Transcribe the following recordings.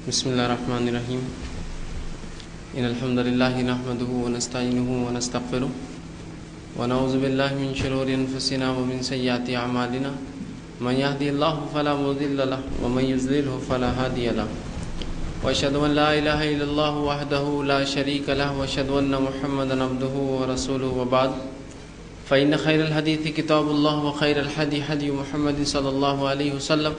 بسم الله الرحمن الرحيم. إن الحمد لله نحمده ونستعينه ونستغفره ونعوذ بالله من شرور أنفسنا ومن سيئات أعمالنا. من يهدي الله فلا مضل له ومن يضلل فلا هادي له. وأشهد أن لا إله إلا الله وحده لا شريك له وأشهد أن محمدا عبده ورسوله وبعد. فإن خير الحديث كتاب الله وخير الهدي هدي محمد صلى الله عليه وسلم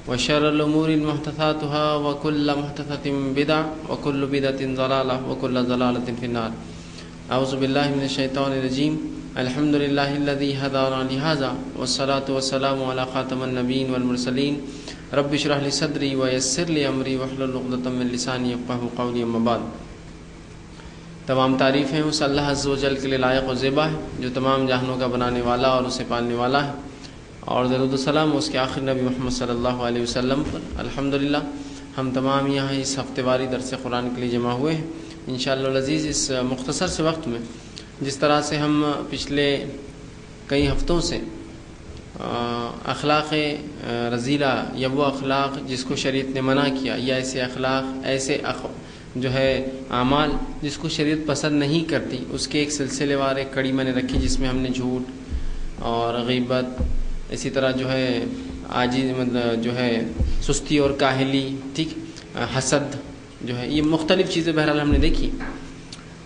وشر الأمور محدثاتها وكل محدثة بدعة وكل بدعة ضلالة وكل ضلالة في النار. أعوذ بالله من الشيطان الرجيم. الحمد لله الذي هدانا لهذا والصلاة والسلام على خاتم النبيين والمرسلين. رب اشرح لي صدري ويسر لي أمري واحلل عقدة من لساني يفقهوا قولي. أما بعد. تمام تعریفیں اس اللہ عز و جل کے لیے لائق و زیبا ہے جو تمام جہانوں کا بنانے والا اور اسے پالنے والا ہے، اور درود و سلام اس کے آخر نبی محمد صلی اللہ علیہ وسلم پر. الحمدللہ ہم تمام یہاں اس ہفتے واری درس قرآن کے لیے جمع ہوئے ہیں. انشاءاللہ العزیز اس مختصر سے وقت میں جس طرح سے ہم پچھلے کئی ہفتوں سے اخلاق رذیلہ یا وہ اخلاق جس کو شریعت نے منع کیا، یا ایسے اخلاق جو ہے اعمال جس کو شریعت پسند نہیں کرتی، اس کے ایک سلسلے وار ایک کڑی میں نے رکھی جس میں ہم نے جھوٹ اور غیبت، اسی طرح جو ہے عاجز مطلب جو ہے سستی اور کاہلی، ٹھیک، حسد جو ہے، یہ مختلف چیزیں بہرحال ہم نے دیکھی.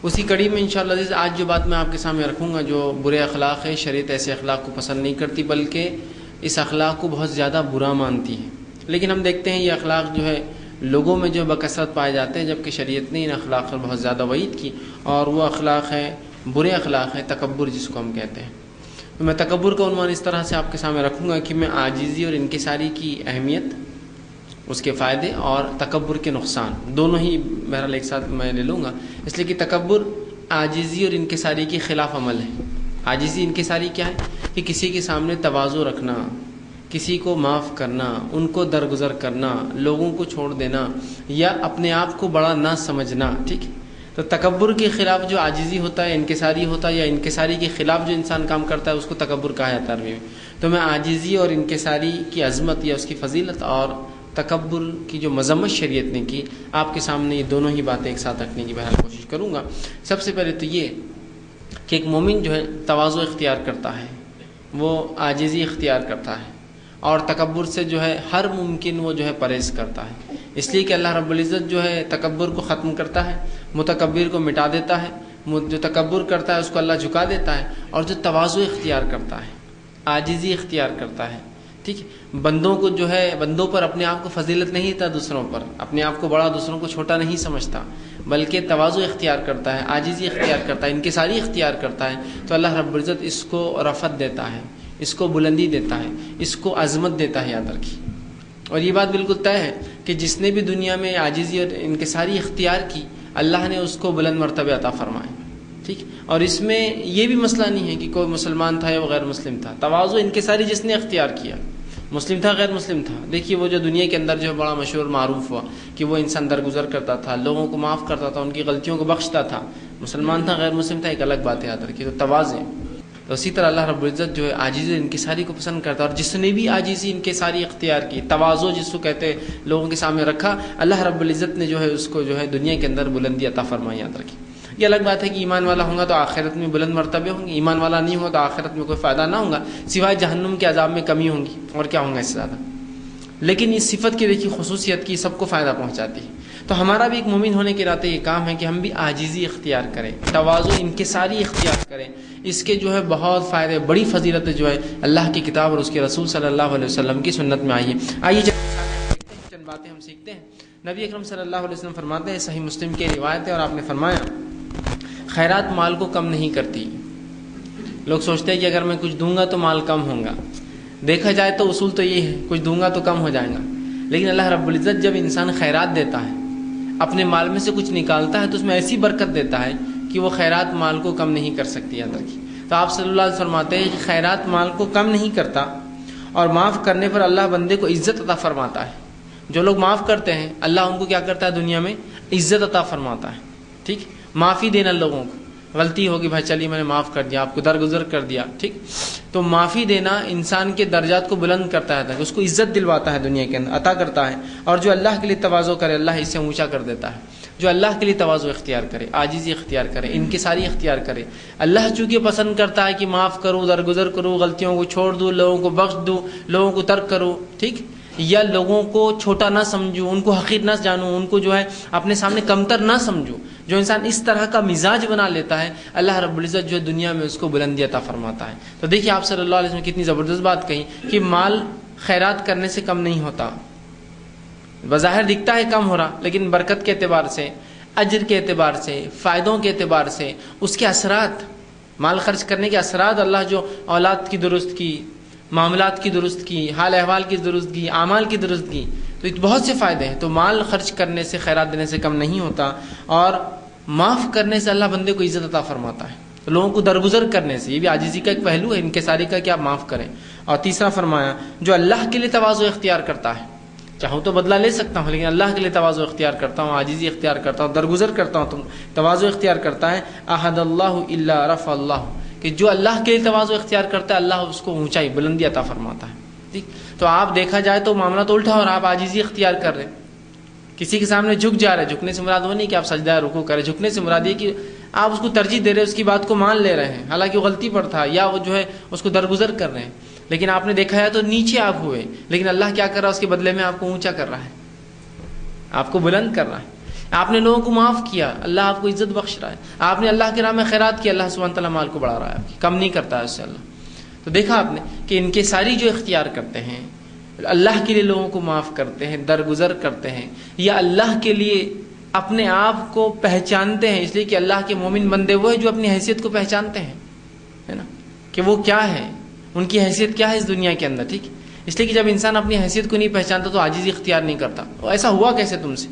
اسی کڑی میں انشاءاللہ عزیز آج جو بات میں آپ کے سامنے رکھوں گا جو برے اخلاق ہے، شریعت ایسے اخلاق کو پسند نہیں کرتی بلکہ اس اخلاق کو بہت زیادہ برا مانتی ہے. لیکن ہم دیکھتے ہیں یہ اخلاق جو ہے لوگوں میں جو بکثرت پائے جاتے ہیں، جبکہ شریعت نے ان اخلاق پر بہت زیادہ وعید کی، اور وہ اخلاق ہے، برے اخلاق ہے تکبر جس کو ہم کہتے ہیں. تو میں تکبر کا عنوان اس طرح سے آپ کے سامنے رکھوں گا کہ میں عاجزی اور انکساری کی اہمیت، اس کے فائدے اور تکبر کے نقصان دونوں ہی بہرحال ایک ساتھ میں لے لوں گا، اس لیے کہ تکبر عاجزی اور انکساری کے خلاف عمل ہے. عاجزی انکساری کیا ہے کہ کسی کے سامنے تواضع رکھنا، کسی کو معاف کرنا، ان کو درگزر کرنا، لوگوں کو چھوڑ دینا، یا اپنے آپ کو بڑا نہ سمجھنا. ٹھیک، تو تکبر کے خلاف جو عاجزی ہوتا ہے، انکساری ہوتا ہے، یا انکساری کے خلاف جو انسان کام کرتا ہے اس کو تکبر کہا جاتا ہے عربی میں. تو میں عاجزی اور انکساری کی عظمت یا اس کی فضیلت اور تکبر کی جو مذمت شریعت نے کی، آپ کے سامنے یہ دونوں ہی باتیں ایک ساتھ رکھنے کی بہرحال کوشش کروں گا. سب سے پہلے تو یہ کہ ایک مومن جو ہے تواضع اختیار کرتا ہے، وہ عاجزی اختیار کرتا ہے، اور تکبر سے جو ہے ہر ممکن وہ جو ہے پرہیز کرتا ہے. اس لیے کہ اللہ رب العزت جو ہے تکبر کو ختم کرتا ہے، متکبر کو مٹا دیتا ہے. جو تکبر کرتا ہے اس کو اللہ جھکا دیتا ہے، اور جو تواضع اختیار کرتا ہے، عاجزی اختیار کرتا ہے، ٹھیک، بندوں کو جو ہے بندوں پر اپنے آپ کو فضیلت نہیں دیتا، دوسروں پر اپنے آپ کو بڑا، دوسروں کو چھوٹا نہیں سمجھتا، بلکہ تواضع اختیار کرتا ہے، عاجزی اختیار کرتا ہے، انکساری اختیار کرتا ہے، تو اللہ رب العزت اس کو رفعت دیتا ہے، اس کو بلندی دیتا ہے، اس کو عظمت دیتا ہے. یاد رکھیے. اور یہ بات بالکل طے ہے کہ جس نے بھی دنیا میں عاجزی اور انکساری اختیار کی، اللہ نے اس کو بلند مرتبے عطا فرمائے. ٹھیک، اور اس میں یہ بھی مسئلہ نہیں ہے کہ کوئی مسلمان تھا یا وہ غیر مسلم تھا. تواضع انکساری جس نے اختیار کیا، مسلم تھا غیر مسلم تھا. دیکھیے وہ جو دنیا کے اندر جو بڑا مشہور معروف ہوا کہ وہ انسان درگزر کرتا تھا، لوگوں کو معاف کرتا تھا، ان کی غلطیوں کو بخشتا تھا. مسلمان تھا غیر مسلم تھا ایک الگ بات ہے، یاد رکھیے. تو تواضع. تو اسی طرح اللہ رب العزت جو ہے عاجزی اور انکساری کو پسند کرتا ہے، اور جس نے بھی عاجزی انکساری اختیار کی، تواضع جس کو کہتے ہیں، لوگوں کے سامنے رکھا، اللہ رب العزت نے جو ہے اس کو جو ہے دنیا کے اندر بلندی عطا فرمائی. یاد رکھیے. یہ الگ بات ہے کہ ایمان والا ہوگا تو آخرت میں بلند مرتبے ہوں گے، ایمان والا نہیں ہوگا تو آخرت میں کوئی فائدہ نہ ہوگا سوائے جہنم کے عذاب میں کمی ہوں گی، اور کیا ہوگا اس سے زیادہ. لیکن اس صفت کی دیکھیے خصوصیت کی سب کو فائدہ پہنچاتی ہے. تو ہمارا بھی ایک مومن ہونے کے ناطے یہ کام ہے کہ ہم بھی عاجزی اختیار کریں، تواضع انکساری اختیار کریں. اس کے جو ہے بہت فائدے، بڑی فضیلت جو ہے اللہ کی کتاب اور اس کے رسول صلی اللہ علیہ وسلم کی سنت میں آئی ہے. آئیے چند باتیں ہم سیکھتے ہیں. نبی اکرم صلی اللہ علیہ وسلم فرماتے ہیں، صحیح مسلم کی روایت ہے، اور آپ نے فرمایا خیرات مال کو کم نہیں کرتی. لوگ سوچتے ہیں کہ اگر میں کچھ دوں گا تو مال کم ہوگا. دیکھا جائے تو اصول تو یہ ہے کچھ دوں گا تو کم ہو جائے گا. لیکن اللہ رب العزت جب انسان خیرات دیتا ہے، اپنے مال میں سے کچھ نکالتا ہے، تو اس میں ایسی برکت دیتا ہے کہ وہ خیرات مال کو کم نہیں کر سکتی. یاد رکھیے. تو آپ صلی اللہ علیہ وسلم فرماتے ہیں کہ خیرات مال کو کم نہیں کرتا، اور معاف کرنے پر اللہ بندے کو عزت عطا فرماتا ہے. جو لوگ معاف کرتے ہیں اللہ ان کو کیا کرتا ہے؟ دنیا میں عزت عطا فرماتا ہے. ٹھیک، معافی دینا لوگوں کو. غلطی ہوگی بھائی چلیے میں نے معاف کر دیا، آپ کو درگزر کر دیا، ٹھیک. تو معافی دینا انسان کے درجات کو بلند کرتا ہے، اس کو عزت دلواتا ہے دنیا کے اندر، عطا کرتا ہے. اور جو اللہ کے لیے تواضع کرے اللہ اسے اونچا کر دیتا ہے. جو اللہ کے لیے تواضع اختیار کرے، عاجزی اختیار کرے، انکساری اختیار کرے، اللہ چونکہ پسند کرتا ہے کہ معاف کروں، درگزر کروں، غلطیوں کو چھوڑ دوں، لوگوں کو بخش دوں، لوگوں کو ترک کروں، ٹھیک، یا لوگوں کو چھوٹا نہ سمجھوں، ان کو حقیر نہ جانوں، ان کو جو ہے اپنے سامنے کمتر نہ سمجھوں. جو انسان اس طرح کا مزاج بنا لیتا ہے اللہ رب العزت جو دنیا میں اس کو بلندی عطا فرماتا ہے. تو دیکھیے آپ صلی اللہ علیہ وسلم نے کتنی زبردست بات کہی کہ مال خیرات کرنے سے کم نہیں ہوتا. بظاہر دکھتا ہے کم ہو رہا، لیکن برکت کے اعتبار سے، اجر کے اعتبار سے، فائدوں کے اعتبار سے، اس کے اثرات، مال خرچ کرنے کے اثرات، اللہ جو اولاد کی درست کی، معاملات کی درست کی، حال احوال کی درست کی، اعمال کی درست کی، تو بہت سے فائدے ہیں. تو مال خرچ کرنے سے، خیرات دینے سے کم نہیں ہوتا. اور معاف کرنے سے اللہ بندے کو عزت عطا فرماتا ہے. لوگوں کو درگزر کرنے سے، یہ بھی عاجزی کا ایک پہلو ہے انکساری کا کہ آپ معاف کریں. اور تیسرا فرمایا جو اللہ کے لیے تواضع اختیار کرتا ہے، چاہوں تو بدلہ لے سکتا ہوں لیکن اللہ کے لیے تواضع اختیار کرتا ہوں، عاجزی اختیار کرتا ہوں، درگزر کرتا ہوں، تواضع اختیار کرتا ہے. احد اللہ الا رفع اللہ، کہ جو اللہ کے لیے تواضع اختیار کرتا ہے اللہ اس کو اونچائی، بلندی عطا فرماتا ہے. ٹھیک. تو آپ دیکھا جائے تو معاملہ تو الٹا ہو رہا، آپ عاجزی اختیار کر رہے ہیں، کسی کے سامنے جھک جا رہے. جھکنے سے مراد وہ نہیں کہ آپ سجدہ رکوع کریں، جھکنے سے مراد یہ کہ آپ اس کو ترجیح دے رہے، اس کی بات کو مان لے رہے ہیں حالانکہ وہ غلطی پر تھا، یا وہ جو ہے اس کو درگزر کر رہے ہیں. لیکن آپ نے دیکھا ہے تو نیچے آپ ہوئے، لیکن اللہ کیا کر رہا ہے، اس کے بدلے میں آپ کو اونچا کر رہا ہے، آپ کو بلند کر رہا ہے. آپ نے لوگوں کو معاف کیا، اللہ آپ کو عزت بخش رہا ہے. آپ نے اللہ کے راہ میں خیرات کیا، اللہ سبحانہ تعالیٰ مال کو بڑھا رہا ہے، آپ کی کم نہیں کرتا ہے اس سے اللہ. تو دیکھا آپ نے کہ ان کے ساری جو اختیار کرتے ہیں، اللہ کے لیے لوگوں کو معاف کرتے ہیں، درگزر کرتے ہیں، یا اللہ کے لیے اپنے آپ کو پہچانتے ہیں، اس لیے کہ اللہ کے مومن بندے وہ ہیں جو اپنی حیثیت کو پہچانتے ہیں، ہے نا، کہ وہ کیا ہے، ان کی حیثیت کیا ہے اس دنیا کے اندر. ٹھیک. اس لیے کہ جب انسان اپنی حیثیت کو نہیں پہچانتا تو عاجزی اختیار نہیں کرتا. ایسا ہوا کیسے تم سے،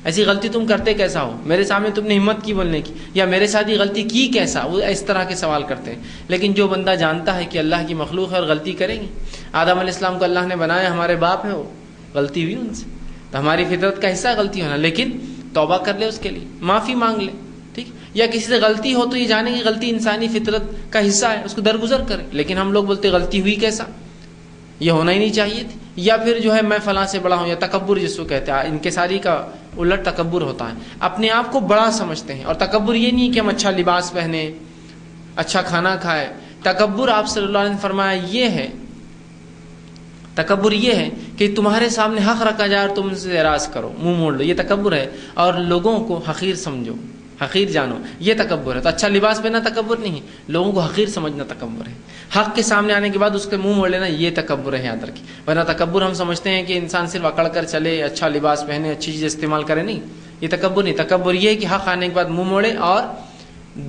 ایسی غلطی تم کرتے کیسا ہو، میرے سامنے تم نے ہمت کی بولنے کی، یا میرے ساتھ یہ غلطی کی کیسا، وہ اس طرح کے سوال کرتے ہیں. لیکن جو بندہ جانتا ہے کہ اللہ کی مخلوق ہے اور غلطی کریں گے، آدم علیہ السلام کو اللہ نے بنایا، ہمارے باپ ہیں، وہ غلطی ہوئی ان سے، تو ہماری فطرت کا حصہ ہے غلطی ہونا، لیکن توبہ کر لے، اس کے لیے معافی مانگ لے. ٹھیک. یا کسی سے غلطی ہو تو یہ جانے کہ غلطی انسانی فطرت کا حصہ ہے، اس کو درگزر کرے. لیکن ہم لوگ بولتے غلطی ہوئی کیسا، یہ ہونا ہی نہیں چاہیے تھی، یا پھر جو ہے میں فلاں سے بڑا ہوں، یا تکبر جس کو کہتے ہیں، انکساری کا الٹ تکبر ہوتا ہے، اپنے آپ کو بڑا سمجھتے ہیں. اور تکبر یہ نہیں کہ ہم اچھا لباس پہنے، اچھا کھانا کھائے. تکبر آپ صلی اللہ علیہ وسلم نے فرمایا یہ ہے، تکبر یہ ہے کہ تمہارے سامنے حق رکھا جائے اور تم سے اعراض کرو، منہ موڑ لو، یہ تکبر ہے. اور لوگوں کو حقیر سمجھو، حقیر جانو، یہ تکبر ہے. تو اچھا لباس پہننا تکبر نہیں ہے، لوگوں کو حقیر سمجھنا تکبر ہے. حق کے سامنے آنے کے بعد اس کے منہ موڑ لینا یہ تکبر ہے، یاد رکھیے. ورنہ تکبر ہم سمجھتے ہیں کہ انسان صرف اکڑ کر چلے، اچھا لباس پہنے، اچھی چیز استعمال کرے، نہیں، یہ تکبر نہیں. تکبر یہ ہے کہ حق آنے کے بعد منہ موڑے اور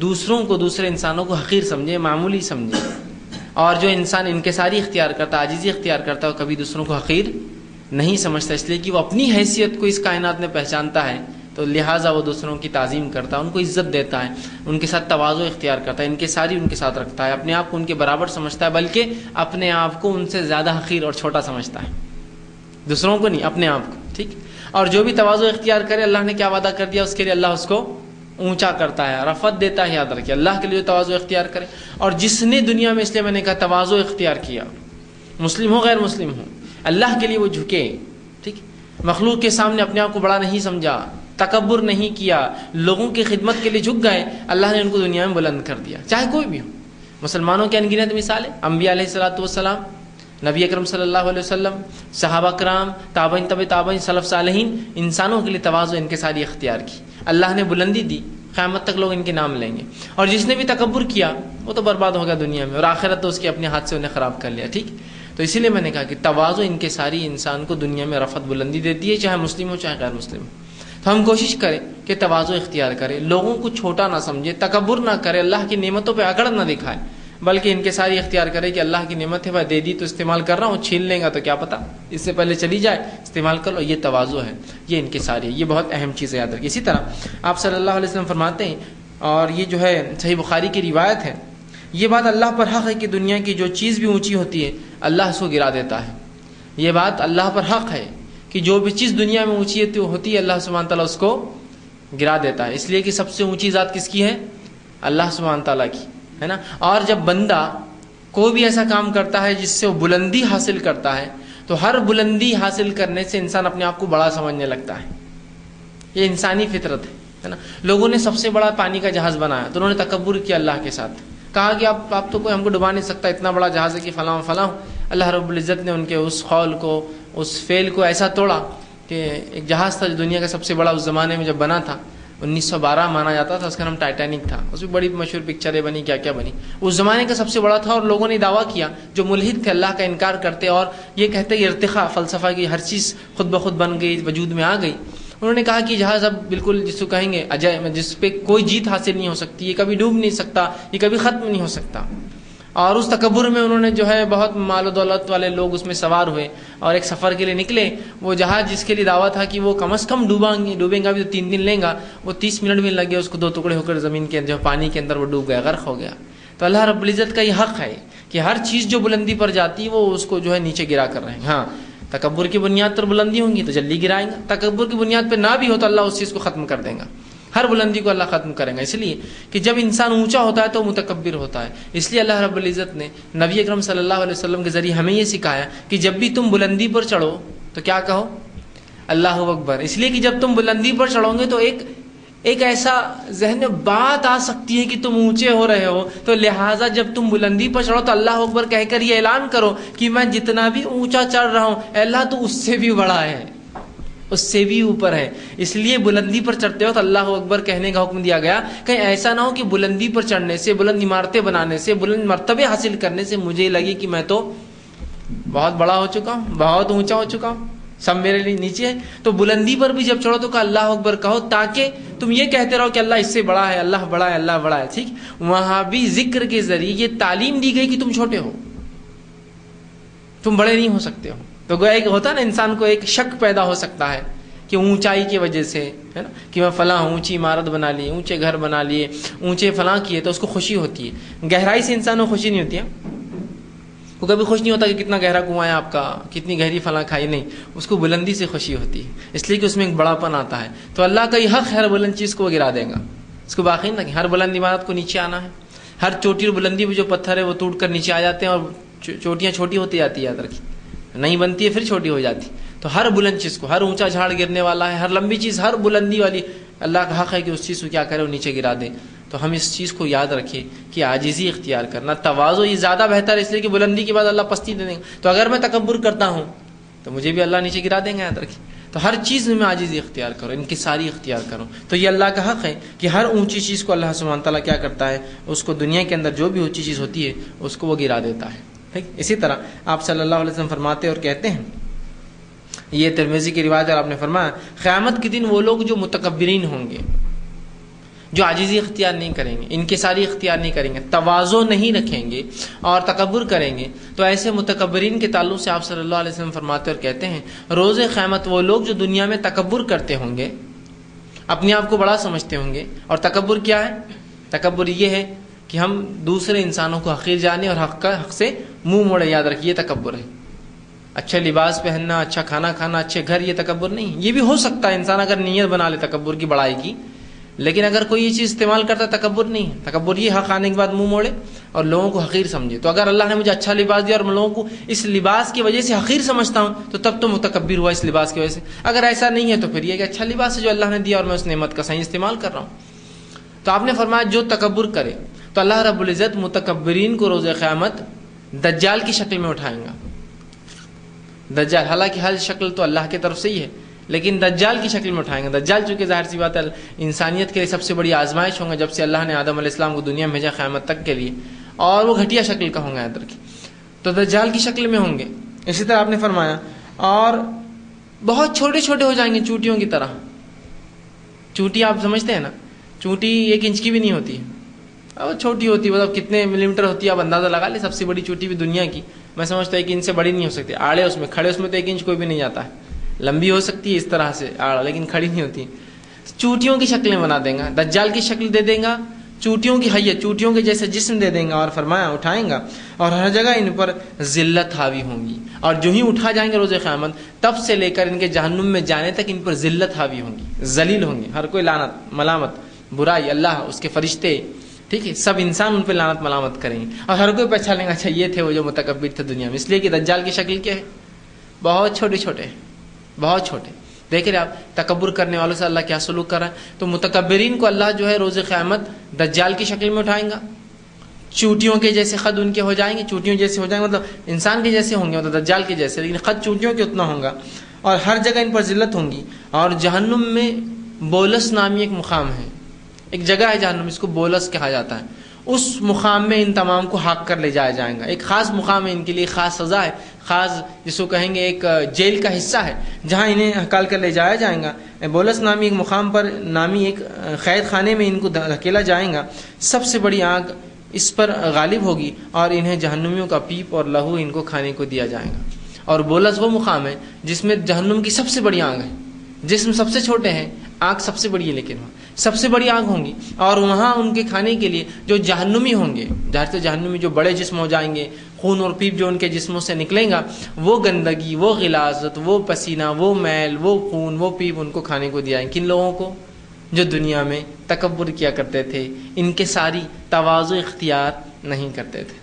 دوسروں کو، دوسرے انسانوں کو حقیر سمجھے، معمولی سمجھے. اور جو انسان انکساری اختیار کرتا ہے، عاجزی اختیار کرتا ہے، وہ کبھی دوسروں کو حقیر نہیں سمجھتا، اس لیے کہ وہ اپنی حیثیت کو اس کائنات میں پہچانتا ہے، تو لہٰذا وہ دوسروں کی تعظیم کرتا ہے، ان کو عزت دیتا ہے، ان کے ساتھ تواضع اختیار کرتا ہے، انکساری ان کے ساتھ رکھتا ہے، اپنے آپ کو ان کے برابر سمجھتا ہے، بلکہ اپنے آپ کو ان سے زیادہ حقیر اور چھوٹا سمجھتا ہے، دوسروں کو نہیں، اپنے آپ کو. ٹھیک. اور جو بھی تواضع اختیار کرے اللہ نے کیا وعدہ کر دیا، اس کے لیے اللہ اس کو اونچا کرتا ہے، رفعت دیتا ہے. یاد رکھیے اللہ کے لیے تواضع اختیار کرے. اور جس نے دنیا میں، اس لیے میں نے کہا تواضع اختیار کیا، مسلم ہو غیر مسلم ہو، اللہ کے لیے وہ جھکے. ٹھیک. مخلوق کے سامنے اپنے آپ کو بڑا نہیں سمجھا، تکبر نہیں کیا، لوگوں کی خدمت کے لیے جھک گئے، اللہ نے ان کو دنیا میں بلند کر دیا، چاہے کوئی بھی ہو. مسلمانوں کے انگنت مثالیں، انبیاء علیہ الصلوۃ والسلام، نبی اکرم صلی اللہ علیہ وسلم، صحابہ کرام، تابعین تبع تابعین، سلف صالحین، انسانوں کے لیے تواضع انکساری اختیار کی، اللہ نے بلندی دی، قیامت تک لوگ ان کے نام لیں گے. اور جس نے بھی تکبر کیا وہ تو برباد ہو گیا دنیا میں، اور آخرت تو اس کے اپنے ہاتھ سے انہیں خراب کر لیا. ٹھیک. تو اسی لیے میں نے کہا کہ تواضع انکساری انسان کو دنیا میں رفعت بلندی دیتی ہے، چاہے مسلم ہو چاہے غیر مسلم ہو. تو ہم کوشش کریں کہ تواضع اختیار کریں، لوگوں کو چھوٹا نہ سمجھے، تکبر نہ کرے، اللہ کی نعمتوں پہ اکڑ نہ دکھائے، بلکہ انکساری اختیار کرے کہ اللہ کی نعمت ہے، بھائی دے دی تو استعمال کر رہا ہوں، چھین لیں گا تو کیا پتا، اس سے پہلے چلی جائے، استعمال کر لو. یہ تواضع ہے، یہ انکساری ہے، یہ بہت اہم چیز ہے، یاد رکھیے. اسی طرح آپ صلی اللہ علیہ وسلم فرماتے ہیں، اور یہ جو ہے صحیح بخاری کی روایت ہے، یہ بات اللہ پر حق ہے کہ دنیا کی جو چیز بھی اونچی ہوتی ہے اللہ اس کو گرا دیتا ہے. یہ بات اللہ پر حق ہے کہ جو بھی چیز دنیا میں اونچی ہوتی ہے اللہ سبحانہ تعالیٰ اس کو گرا دیتا ہے. اس لیے کہ سب سے اونچی ذات کس کی ہے؟ اللہ سبحانہ تعالیٰ کی، ہے نا. اور جب بندہ کوئی بھی ایسا کام کرتا ہے جس سے وہ بلندی حاصل کرتا ہے تو ہر بلندی حاصل کرنے سے انسان اپنے آپ کو بڑا سمجھنے لگتا ہے. یہ انسانی فطرت ہے نا. لوگوں نے سب سے بڑا پانی کا جہاز بنایا تو انہوں نے تکبر کیا اللہ کے ساتھ، کہا کہ آپ تو کوئی ہم کو ڈبا نہیں سکتا، اتنا بڑا جہاز ہے کہ فلاں فلاں. اللہ رب العزت نے ان کے اس قول کو، اس فعل کو ایسا توڑا کہ ایک جہاز تھا جو دنیا کا سب سے بڑا اس زمانے میں جب بنا تھا، 1912 مانا جاتا تھا، اس کا نام ٹائٹینک تھا. اس میں بڑی مشہور پکچریں بنی، کیا کیا بنی. اس زمانے کا سب سے بڑا تھا اور لوگوں نے دعویٰ کیا جو ملحد تھے، اللہ کا انکار کرتے اور یہ کہتے کہ ارتقاء فلسفہ کی ہر چیز خود بخود بن گئی، وجود میں آ گئی. انہوں نے کہا کہ جہاز اب بالکل جس کو کہیں گے عجائب، جس پہ کوئی جیت حاصل نہیں ہو سکتی، یہ کبھی ڈوب نہیں سکتا، یہ کبھی ختم نہیں ہو سکتا. اور اس تکبر میں انہوں نے جو ہے بہت مال و دولت والے لوگ اس میں سوار ہوئے اور ایک سفر کے لیے نکلے. وہ جہاز جس کے لیے دعویٰ تھا کہ وہ کم از کم ڈوبیں گا بھی تو 3 دن لیں گا، وہ 30 منٹ بھی لگے اس کو 2 ٹکڑے ہو کر زمین کے جو پانی کے اندر وہ ڈوب گیا، غرق ہو گیا. تو اللہ رب العزت کا یہ حق ہے کہ ہر چیز جو بلندی پر جاتی ہے وہ اس کو جو ہے نیچے گرا کر رہے ہیں. ہاں تکبر کی بنیاد پر بلندی ہوں گی تو جلدی گرائیں گا، تکبر کی بنیاد پہ نہ بھی ہو تو اللہ اس چیز کو ختم کر دیں گا، ہر بلندی کو اللہ ختم کریں گا. اس لیے کہ جب انسان اونچا ہوتا ہے تو متکبر ہوتا ہے. اس لیے اللہ رب العزت نے نبی اکرم صلی اللہ علیہ وسلم کے ذریعے ہمیں یہ سکھایا کہ جب بھی تم بلندی پر چڑھو تو کیا کہو؟ اللہ اکبر. اس لیے کہ جب تم بلندی پر چڑھو گے تو ایک ایسا ذہن میں بات آ سکتی ہے کہ تم اونچے ہو رہے ہو، تو لہٰذا جب تم بلندی پر چڑھو تو اللہ اکبر کہہ کر یہ اعلان کرو کہ میں جتنا بھی اونچا چڑھ رہا ہوں اے اللہ تو اس سے بھی بڑا ہے، اس سے بھی اوپر ہے. اس لیے بلندی پر چڑھتے ہو تو اللہ اکبر کہنے کا حکم دیا گیا. کہیں ایسا نہ ہو کہ بلندی پر چڑھنے سے، بلند عمارتیں بنانے سے، بلند مرتبے حاصل کرنے سے مجھے لگے کہ میں تو بہت بڑا ہو چکا ہوں، بہت اونچا ہو چکا ہوں، سب میرے لیے نیچے ہے. تو بلندی پر بھی جب چڑھو تو کہ اللہ اکبر کہو تاکہ تم یہ کہتے رہو کہ اللہ اس سے بڑا ہے، اللہ بڑا ہے، اللہ بڑا ہے. ٹھیک، وہاں بھی ذکر کے ذریعے یہ تعلیم دی گئی کہ تم چھوٹے ہو، تم بڑے نہیں ہو سکتے ہو. تو گویا ایک ہوتا ہے نا، انسان کو ایک شک پیدا ہو سکتا ہے کہ اونچائی کی وجہ سے، ہے نا، کہ میں فلاں اونچی عمارت بنا لی، اونچے گھر بنا لیے، اونچے فلاں کیے تو اس کو خوشی ہوتی ہے. گہرائی سے انسان کو خوشی نہیں ہوتی ہے، وہ کبھی خوش نہیں ہوتا کہ کتنا گہرا کنواں ہے آپ کا، کتنی گہری فلاں کھائی، نہیں، اس کو بلندی سے خوشی ہوتی ہے، اس لیے کہ اس میں ایک بڑا پن آتا ہے. تو اللہ کا یہ حق ہے ہر بلند چیز کو وہ گرا دے گا. اس کو باقی نہ کہ ہر بلند عمارت کو نیچے آنا ہے، ہر چوٹی اور بلندی پہ جو پتھر ہے وہ ٹوٹ کر نیچے آ جاتے ہیں اور چوٹیاں چھوٹی ہوتی جاتی ہے، یاد رکھیے، نہیں بنتی ہے پھر چھوٹی ہو جاتی. تو ہر بلند چیز کو، ہر اونچا جھاڑ گرنے والا ہے، ہر لمبی چیز، ہر بلندی والی، اللہ کا حق ہے کہ اس چیز کو کیا کرے، وہ نیچے گرا دے. تو ہم اس چیز کو یاد رکھیں کہ عاجزی اختیار کرنا، تواضع یہ زیادہ بہتر ہے، اس لیے کہ بلندی کے بعد اللہ پستی دے دیں گے. تو اگر میں تکبر کرتا ہوں تو مجھے بھی اللہ نیچے گرا دیں گے، یاد رکھیں. تو ہر چیز میں عاجزی اختیار کرو، انکساری اختیار کرو. تو یہ اللہ کا حق ہے کہ ہر اونچی چیز کو اللہ سبحانہ تعالیٰ کیا کرتا ہے، اس کو دنیا کے اندر جو بھی اونچی چیز ہوتی ہے اس کو وہ گرا دیتا ہے. ٹھیک، اسی طرح آپ صلی اللہ علیہ وسلم فرماتے اور کہتے ہیں، یہ ترمذی کی روایت ہے، آپ نے فرمایا قیامت کے دن وہ لوگ جو متکبرین ہوں گے، جو عاجزی اختیار نہیں کریں گے، انکساری اختیار نہیں کریں گے، تواضع نہیں رکھیں گے اور تکبر کریں گے، تو ایسے متکبرین کے تعلق سے آپ صلی اللہ علیہ وسلم فرماتے اور کہتے ہیں روز قیامت وہ لوگ جو دنیا میں تکبر کرتے ہوں گے، اپنے آپ کو بڑا سمجھتے ہوں گے. اور تکبر کیا ہے؟ تکبر یہ ہے کہ ہم دوسرے انسانوں کو حقیر جانے اور حق سے منہ موڑے، یاد رکھیے تکبر ہے. اچھا لباس پہننا، اچھا کھانا کھانا، اچھے گھر، یہ تکبر نہیں. یہ بھی ہو سکتا ہے انسان اگر نیت بنا لے تکبر کی، بڑائی کی، لیکن اگر کوئی یہ چیز استعمال کرتا ہے تکبر نہیں ہے. تکبر یہ حق آنے کے بعد منہ موڑے اور لوگوں کو حقیر سمجھے. تو اگر اللہ نے مجھے اچھا لباس دیا اور میں لوگوں کو اس لباس کی وجہ سے حقیر سمجھتا ہوں تو تب تو متکبر ہوا اس لباس کی وجہ سے. اگر ایسا نہیں ہے تو پھر یہ کہ اچھا لباس ہے جو اللہ نے دیا اور میں اس نعمت کا صحیح استعمال کر رہا ہوں. تو آپ نے فرمایا جو تکبر کرے تو اللہ رب العزت متکبرین کو روز قیامت دجال کی شکل میں اٹھائیں گا. دجال، حالانکہ ہر شکل تو اللہ کی طرف سے ہی ہے، لیکن دجال کی شکل میں اٹھائیں گے. دجال چونکہ ظاہر سی بات ہے انسانیت کے لیے سب سے بڑی آزمائش ہوں گا جب سے اللہ نے آدم علیہ السلام کو دنیا میں بھیجا قیامت تک کے لیے، اور وہ گھٹیا شکل کا ہوں گا، یاد رکھیں. تو دجال کی شکل میں ہوں گے. اسی طرح آپ نے فرمایا اور بہت چھوٹے چھوٹے ہو جائیں گے، چونٹیوں کی طرح. چونٹی آپ سمجھتے ہیں نا، چونٹی 1 انچ کی بھی نہیں ہوتی، اور چھوٹی ہوتی ہے، مطلب کتنے ملی میٹر ہوتی ہے آپ اندازہ لگا لیں. سب سے بڑی چونٹی بھی دنیا کی میں سمجھتا ہوں 1 انچ سے بڑی نہیں ہو سکتی. آڑے اس میں، کھڑے اس میں تو 1 انچ کوئی بھی نہیں جاتا ہے. لمبی ہو سکتی ہے اس طرح سے آڑ، لیکن کھڑی نہیں ہوتی. چونٹیوں کی شکلیں بنا دیں گا، دجال کی شکل دے دیں گا، چونٹیوں کی حیت، چونٹیوں کے جیسے جسم دے دیں گا. اور فرمایا اٹھائیں گا اور ہر جگہ ان پر ذلت حاوی ہوں گی. اور جو ہی اٹھا جائیں گے روز قیامت تب سے لے کر ان کے جہنم میں جانے تک ان پر ذلت حاوی ہوں گی، ذلیل ہوں گے. ہر کوئی لعنت، ملامت، برائی، اللہ، اس کے فرشتے، ٹھیک ہے، سب انسان ان پہ لعنت ملامت کریں گے اور ہر کوئی پہچان لیں گا اچھا یہ تھے وہ جو متکبر تھے دنیا میں، اس لیے کہ دجال کی شکل کیا ہے، بہت چھوٹے چھوٹے، بہت چھوٹے. دیکھ رہے آپ تکبر کرنے والوں سے اللہ کیا سلوک کر رہا ہے. تو متکبرین کو اللہ جو ہے روز قیامت دجال کی شکل میں اٹھائیں گا، چوٹیوں کے جیسے خد ان کے ہو جائیں گے، چوٹیوں جیسے ہو جائیں گے، مطلب انسان کے جیسے ہوں گے، مطلب دجال کے جیسے، لیکن خد چوٹیوں کے اتنا ہوگا، اور ہر جگہ ان پر ذلت ہوں گی. اور جہنم میں بولس نامی ایک مقام ہے، ایک جگہ ہے جہنم، اس کو بولس کہا جاتا ہے. اس مقام میں ان تمام کو ہاک کر لے جایا جائے گا. ایک خاص مقام ہے ان کے لیے، خاص سزا ہے، خاص جس کو کہیں گے ایک جیل کا حصہ ہے جہاں انہیں ہکال کر لے جایا جائے گا. بولس نامی ایک مقام پر، نامی ایک قید خانے میں ان کو دھکیلا جائے گا. سب سے بڑی آگ اس پر غالب ہوگی اور انہیں جہنمیوں کا پیپ اور لہو ان کو کھانے کو دیا جائے گا. اور بولس وہ مقام ہے جس میں جہنم کی سب سے بڑی آگ ہے. جسم سب سے چھوٹے ہیں، آگ سب سے بڑی ہے، لیکن وہاں سب سے بڑی آگ ہوں گی. اور وہاں ان کے کھانے کے لیے جو جہنمی ہوں گے، ظاہر سے جہنمی جو بڑے جسم ہو جائیں گے، خون اور پیپ جو ان کے جسموں سے نکلیں گا، وہ گندگی، وہ غلاظت، وہ پسینہ، وہ میل، وہ خون، وہ پیپ ان کو کھانے کو دیا ہے. کن لوگوں کو؟ جو دنیا میں تکبر کیا کرتے تھے، ان کے ساری تواضع اختیار نہیں کرتے تھے.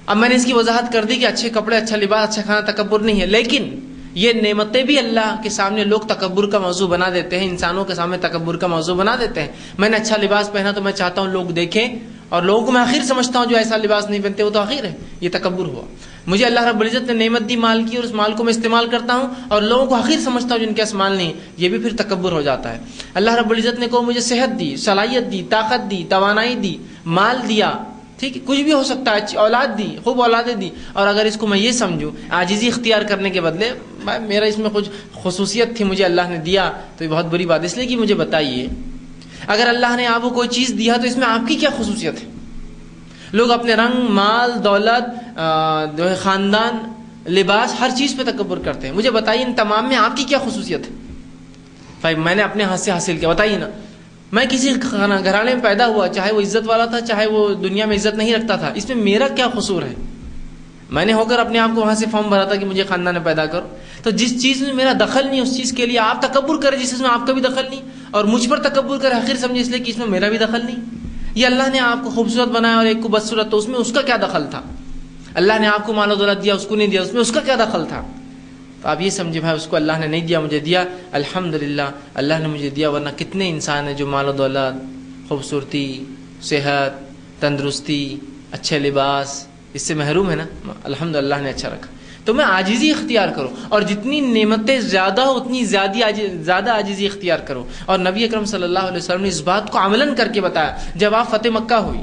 اب میں نے اس کی وضاحت کر دی کہ اچھے کپڑے، اچھا لباس، اچھا کھانا تکبر نہیں ہے، لیکن یہ نعمتیں بھی اللہ کے سامنے لوگ تکبر کا موضوع بنا دیتے ہیں، انسانوں کے سامنے تکبر کا موضوع بنا دیتے ہیں. میں نے اچھا لباس پہنا تو میں چاہتا ہوں لوگ دیکھیں، اور لوگوں کو میں حقیر سمجھتا ہوں جو ایسا لباس نہیں پہنتے وہ تو حقیر ہے. یہ تکبر ہوا. مجھے اللہ رب العزت نے نعمت دی مال کی، اور اس مال کو میں استعمال کرتا ہوں اور لوگوں کو حقیر سمجھتا ہوں جن کے پاس مال نہیں، یہ بھی پھر تکبر ہو جاتا ہے. اللہ رب العزت نے کو مجھے صحت دی، صلاحیت دی، طاقت دی، توانائی دی، مال دیا، ٹھیک ہے، کچھ بھی ہو سکتا ہے، اچھی اولاد دی، خوب اولادیں دی، اور اگر اس کو میں یہ سمجھوں عاجزی اختیار کرنے کے بدلے میرا اس میں کچھ خصوصیت تھی مجھے اللہ نے دیا، تو یہ بہت بری بات ہے. اس لیے کہ مجھے بتائیے اگر اللہ نے آپ کو کوئی چیز دیا تو اس میں آپ کی کیا خصوصیت ہے؟ لوگ اپنے رنگ، مال، دولت، جو ہے خاندان، لباس، ہر چیز پہ تکبر کرتے ہیں. مجھے بتائیے ان تمام میں آپ کی کیا خصوصیت ہے؟ بھائی میں نے اپنے ہاتھ سے حاصل کیا، بتائیے نا. میں کسی گھرانے میں پیدا ہوا، چاہے وہ عزت والا تھا، چاہے وہ دنیا میں عزت نہیں رکھتا تھا، اس میں میرا کیا قصور ہے؟ میں نے ہو کر اپنے آپ کو وہاں سے فارم بھرا تھا کہ مجھے خاندان میں پیدا کرو. تو جس چیز میں میرا دخل نہیں، اس چیز کے لیے آپ تکبر کریں جس چیز میں آپ کا بھی دخل نہیں، اور مجھ پر تکبر کرے حقیر سمجھے اس لیے کہ اس میں میرا بھی دخل نہیں. یہ اللہ نے آپ کو خوبصورت بنایا اور ایک کو بدصورت، تو اس میں اس کا کیا دخل تھا؟ اللہ نے آپ کو مال و دولت دیا، اس کو نہیں دیا، اس میں اس کا کیا دخل تھا؟ تو آپ یہ سمجھے بھائی اس کو اللہ نے نہیں دیا، مجھے دیا، الحمدللہ اللہ نے مجھے دیا. ورنہ کتنے انسان ہیں جو مال و دولت، خوبصورتی، صحت، تندرستی، اچھے لباس، اس سے محروم ہے نا. الحمدللہ اللہ نے اچھا رکھا. تو میں عاجزی اختیار کرو، اور جتنی نعمتیں زیادہ ہو اتنی زیادہ عاجزی اختیار کرو. اور نبی اکرم صلی اللہ علیہ وسلم نے اس بات کو عملاً کر کے بتایا. جب آپ فتح مکہ ہوئی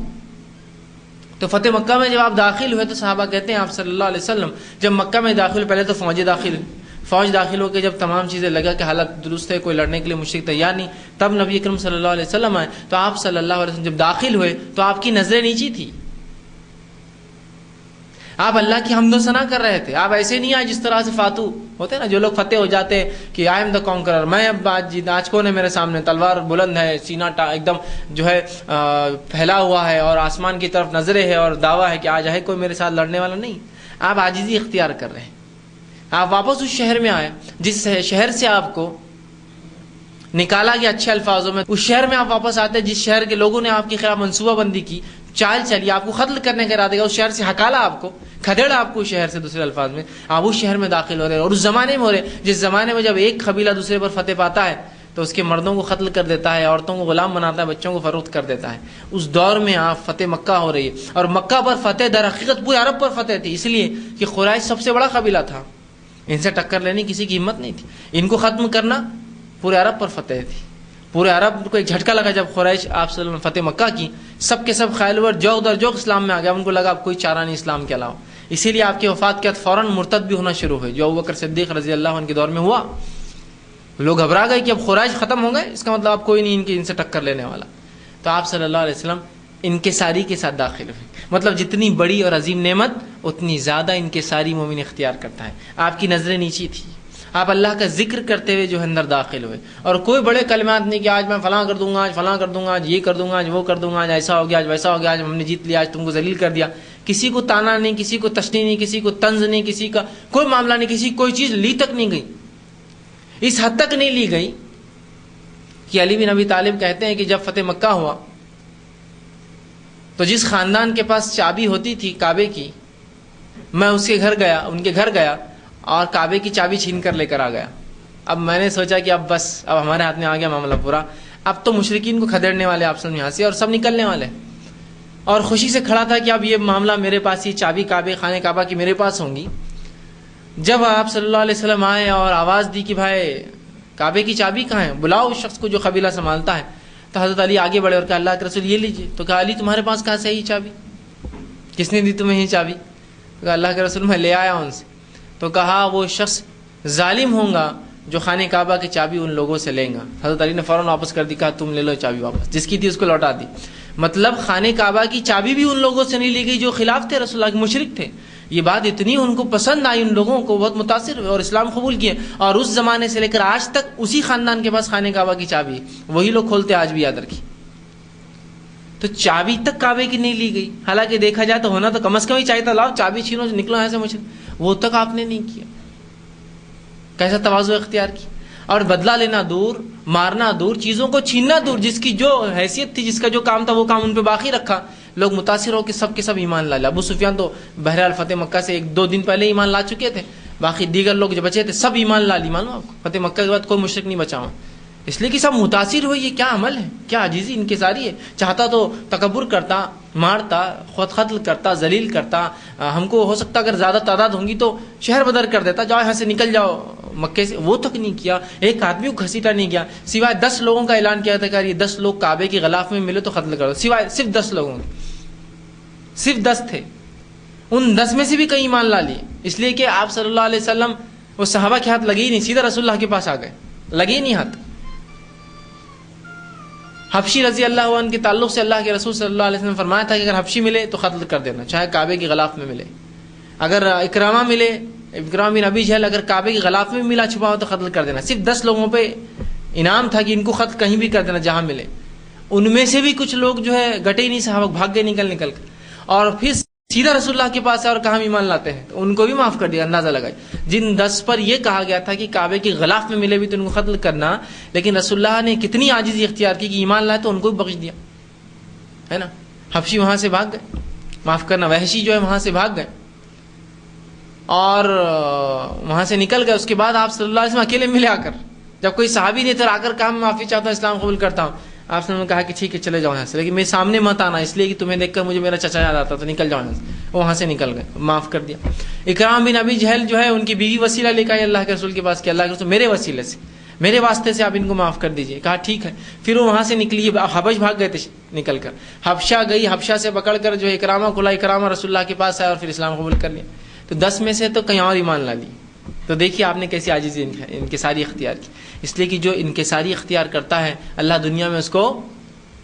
تو فتح مکہ میں جب آپ داخل ہوئے تو صحابہ کہتے ہیں آپ صلی اللہ علیہ وسلم جب مکہ میں داخل، پہلے تو فوج داخل ہو کے جب تمام چیزیں لگا کہ حالت درست ہے، کوئی لڑنے کے لیے مشرک تیار نہیں، تب نبی اکرم صلی اللہ علیہ وسلم آئے. تو آپ صلی اللہ علیہ وسلم جب داخل ہوئے تو آپ کی نظریں نیچی تھی، آپ اللہ کی حمد و ثنا کر رہے تھے. آپ ایسے نہیں آئے جس طرح سے فاتو ہوتے ہیں نا، جو لوگ فتح ہو جاتے ہیں کہ آئی ایم دا کانکرر، میں اب آج کون ہے میرے سامنے، تلوار بلند ہے، سینہ ایک دم جو ہے پھیلا ہوا ہے، اور آسمان کی طرف نظریں ہے، اور دعویٰ ہے کہ آج ہے کوئی میرے ساتھ لڑنے والا. نہیں، آپ عاجزی اختیار کر رہے ہیں. آپ واپس اس شہر میں آئے جس شہر سے آپ کو نکالا گیا اچھے الفاظوں میں. اس شہر میں آپ واپس آتے جس شہر کے لوگوں نے آپ کے خلاف منصوبہ بندی کی، چال چلی، آپ کو قتل کرنے کا ارادہ کیا، اس شہر سے ہکالا آپ کو، کھدڑا آپ کو شہر سے. دوسرے الفاظ میں آپ اس شہر میں داخل ہو رہے ہیں، اور اس زمانے میں ہو رہے جس زمانے میں جب ایک قبیلہ دوسرے پر فتح پاتا ہے تو اس کے مردوں کو قتل کر دیتا ہے، عورتوں کو غلام بناتا ہے، بچوں کو فروخت کر دیتا ہے. اس دور میں آپ فتح مکہ ہو رہی ہے، اور مکہ پر فتح در حقیقت پورے عرب پر فتح تھی، اس لیے کہ قریش سب سے بڑا قبیلہ تھا، ان سے ٹکر لینی کسی کی ہمت نہیں تھی. ان کو ختم کرنا پورے عرب پر فتح تھی. پورے عرب کو ایک جھٹکا لگا جب قریش آپ صلی اللہ علیہ وسلم فتح مکہ کی، سب کے سب خیل ور جوق در جوق اسلام میں آ گیا. ان کو لگا اب کوئی چارہ نہیں اسلام کے علاوہ، اسی لیے آپ کی وفات کے بعد فوراً مرتد بھی ہونا شروع ہوئے، جو ابوبکر صدیق رضی اللہ عنہ کے دور میں ہوا. لوگ گھبرا گئے کہ اب قریش ختم ہو گئے، اس کا مطلب اب کوئی نہیں ان سے ٹکر لینے والا. تو آپ صلی اللہ علیہ وسلم انکساری کے ساتھ داخل ہوئے. مطلب جتنی بڑی اور عظیم نعمت اتنی زیادہ انکساری مومن اختیار کرتا ہے. آپ کی نظریں نیچی تھی، آپ اللہ کا ذکر کرتے ہوئے جو اندر داخل ہوئے، اور کوئی بڑے کلمات نہیں کہ آج میں فلاں کر دوں گا، آج فلاں کر دوں گا، آج یہ کر دوں گا، آج وہ کر دوں گا، آج ایسا ہو گیا، آج ویسا ہو گیا، آج ہم نے جیت لیا، آج تم کو ذلیل کر دیا. کسی کو تانا نہیں، کسی کو تشنی نہیں، کسی کو طنز نہیں، کسی کا کوئی معاملہ نہیں، کسی کوئی چیز لی تک نہیں گئی. اس حد تک نہیں لی گئی کہ علی بن ابی طالب کہتے ہیں کہ جب فتح مکہ ہوا تو جس خاندان کے پاس چابی ہوتی تھی کعبے کی، میں اس کے گھر گیا، ان کے گھر گیا اور کعبے کی چابی چھین کر لے کر آ گیا۔ اب میں نے سوچا کہ اب بس اب ہمارے ہاتھ میں آ گیا معاملہ پورا، اب تو مشرکین کو کھدیڑنے والے آپ سب یہاں سے اور سب نکلنے والے، اور خوشی سے کھڑا تھا کہ اب یہ معاملہ میرے پاس، یہ چابی کعبے خانہ کعبہ کی میرے پاس ہوں گی۔ جب آپ صلی اللہ علیہ وسلم آئے اور آواز دی کہ بھائی کعبے کی چابی کہاں ہے، بلاؤ اس شخص کو جو قبیلہ سنبھالتا ہے، تو حضرت علی آگے بڑھے اور کہا اللہ کے رسول یہ لیجیے۔ تو کہا علی تمہارے پاس کہاں سے ہے یہ چابی، کس نے دی تمہیں یہ چابی؟ تو کہا اللہ کے رسول میں لے آیا ان سے۔ تو کہا وہ شخص ظالم ہوں گا جو خانہ کعبہ کی چابی ان لوگوں سے لیں گا۔ حضرت علی نے فوراً واپس کر دی، کہا تم لے لو چابی واپس، جس کی تھی اس کو لوٹا دی۔ مطلب خانہ کعبہ کی چابی بھی ان لوگوں سے نہیں لی گئی جو خلاف تھے، رسول اللہ کے مشرک تھے۔ یہ بات اتنی ان کو پسند آئی، ان لوگوں کو بہت متاثر ہوئے اور اسلام قبول کیے، اور اس زمانے سے لے کر آج تک اسی خاندان کے پاس خانہ کعبہ کی چابی ہے، وہی لوگ کھولتے آج بھی، یاد رکھیے۔ تو چابی تک کعبے کی نہیں لی گئی، حالانکہ دیکھا جائے تو ہونا تو کم از کم ہی چاہیے تھا، لاؤ چابی چھینو نکلو ایسے مشرک، وہ تک آپ نے نہیں کیا۔ کیسا تواضع اختیار کی، اور بدلہ لینا دور، مارنا دور، چیزوں کو چھیننا دور، جس کی جو حیثیت تھی، جس کا جو کام تھا وہ کام ان پہ باقی رکھا۔ لوگ متاثر ہو کہ سب کے سب ایمان لا لے۔ ابو سفیان تو بہرحال فتح مکہ سے 1-2 دن پہلے ایمان لا چکے تھے، باقی دیگر لوگ جو بچے تھے سب ایمان لا لی، معلوم آپ کو، فتح مکہ کے بعد کوئی مشرک نہیں بچا ہوا، اس لیے کہ سب متاثر ہوئے، یہ کیا عمل ہے، کیا عاجزی انکساری ہے۔ چاہتا تو تکبر کرتا، مارتا، خود قتل کرتا، ذلیل کرتا، ہم کو ہو سکتا اگر زیادہ تعداد ہوں گی تو شہر بدر کر دیتا، جاؤ یہاں سے نکل جاؤ مکے سے، وہ تک نہیں کیا، ایک آدمی کو گھسیٹا نہیں کیا، سوائے 10 لوگوں کا اعلان کیا تھا کہ یہ 10 لوگ کعبے کے غلاف میں ملے تو قتل کر دو، سوائے صرف 10 لوگوں، صرف 10 تھے، ان 10 میں سے بھی کئی ایمان لا لیے، اس لیے کہ آپ صلی اللہ علیہ وسلم وہ صحابہ کے ہاتھ لگے ہی نہیں، سیدھا رسول اللہ کے پاس آ گئے، لگے ہی نہیں ہاتھ۔ حبشی رضی اللہ عنہ کے تعلق سے اللہ کے رسول صلی اللہ علیہ وسلم فرمایا تھا کہ اگر حبشی ملے تو قتل کر دینا، چاہے کعبے کے غلاف میں ملے، اگر اکرامہ ملے، اکرام بن ابی جہل اگر کعبے کے غلاف میں ملا چھپا ہو تو قتل کر دینا۔ صرف 10 لوگوں پہ انعام تھا کہ ان کو قتل کہیں بھی کر دینا جہاں ملے، ان میں سے بھی کچھ لوگ جو ہے گٹے ہی نہیں، صحابہ بھاگ گئے نکل کر، اور پھر سیدھا رسول اللہ کے پاس ہے اور کہاں ایمان لاتے ہیں، تو ان کو بھی معاف کر دیا، اندازہ لگائے۔ جن 10 پر یہ کہا گیا تھا کہ کعبے کے غلاف میں ملے بھی تو ان کو قتل کرنا، لیکن رسول اللہ نے کتنی عاجزی اختیار کی کہ ایمان لائے تو ان کو بھی بخش دیا، ہے نا۔ حبشی وہاں سے بھاگ گئے، معاف کرنا، وحشی جو ہے وہاں سے بھاگ گئے اور وہاں سے نکل گئے۔ اس کے بعد آپ صلی اللہ علیہ وسلم اکیلے ملے آ کر، جب کوئی صحابی نہیں تھا، آ کر کہا میں معافی چاہتا ہوں، اسلام قبول کرتا ہوں، آپ نے کہا کہ ٹھیک ہے چلے جاؤ یہاں سے، لیکن میرے سامنے مت آنا، اس لیے کہ تمہیں دیکھ کر مجھے میرا چچا یاد آتا، تو نکل جاؤ یہاں سے۔ وہاں سے نکل گئے، معاف کر دیا۔ اکرام بن ابی جہل جو ہے ان کی بیوی وسیلہ لے کے آئی اللہ کے رسول کے پاس کہ اللہ کے رسول میرے وسیلے سے، میرے واسطے سے آپ ان کو معاف کر دیجئے، کہا ٹھیک ہے۔ پھر وہ وہاں سے نکلی، حبش بھاگ گئے تھے نکل کر، حبشہ گئی، حبشہ سے پکڑ کر جو اکرامہ کو لائی، اکرامہ رسول اللہ کے پاس آیا اور پھر اسلام قبول کر لیا۔ تو 10 میں سے تو کہیں اور ایمان لا لی۔ تو دیکھیے آپ نے کیسی عاجزی انکساری اختیار کی، اس لیے کہ جو انکساری اختیار کرتا ہے اللہ دنیا میں اس کو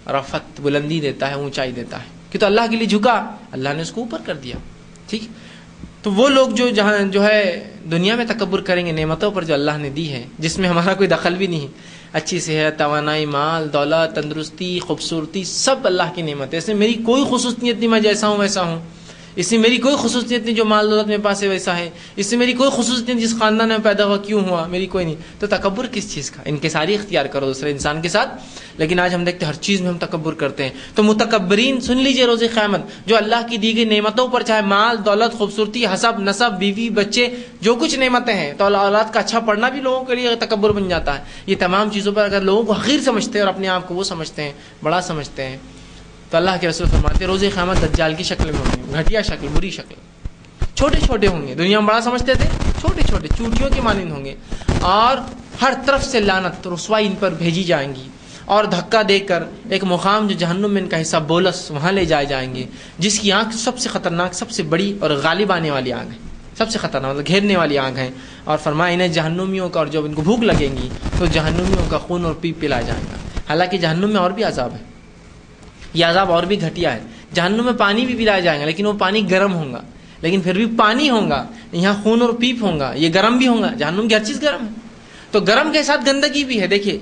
رفعت، بلندی دیتا ہے، اونچائی دیتا ہے، کہ تو اللہ کے لیے جھکا، اللہ نے اس کو اوپر کر دیا، ٹھیک۔ تو وہ لوگ جو جہاں جو ہے دنیا میں تکبر کریں گے نعمتوں پر جو اللہ نے دی ہے، جس میں ہمارا کوئی دخل بھی نہیں ہے، اچھی صحت، توانائی، مال، دولت، تندرستی، خوبصورتی، سب اللہ کی نعمت ہے، اس میں میری کوئی خصوصیت نہیں، میں جیسا ہوں ویسا ہوں، اس سے میری کوئی خصوصیت نہیں جو مال دولت میں پاس ہے ویسا ہے، اس سے میری کوئی خصوصیت نہیں جس خاندان میں پیدا ہوا کیوں ہوا، میری کوئی نہیں۔ تو تکبر کس چیز کا؟ انکساری اختیار کرو دوسرے انسان کے ساتھ۔ لیکن آج ہم دیکھتے ہیں ہر چیز میں ہم تکبر کرتے ہیں۔ تو متکبرین سن لیجئے روز قیامت، جو اللہ کی دی گئی نعمتوں پر، چاہے مال دولت، خوبصورتی، حسب نسب، بیوی بچے، جو کچھ نعمتیں ہیں، تو اولاد کا اچھا پڑھنا بھی لوگوں کے لیے تکبر بن جاتا ہے۔ یہ تمام چیزوں پر اگر لوگوں کو حقیر سمجھتے ہیں اور اپنے آپ کو وہ سمجھتے ہیں، بڑا سمجھتے ہیں، تو اللہ کے رسول فرماتے ہیں روز قیامت دجال کی شکل میں ہوں گے، گھٹیا شکل، بری شکل، چھوٹے چھوٹے ہوں گے، دنیا میں بڑا سمجھتے تھے، چھوٹے چھوٹے چوٹیوں کے مانند ہوں گے، اور ہر طرف سے لعنت رسوائی ان پر بھیجی جائیں گی، اور دھکا دے کر ایک مقام جو جہنم میں ان کا حصہ بولس، وہاں لے جائے جائیں گے، جس کی آنکھ سب سے خطرناک، سب سے بڑی اور غالب آنے والی آنکھ ہے، سب سے خطرناک مطلب گھیرنے والی آنکھ ہے۔ اور فرمایا انہیں جہنمیوں کا، اور جب ان کو بھوک لگیں گی تو جہنمیوں کا خون اور پیپ پلایا جائے گا۔ حالانکہ جہنم میں اور بھی عذاب ہے، یہ عذاب اور بھی گھٹیا ہے۔ جہنم میں پانی بھی پلایا جائے گا، لیکن وہ پانی گرم ہوگا، لیکن پھر بھی پانی ہوگا، یہاں خون اور پیپ ہوگا، یہ گرم بھی ہوگا، جہنم کی ہر چیز گرم ہے۔ تو گرم کے ساتھ گندگی بھی ہے۔ دیکھیے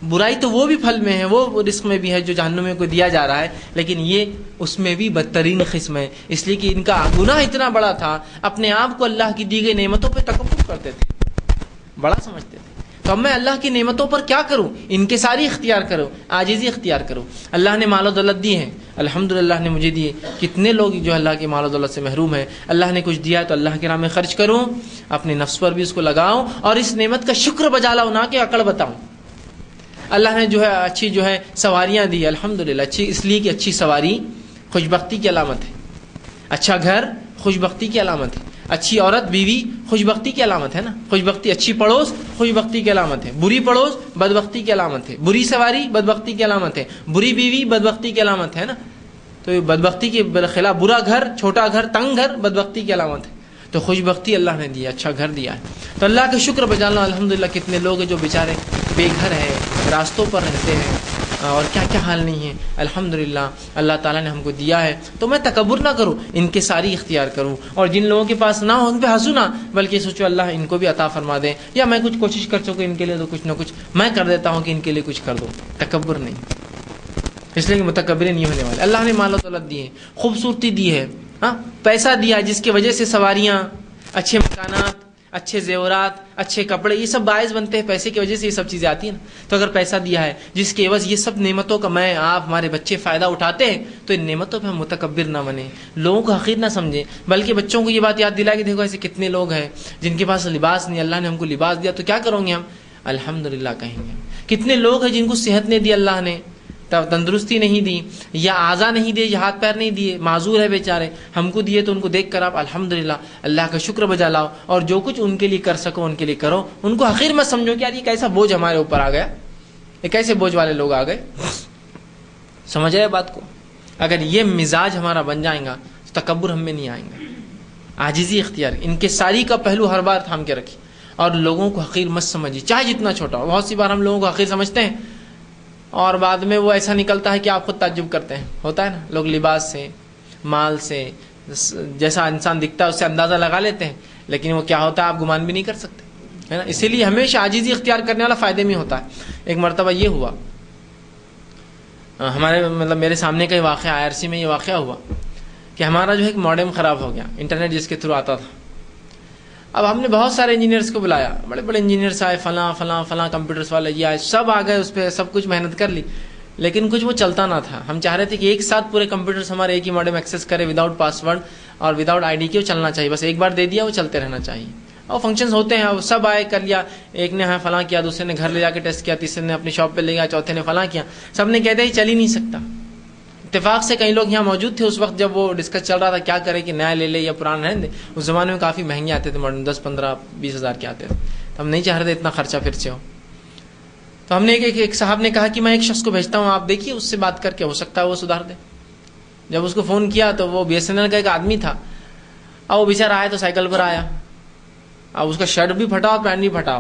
برائی تو وہ بھی پھل میں ہے، وہ رزق میں بھی ہے جو جہنم میں کو دیا جا رہا ہے، لیکن یہ اس میں بھی بدترین قسم ہے، اس لیے کہ ان کا گناہ اتنا بڑا تھا، اپنے آپ کو اللہ کی دی گئی نعمتوں پہ تکبر کرتے تھے، بڑا سمجھتے تھے۔ تو اب میں اللہ کی نعمتوں پر کیا کروں؟ انکساری اختیار کرو، عاجزی اختیار کرو۔ اللہ نے مال و دولت دی ہے، الحمدللہ نے مجھے دیے. کتنے لوگ جو اللہ کے مال و دولت سے محروم ہیں. اللہ نے کچھ دیا تو اللہ کے راہ میں خرچ کروں, اپنے نفس پر بھی اس کو لگاؤں, اور اس نعمت کا شکر بجا لاؤں, نہ کہ اکڑ بتاؤں. اللہ نے جو ہے اچھی جو ہے سواریاں دی, الحمدللہ, اچھی اس لیے کہ اچھی سواری خوشبختی کی علامت ہے, اچھا گھر خوشبختی کی علامت ہے, اچھی عورت بیوی خوشبختی کی علامت ہے نا. خوشبختی, اچھی پڑوس خوشبختی کی علامت ہے, بری پڑوس بدبختی کی علامت ہے, بری سواری بدبختی کی علامت ہے, بری بیوی بدبختی کی علامت ہے نا. تو یہ بدبختی کے خلاف برا گھر, چھوٹا گھر, تنگ گھر بدبختی کی علامت ہے. تو خوشبختی اللہ نے دیا, اچھا گھر دیا ہے. تو اللہ کا شکر بجا لو. الحمدللہ کتنے لوگ ہیں جو بیچارے بے گھر ہیں, راستوں پر رہتے ہیں, اور کیا کیا حال نہیں ہے. الحمدللہ اللہ تعالیٰ نے ہم کو دیا ہے, تو میں تکبر نہ کروں, ان کے ساری اختیار کروں. اور جن لوگوں کے پاس نہ ہو ان پہ ہنسوں نہ, بلکہ سوچو اللہ ان کو بھی عطا فرما دیں, یا میں کچھ کوشش کر چکا ان کے لیے تو کچھ نہ کچھ میں کر دیتا ہوں کہ ان کے لیے کچھ کر دو. تکبر نہیں, اس لیے کہ متکبر نہیں ہونے والے. اللہ نے مال و دولت دی ہے, خوبصورتی دی ہے, ہاں پیسہ دیا جس کی وجہ سے سواریاں, اچھے مکانات, اچھے زیورات, اچھے کپڑے, یہ سب باعث بنتے ہیں. پیسے کی وجہ سے یہ سب چیزیں آتی ہیں نا. تو اگر پیسہ دیا ہے جس کے عوض یہ سب نعمتوں کا میں آپ ہمارے بچے فائدہ اٹھاتے ہیں, تو ان نعمتوں پہ ہم متکبر نہ بنیں, لوگوں کو حقیر نہ سمجھیں, بلکہ بچوں کو یہ بات یاد دلا کہ دیکھو ایسے کتنے لوگ ہیں جن کے پاس لباس نہیں, اللہ نے ہم کو لباس دیا, تو کیا کرو گے ہم, الحمدللہ کہیں گے. کتنے لوگ ہیں جن کو صحت نہیں دی اللہ نے, تندرستی نہیں دی, یا اعضا نہیں دیے, یا ہاتھ پیر نہیں دیے, معذور ہے بیچارے, ہم کو دیے تو ان کو دیکھ کر آپ الحمدللہ اللہ کا شکر بجا لاؤ, اور جو کچھ ان کے لیے کر سکو ان کے لیے کرو. ان کو حقیر مت سمجھو کہ یار یہ کیسا بوجھ ہمارے اوپر آ گیا, یہ کیسے بوجھ والے لوگ آ گئے. سمجھ رہے بات کو. اگر یہ مزاج ہمارا بن جائے گا تو تکبر ہم میں نہیں آئیں گا. عاجزی اختیار, ان کے ساری کا پہلو ہر بار تھام کے رکھی, اور لوگوں کو حقیر مت سمجھیے, چاہے جتنا چھوٹا ہو. بہت سی بار ہم لوگوں کو حقیر سمجھتے ہیں, اور بعد میں وہ ایسا نکلتا ہے کہ آپ خود تعجب کرتے ہیں. ہوتا ہے نا, لوگ لباس سے, مال سے, جیسا انسان دکھتا ہے اس سے اندازہ لگا لیتے ہیں, لیکن وہ کیا ہوتا ہے آپ گمان بھی نہیں کر سکتے, ہے نا. اسی لیے ہمیشہ عاجزی اختیار کرنے والا فائدے میں ہوتا ہے. ایک مرتبہ یہ ہوا ہمارے مطلب میرے سامنے کا واقعہ, IRC میں یہ واقعہ ہوا کہ ہمارا جو ہے ایک ماڈم خراب ہو گیا, انٹرنیٹ جس کے تھرو آتا تھا. اب ہم نے بہت سارے انجینئرس کو بلایا, بڑے بڑے انجینئرس آئے, فلاں فلاں فلاں کمپیوٹرس والے یہ آئے, سب آ گئے, اس پہ سب کچھ محنت کر لی, لیکن کچھ وہ چلتا نہ تھا. ہم چاہ رہے تھے کہ ایک ساتھ پورے کمپیوٹرس ہمارے ایک ہی ماڈم ایکسیس کرے, وداؤٹ پاسورڈ اور وداؤٹ ID کے, وہ چلنا چاہیے, بس ایک بار دے دیا وہ چلتے رہنا چاہیے. اور فنکشنز ہوتے ہیں, وہ سب آئے, کر لیا, ایک نے ہاں فلاں کیا, دوسرے نے گھر لے جا کے ٹیسٹ کیا, تیسرے نے اپنی شاپ پہ لے گیا, چوتھے نے فلاں کیا, سب نے کہہ دیا یہ چل ہی نہیں سکتا. اتفاق سے کئی لوگ یہاں موجود تھے اس وقت جب وہ ڈسکس چل رہا تھا کیا کرے, کہ نیا لے لے یا پرانا رہنے دے. اس زمانے میں کافی مہنگے آتے تھے ماڈل, 10 15 20 ہزار کے آتے تھے, تو ہم نہیں چاہ رہے تھے اتنا خرچہ پھر سے ہو. تو ہم نے ایک صاحب نے کہا کہ میں ایک شخص کو بھیجتا ہوں, آپ دیکھیے اس سے بات کر کے ہو سکتا ہے وہ سدھار دے. جب اس کو فون کیا تو وہ BSNL کا ایک آدمی تھا, اور وہ بیچارہ آیا تو سائیکل پر آیا, اب اس کا شرٹ بھی پھٹا اور پینٹ بھی پھٹا.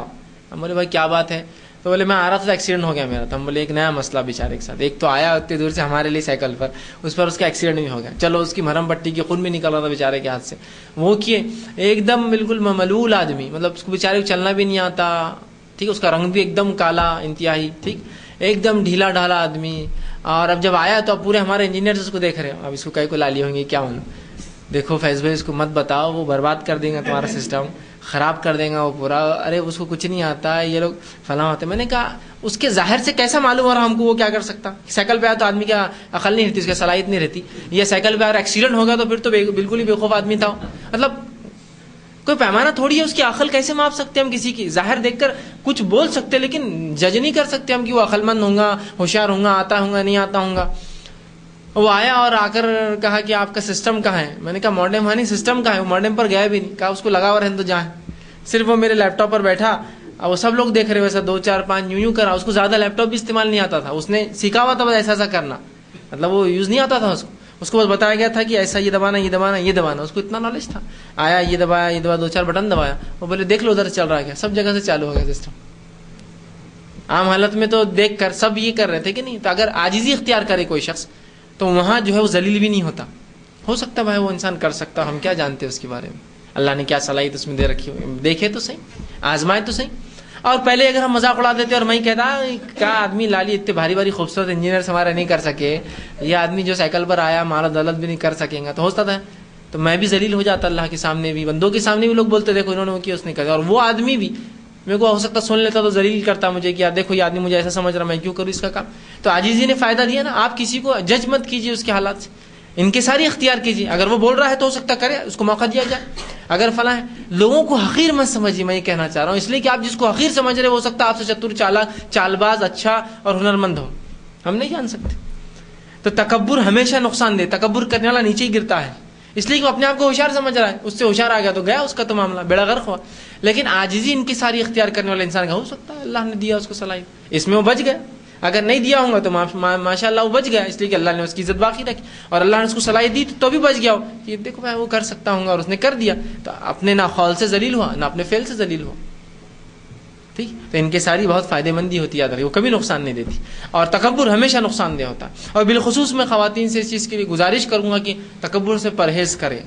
ہم بولے بھائی کیا بات ہے, تو بولے میں آ رہا تھا ایکسیڈنٹ ہو گیا میرا. تو ہم بولے ایک نیا مسئلہ بیچارے کے ساتھ, ایک تو آیا اتنی دور سے ہمارے لیے سائیکل پر, اس پر اس کا ایکسیڈنٹ بھی ہو گیا. چلو اس کی مرہم پٹی کی, خون بھی نکل رہا تھا بیچارے کے ہاتھ سے, وہ کیے. ایک دم بالکل ملول آدمی, مطلب اس کو بیچارے کو چلنا بھی نہیں آتا, ٹھیک, اس کا رنگ بھی ایک دم کالا انتہائی, ٹھیک, ایک دم ڈھیلا ڈھالا آدمی. اور اب جب آیا تو اب پورے ہمارے انجینئرز اس کو دیکھ رہے ہیں, اب اس کو کئی کو لالی ہوں گی کیا معلوم. دیکھو فیض بھائی اس کو مت بتاؤ, وہ برباد کر دیں گا تمہارا سسٹم, خراب کر دیں گا وہ پورا. ارے اس کو کچھ نہیں آتا, یہ لوگ فلاں ہوتے. میں نے کہا اس کے ظاہر سے کیسا معلوم ہو رہا ہم کو وہ کیا کر سکتا. سائیکل پہ آیا تو آدمی کا عقل نہیں رہتی, اس کی صلاحیت نہیں رہتی. یہ سائیکل پہ آیا ایکسیڈنٹ ہوگا تو پھر تو بالکل ہی بیوقوف آدمی تھا. مطلب کوئی پیمانہ تھوڑی ہے, اس کی عقل کیسے ماپ سکتے ہم کسی کی. ظاہر دیکھ کر کچھ بول سکتے, لیکن جج نہیں کر سکتے ہم کہ وہ عقل مند ہوں گا, ہوشیار ہوں گا, آتا ہوں گا نہیں آتا ہوں گا. وہ آیا اور آ کر کہا کہ آپ کا سسٹم کہاں ہے. میں نے کہا ماڈم ہاں نہیں, سسٹم کہاں ہے. وہ ماڈم پر گیا بھی نہیں, کہا اس کو لگا ہوا رہنے تو جہاں. صرف وہ میرے لیپ ٹاپ پر بیٹھا, اور وہ سب لوگ دیکھ رہے, ویسا 2 4 5 یوں کرا. اس کو زیادہ لیپ ٹاپ بھی استعمال نہیں آتا تھا, اس نے سیکھا ہوا تھا بس ایسا کرنا, مطلب وہ یوز نہیں آتا تھا اس کو بس بتایا گیا تھا کہ ایسا یہ دبانا یہ دبانا یہ دبانا. اس کو اتنا نالج تھا. آیا یہ دبایا یہ دبایا, 2 4 بٹن دبایا. وہ بولے دیکھ لو ادھر چل رہا ہے کیا. سب جگہ سے چالو ہو گیا سسٹم. عام حالت میں تو دیکھ کر سب یہ کر رہے تھے کہ نہیں. تو اگر عاجزی اختیار کرے کوئی شخص تو وہاں جو ہے وہ ذلیل بھی نہیں ہوتا. ہو سکتا بھائی وہ انسان کر سکتا, ہم کیا جانتے اس کے بارے میں. اللہ نے کیا صلاحیت اس میں دے رکھی ہوئی, دیکھے تو صحیح, آزمائے تو صحیح. اور پہلے اگر ہم مذاق اڑا دیتے اور میں کہتا کیا آدمی لالی اتنے بھاری بھاری خوبصورت انجینئرس ہمارے نہیں کر سکے, یہ آدمی جو سائیکل پر آیا مال و دولت بھی نہیں کر سکیں گا, تو ہوتا تھا تو میں بھی ذلیل ہو جاتا اللہ کے سامنے بھی, بندوں کے سامنے بھی. لوگ بولتے دیکھو انہوں نے وہ کیا, اس نے کہا. اور وہ آدمی بھی میرے کو ہو سکتا سن لیتا تو ذلیل کرتا مجھے کہ یار دیکھو یہ آدمی مجھے ایسا سمجھ رہا، میں کیوں کروں اس کا کام. تو عاجزی نے فائدہ دیا نا. آپ کسی کو جج مت کیجیے اس کے حالات سے، انکساری اختیار کیجیے. اگر وہ بول رہا ہے تو ہو سکتا کرے، اس کو موقع دیا جائے. اگر فلاں ہے، لوگوں کو حقیر مت سمجھیے. میں یہ کہنا چاہ رہا ہوں، اس لیے کہ آپ جس کو حقیر سمجھ رہے ہو سکتا آپ سے چتر، چالاک، چال باز، اچھا اور ہنرمند ہو. ہم نہیں جان سکتے. تو تکبر ہمیشہ نقصان دے. تکبر کرنے والا نیچے ہی گرتا ہے، اس لیے کہ وہ اپنے آپ کو ہوشیار سمجھ رہا ہے. اس سے ہوشیار آ گیا تو گیا اس کا تو معاملہ، بیڑا غرق ہوا. لیکن عاجزی انکساری اختیار کرنے والا انسان کا ہو سکتا ہے اللہ نے دیا اس کو صلاحیت، اس میں وہ بچ گیا. اگر نہیں دیا ہوں گا تو ماشاء اللہ وہ بچ گیا، اس لیے کہ اللہ نے اس کی عزت باقی رکھی. اور اللہ نے اس کو صلاحیت دی تو بھی بچ گیا ہو کہ دیکھو میں وہ کر سکتا ہوں گا، اور اس نے کر دیا. تو اپنے نہ قول سے ذلیل ہوا نہ اپنے فعل سے ذلیل ہوا. ٹھیک. تو ان کے ساری بہت فائدہ مندی ہوتی ہے، یاد رکھیں وہ کبھی نقصان نہیں دیتی. اور تکبر ہمیشہ نقصان دہ ہوتا ہے. اور بالخصوص میں خواتین سے اس چیز کے لیے گزارش کروں گا کہ تکبر سے پرہیز کریں.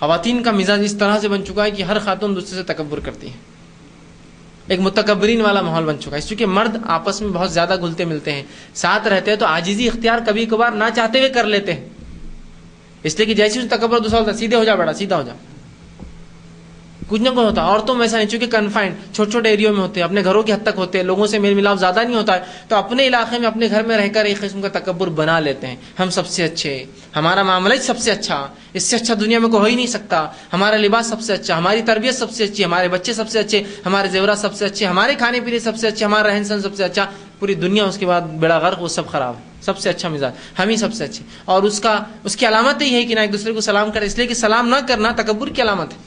خواتین کا مزاج اس طرح سے بن چکا ہے کہ ہر خاتون دوسرے سے تکبر کرتی ہے. ایک متکبرین والا ماحول بن چکا ہے. چونکہ مرد آپس میں بہت زیادہ گھلتے ملتے ہیں، ساتھ رہتے ہیں، تو عاجزی اختیار کبھی کبھار نہ چاہتے ہوئے کر لیتے ہیں. اس لیے کہ جیسے تکبر دوسرا ہوتا ہے، سیدھے ہو جا بیٹا، سیدھا ہو جا، کچھ نہ کچھ ہوتا ہے. عورتوں میں ایسا نہیں، چونکہ کنفائنڈ چھوٹے چھوٹے ایریوں میں ہوتے ہیں، اپنے گھروں کی حد تک ہوتے ہیں، لوگوں سے میل ملاپ زیادہ نہیں ہوتا ہے، تو اپنے علاقے میں اپنے گھر میں رہ کر ایک قسم کا تکبر بنا لیتے ہیں. ہم سب سے اچھے، ہمارا معاملہ سب سے اچھا، اس سے اچھا دنیا میں کوئی ہو ہی نہیں سکتا، ہمارا لباس سب سے اچھا، ہماری تربیت سب سے اچھی، ہمارے بچے سب سے اچھے، ہمارے زیورات سب سے اچھے، ہمارے کھانے پینے سب سے اچھے، ہمارا رہن سہن سب سے اچھا. پوری دنیا اس کے بعد بیڑا غرق، وہ سب خراب ہے. سب سے اچھا مزاج ہم ہی سب سے اچھے. اور اس کی علامت ہی ہے کہ نہ ایک دوسرے کو سلام کرے. اس لیے کہ سلام نہ کرنا تکبر کی علامت ہے.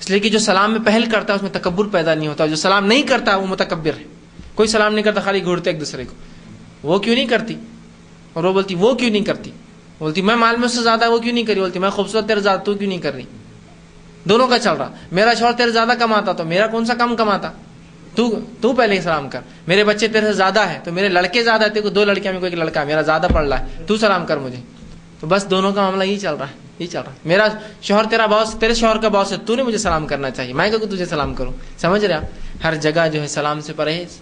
اس لیے کہ جو سلام میں پہل کرتا ہے اس میں تکبر پیدا نہیں ہوتا. جو سلام نہیں کرتا وہ متکبر ہے. کوئی سلام نہیں کرتا، خالی گھورتے ایک دوسرے کو. وہ کیوں نہیں کرتی؟ اور وہ بولتی وہ کیوں نہیں کرتی؟ بولتی میں مال میں اس سے زیادہ، وہ کیوں نہیں کری؟ بولتی میں خوبصورت تیرے زیادہ، تو کیوں نہیں کر رہی؟ دونوں کا چل رہا. میرا شوہر تیرے زیادہ کماتا تو میرا کون سا کم کماتا؟ تو پہلے سلام کر. میرے بچے تیرے سے زیادہ ہیں تو میرے لڑکے زیادہ ہیں، تیرے کو 2 لڑکیاں میں کوئی ایک لڑکا، میرا زیادہ پڑھ رہا ہے، تو سلام کر مجھے. تو بس دونوں کا معاملہ یہی چل رہا ہے، یہی چل رہا ہے. میرا شوہر تیرا باس، تیرے شوہر کا باس ہے، تو نے مجھے سلام کرنا چاہیے، میں کہوں تجھے سلام کروں. سمجھ رہے آپ؟ ہر جگہ جو ہے سلام سے پرہیز.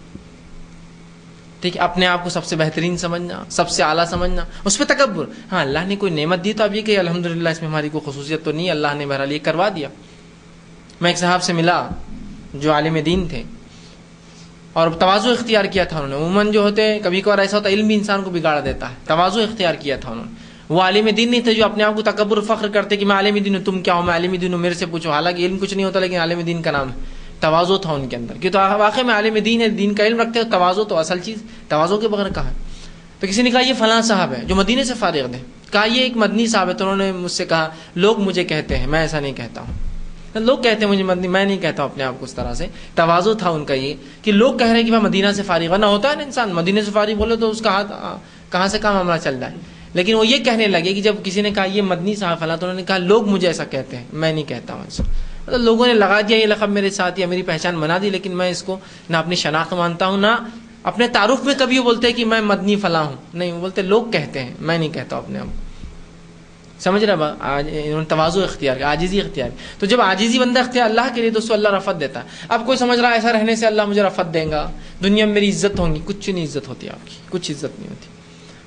ٹھیک ہے. اپنے آپ کو سب سے بہترین سمجھنا، سب سے اعلیٰ سمجھنا، اس پہ تکبر. ہاں اللہ نے کوئی نعمت دی تو اب یہ کہ الحمدللہ اس میں ہماری کوئی خصوصیت تو نہیں، اللہ نے بہرحال یہ کروا دیا. میں ایک صاحب سے ملا جو عالم دین تھے اور تواضع اختیار کیا تھا انہوں نے. عموماً جو ہوتے ہیں کبھی کبھار ایسا ہوتا ہے علم بھی انسان کو بگاڑ دیتا ہے. تواضع اختیار کیا تھا انہوں نے. وہ عالم دین نہیں تھے جو اپنے آپ کو تکبر فخر کرتے کہ میں عالم دین ہوں، تم کیا ہو، میں عالم دین ہوں، میرے سے پوچھو. حالانکہ علم کچھ نہیں ہوتا لیکن عالم دین کا نام ہے. تواضع تھا ان کے اندر کہ تو واقعی میں عالم دین ہے، دین کا علم رکھتے ہیں. تواضع تو اصل چیز، تواضع کے بغیر کہا. تو کسی نے کہا یہ فلاں صاحب ہے جو مدینے سے فارغ تھے. کہا یہ ایک مدنی صاحب ہے. تو انہوں نے مجھ سے کہا لوگ مجھے کہتے ہیں، میں ایسا نہیں کہتا ہوں. لوگ کہتے ہیں مجھے مدنی، میں نہیں کہتا ہوں اپنے آپ کو اس طرح سے. تواضع تھا ان کا یہ کہ لوگ کہہ رہے ہیں کہ میں مدینہ سے فارغ ہے. نہ ہوتا ہے نا انسان مدینے سے فارغ بولے تو اس کا ہاتھ کہاں سے کہاں معاملہ چل رہا ہے. لیکن وہ یہ کہنے لگے کہ جب کسی نے کہا یہ مدنی صاحب فلاں، تو انہوں نے کہا لوگ مجھے ایسا کہتے ہیں، میں نہیں کہتا ہوں ایسا. مطلب لوگوں نے لگا دیا یہ لقب میرے ساتھ یا میری پہچان بنا دی، لیکن میں اس کو نہ اپنی شناخت مانتا ہوں، نہ اپنے تعارف میں کبھی وہ بولتے ہیں کہ میں مدنی فلاں ہوں. نہیں، وہ بولتے لوگ کہتے ہیں، میں نہیں کہتا اپنے آپ کو. سمجھ رہے انہوں نے تواضع اختیار کیا، عاجزی اختیار. تو جب عاجزی بندہ اختیار اللہ کے لیے تو اس کو اللہ رفعت دیتا ہے. اب کوئی سمجھ رہا ہے ایسا رہنے سے اللہ مجھے رفعت دیں گا، دنیا میں میری عزت ہوگی. کچھ نہیں عزت ہوتی آپ کی، کچھ عزت نہیں ہوتی،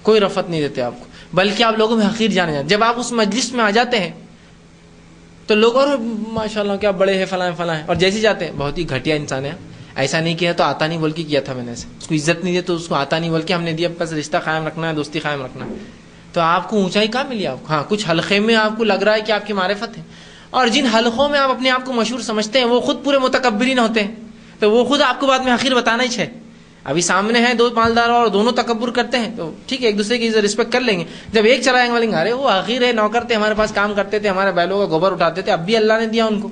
کوئی رفعت نہیں دیتے آپ کو، بلکہ آپ لوگوں میں حقیر جانے جاتے. جب آپ اس مجلس میں آ جاتے ہیں تو لوگ اور ماشاء اللہ کیا بڑے ہیں فلاں فلاں ہیں، اور جیسے جاتے ہیں بہت ہی گھٹیا انسان ہے، ایسا نہیں کیا تو آتا نہیں بول کے کیا تھا میں نے. اس کو عزت نہیں دی تو اس کو آتا نہیں بول کے ہم نے دیا. بس رشتہ قائم رکھنا ہے، دوستی قائم رکھنا ہے. تو آپ کو اونچائی کہاں ملی آپ کو؟ ہاں کچھ حلقے میں آپ کو لگ رہا ہے کہ آپ کی معرفت ہے، اور جن حلقوں میں آپ اپنے آپ کو مشہور سمجھتے ہیں وہ خود پورے متکبرین ہوتے ہیں. تو وہ خود آپ کو بعد میں حقیر بتانا ہی ہے. ابھی سامنے ہیں 2 مالدار اور دونوں تکبر کرتے ہیں تو ٹھیک ہے ایک دوسرے کی رسپیکٹ کر لیں گے. جب ایک چلائیں گے ارے وہ حقیر ہے، نوکر تھے ہمارے پاس کام کرتے تھے، ہمارے بیلوں کا گوبر اٹھاتے تھے، اب بھی اللہ نے دیا ان کو.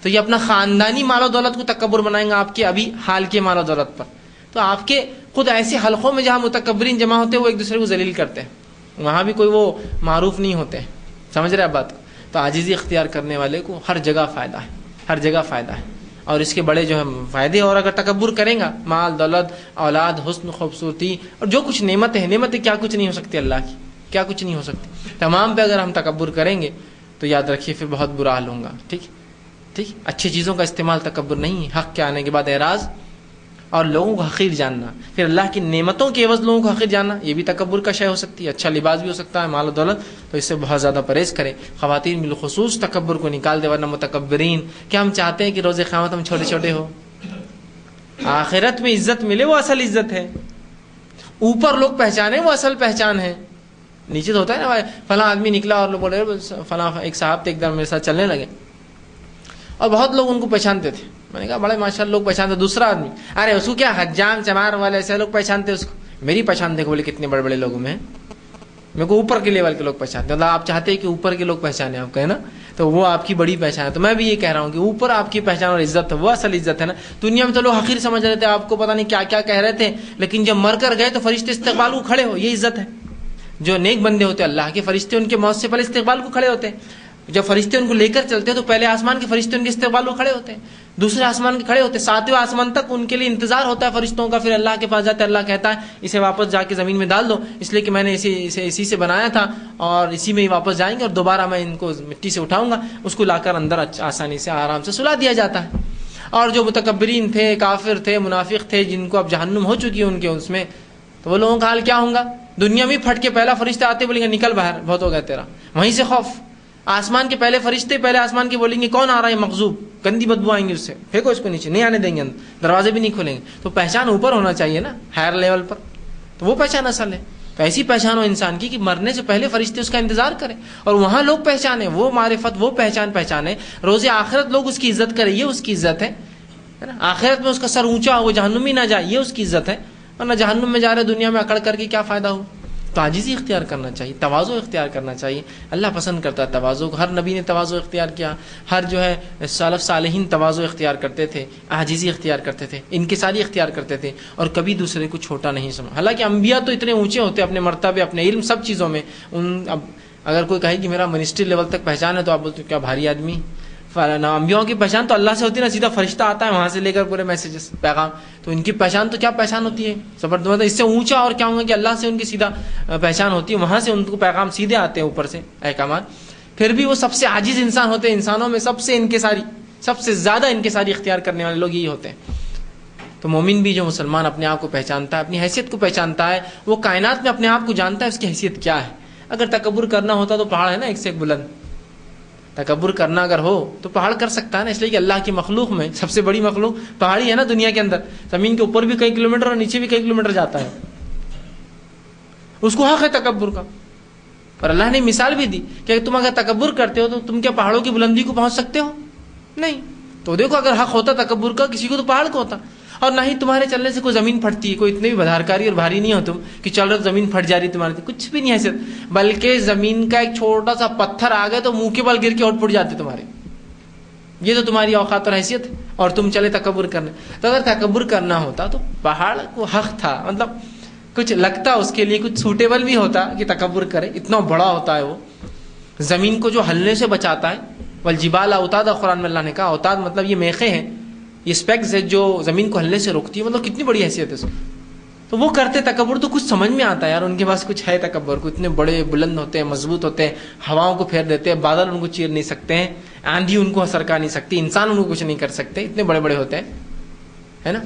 تو یہ اپنا خاندانی مال و دولت کو تکبر بنائیں گا آپ کے ابھی حال کے مال و دولت پر. تو آپ کے خود ایسے حلقوں میں جہاں متکبرین جمع ہوتے ہیں وہ ایک دوسرے کو ذلیل کرتے ہیں، وہاں بھی کوئی وہ معروف نہیں ہوتے. سمجھ رہے آپ بات کو؟ تو عاجزی اختیار کرنے والے کو ہر جگہ فائدہ ہے، ہر جگہ فائدہ ہے. اور اس کے بڑے جو ہے فائدے. اور اگر تکبر کریں گا، مال دولت اولاد حسن خوبصورتی اور جو کچھ نعمتیں کیا کچھ نہیں ہو سکتی اللہ کی، کیا کچھ نہیں ہو سکتی. تمام پہ اگر ہم تکبر کریں گے تو یاد رکھیے پھر بہت برا حال ہوگا. ٹھیک ٹھیک. اچھی چیزوں کا استعمال تکبر نہیں ہے. حق کے آنے کے بعد اعراض اور لوگوں کو حقیر جاننا، پھر اللہ کی نعمتوں کے عوض لوگوں کو حقیر جاننا، یہ بھی تکبر کا شے ہو سکتی ہے۔ اچھا لباس بھی ہو سکتا ہے، مال و دولت، تو اس سے بہت زیادہ پرہیز کرے۔ خواتین بالخصوص تکبر کو نکال دے، ورنہ متکبرین، کیا ہم چاہتے ہیں کہ روز قیامت ہم چھوٹے چھوٹے ہو؟ آخرت میں عزت ملے، وہ اصل عزت ہے۔ اوپر لوگ پہچانے، وہ اصل پہچان ہے۔ نیچے تو ہوتا ہے نا بھائی، فلاں آدمی نکلا اور لوگ بولے فلاں ایک صاحب تھے، ایک دم میرے ساتھ چلنے لگے اور بہت لوگ ان کو پہچانتے تھے۔ میں نے کہا بڑے ماشاء اللہ لوگ پہچانتے۔ دوسرا آدمی، ارے اس کو کیا حجام چمار والے ایسے لوگ پہچانتے اس کو، میری پہچان دیکھو بولے کتنے بڑے بڑے لوگوں میں، میرے کو اوپر کے لیول کے لوگ پہچانتے ہیں۔ آپ چاہتے ہیں کہ اوپر کے لوگ پہچانے آپ کو، ہے نا، تو وہ آپ کی بڑی پہچان ہے۔ تو میں بھی یہ کہہ رہا ہوں کہ اوپر آپ کی پہچان اور عزت ہے، وہ اصل عزت ہے نا۔ دنیا میں تو لوگ حقیر سمجھ رہے تھے آپ کو، پتہ نہیں کیا کیا کہہ رہے تھے، لیکن جب مر کر گئے تو فرشتے استقبال کو کھڑے ہو، یہ عزت ہے۔ جو نیک بندے ہوتے ہیں اللہ کے فرشتے ان کے موت سے پہلے استقبال کو کھڑے ہوتے ہیں۔ جب فرشتے ان کو لے کر چلتے ہیں تو پہلے آسمان کے فرشتے ان کے استقبال کو کھڑے ہوتے ہیں، دوسرے آسمان کے کھڑے ہوتے ہیں، ساتویں آسمان تک ان کے لیے انتظار ہوتا ہے فرشتوں کا۔ پھر اللہ کے پاس جاتے ہیں، اللہ کہتا ہے اسے واپس جا کے زمین میں ڈال دو، اس لیے کہ میں نے اسے اسی سے بنایا تھا اور اسی میں ہی واپس جائیں گے، اور دوبارہ میں ان کو مٹی سے اٹھاؤں گا۔ اس کو لا کر اندر آسانی سے آرام سے سلا دیا جاتا ہے۔ اور جو متکبرین تھے، کافر تھے، منافق تھے، جن کو اب جہنم ہو چکی ہے ان کے اس میں، تو وہ لوگوں کا حال کیا ہوگا؟ دنیا میں پھٹ کے پہلا فرشتہ آتے بولیں گے نکل باہر، بہت ہو گیا تیرا، وہیں سے خوف۔ آسمان کے پہلے فرشتے پہلے آسمان کے بولیں گے کون آ رہا ہے مغضوب، گندی بدبو آئیں گے اس سے، پھینکو اس کو نیچے، نہیں آنے دیں گے، دروازے بھی نہیں کھولیں گے۔ تو پہچان اوپر ہونا چاہیے نا، ہائر لیول پر، تو وہ پہچان اصل ہے۔ ایسی پہچان ہو انسان کی کہ مرنے سے پہلے فرشتے اس کا انتظار کریں اور وہاں لوگ پہچانے، وہ معرفت، وہ پہچانے، روز آخرت لوگ اس کی عزت کریں، یہ اس کی عزت ہے نا۔ آخرت میں اس کا سر اونچا ہو، وہ جہنم ہی نہ جائے، یہ اس کی عزت ہے، ورنہ جہنم میں جا رہے دنیا میں اکڑ کر کے کیا فائدہ ہو؟ تو عاجزی اختیار کرنا چاہیے، تواضع اختیار کرنا چاہیے۔ اللہ پسند کرتا ہے تواضع کو، ہر نبی نے تواضع اختیار کیا، ہر جو ہے سلف صالحین تواضع اختیار کرتے تھے، عاجزی اختیار کرتے تھے، انکساری اختیار کرتے تھے، اور کبھی دوسرے کو چھوٹا نہیں سمجھا۔ حالانکہ انبیاء تو اتنے اونچے ہوتے اپنے مرتبے، اپنے علم، سب چیزوں میں۔ اب اگر کوئی کہے کہ میرا منسٹری لیول تک پہچان ہے تو آپ بولتے کیا بھاری آدمی۔ انبیاؤں کی پہچان تو اللہ سے ہوتی ہے نا، سیدھا فرشتہ آتا ہے وہاں سے لے کر پورے میسیجز، پیغام، تو ان کی پہچان تو کیا پہچان ہوتی ہے زبردست، اس سے اونچا اور کیا ہوگا کہ اللہ سے ان کی سیدھا پہچان ہوتی ہے، وہاں سے ان کو پیغام سیدھے آتے ہیں اوپر سے احکامات۔ پھر بھی وہ سب سے عاجز انسان ہوتے ہیں، انسانوں میں سب سے انکساری، سب سے زیادہ انکساری اختیار کرنے والے لوگ یہی ہوتے ہیں۔ تو مومن بھی جو مسلمان اپنے آپ کو پہچانتا ہے، اپنی حیثیت کو پہچانتا ہے، وہ کائنات میں اپنے آپ کو جانتا ہے اس کی حیثیت کیا ہے۔ اگر تکبر کرنا ہوتا تو پہاڑ ہے نا ایک سے ایک بلند، تکبر کرنا اگر ہو تو پہاڑ کر سکتا ہے نا، اس لیے کہ اللہ کی مخلوق میں سب سے بڑی مخلوق پہاڑی ہے نا دنیا کے اندر، زمین کے اوپر بھی کئی کلومیٹر اور نیچے بھی کئی کلومیٹر جاتا ہے، اس کو حق ہے تکبر کا۔ اور اللہ نے مثال بھی دی کہ تم اگر تکبر کرتے ہو تو تم کیا پہاڑوں کی بلندی کو پہنچ سکتے ہو؟ نہیں۔ تو دیکھو اگر حق ہوتا تکبر کا کسی کو تو پہاڑ کو ہوتا، اور نہ ہی تمہارے چلنے سے کوئی زمین پھٹتی ہے، کوئی اتنی بھی بدھارکاری اور بھاری نہیں ہو تم کہ چل رہے تو زمین پھٹ جا رہی تمہاری، کچھ بھی نہیں حیثیت، بلکہ زمین کا ایک چھوٹا سا پتھر آ گئے تو منہ کے بل گر کے اٹھ پٹ جاتے تمہارے، یہ تو تمہاری اوقات اور حیثیت ہے، اور تم چلے تکبر کرنے۔ تو اگر تکبر کرنا ہوتا تو پہاڑ کو حق تھا، مطلب کچھ لگتا اس کے لیے، کچھ سوٹیبل بھی ہوتا کہ تکبر کرے، اتنا بڑا ہوتا ہے وہ، زمین کو جو ہلنے سے بچاتا ہے۔ والجبال اوتادا، قرآن میں اللہ نے کہا، اوتاد مطلب یہ میخیں ہیں، یہ اسپیکس ہے جو زمین کو ہلنے سے روکتی ہے، مطلب کتنی بڑی حیثیت ہے اس کی۔ تو وہ کرتے تکبر، تو کچھ سمجھ میں آتا ہے یار ان کے پاس کچھ ہے تکبر کو، اتنے بڑے بلند ہوتے ہیں، مضبوط ہوتے ہیں، ہواؤں کو پھیر دیتے ہیں، بادل ان کو چیر نہیں سکتے ہیں، آندھی ان کو سرکا نہیں سکتی، انسان ان کو کچھ نہیں کر سکتے، اتنے بڑے بڑے ہوتے ہیں، ہے نا۔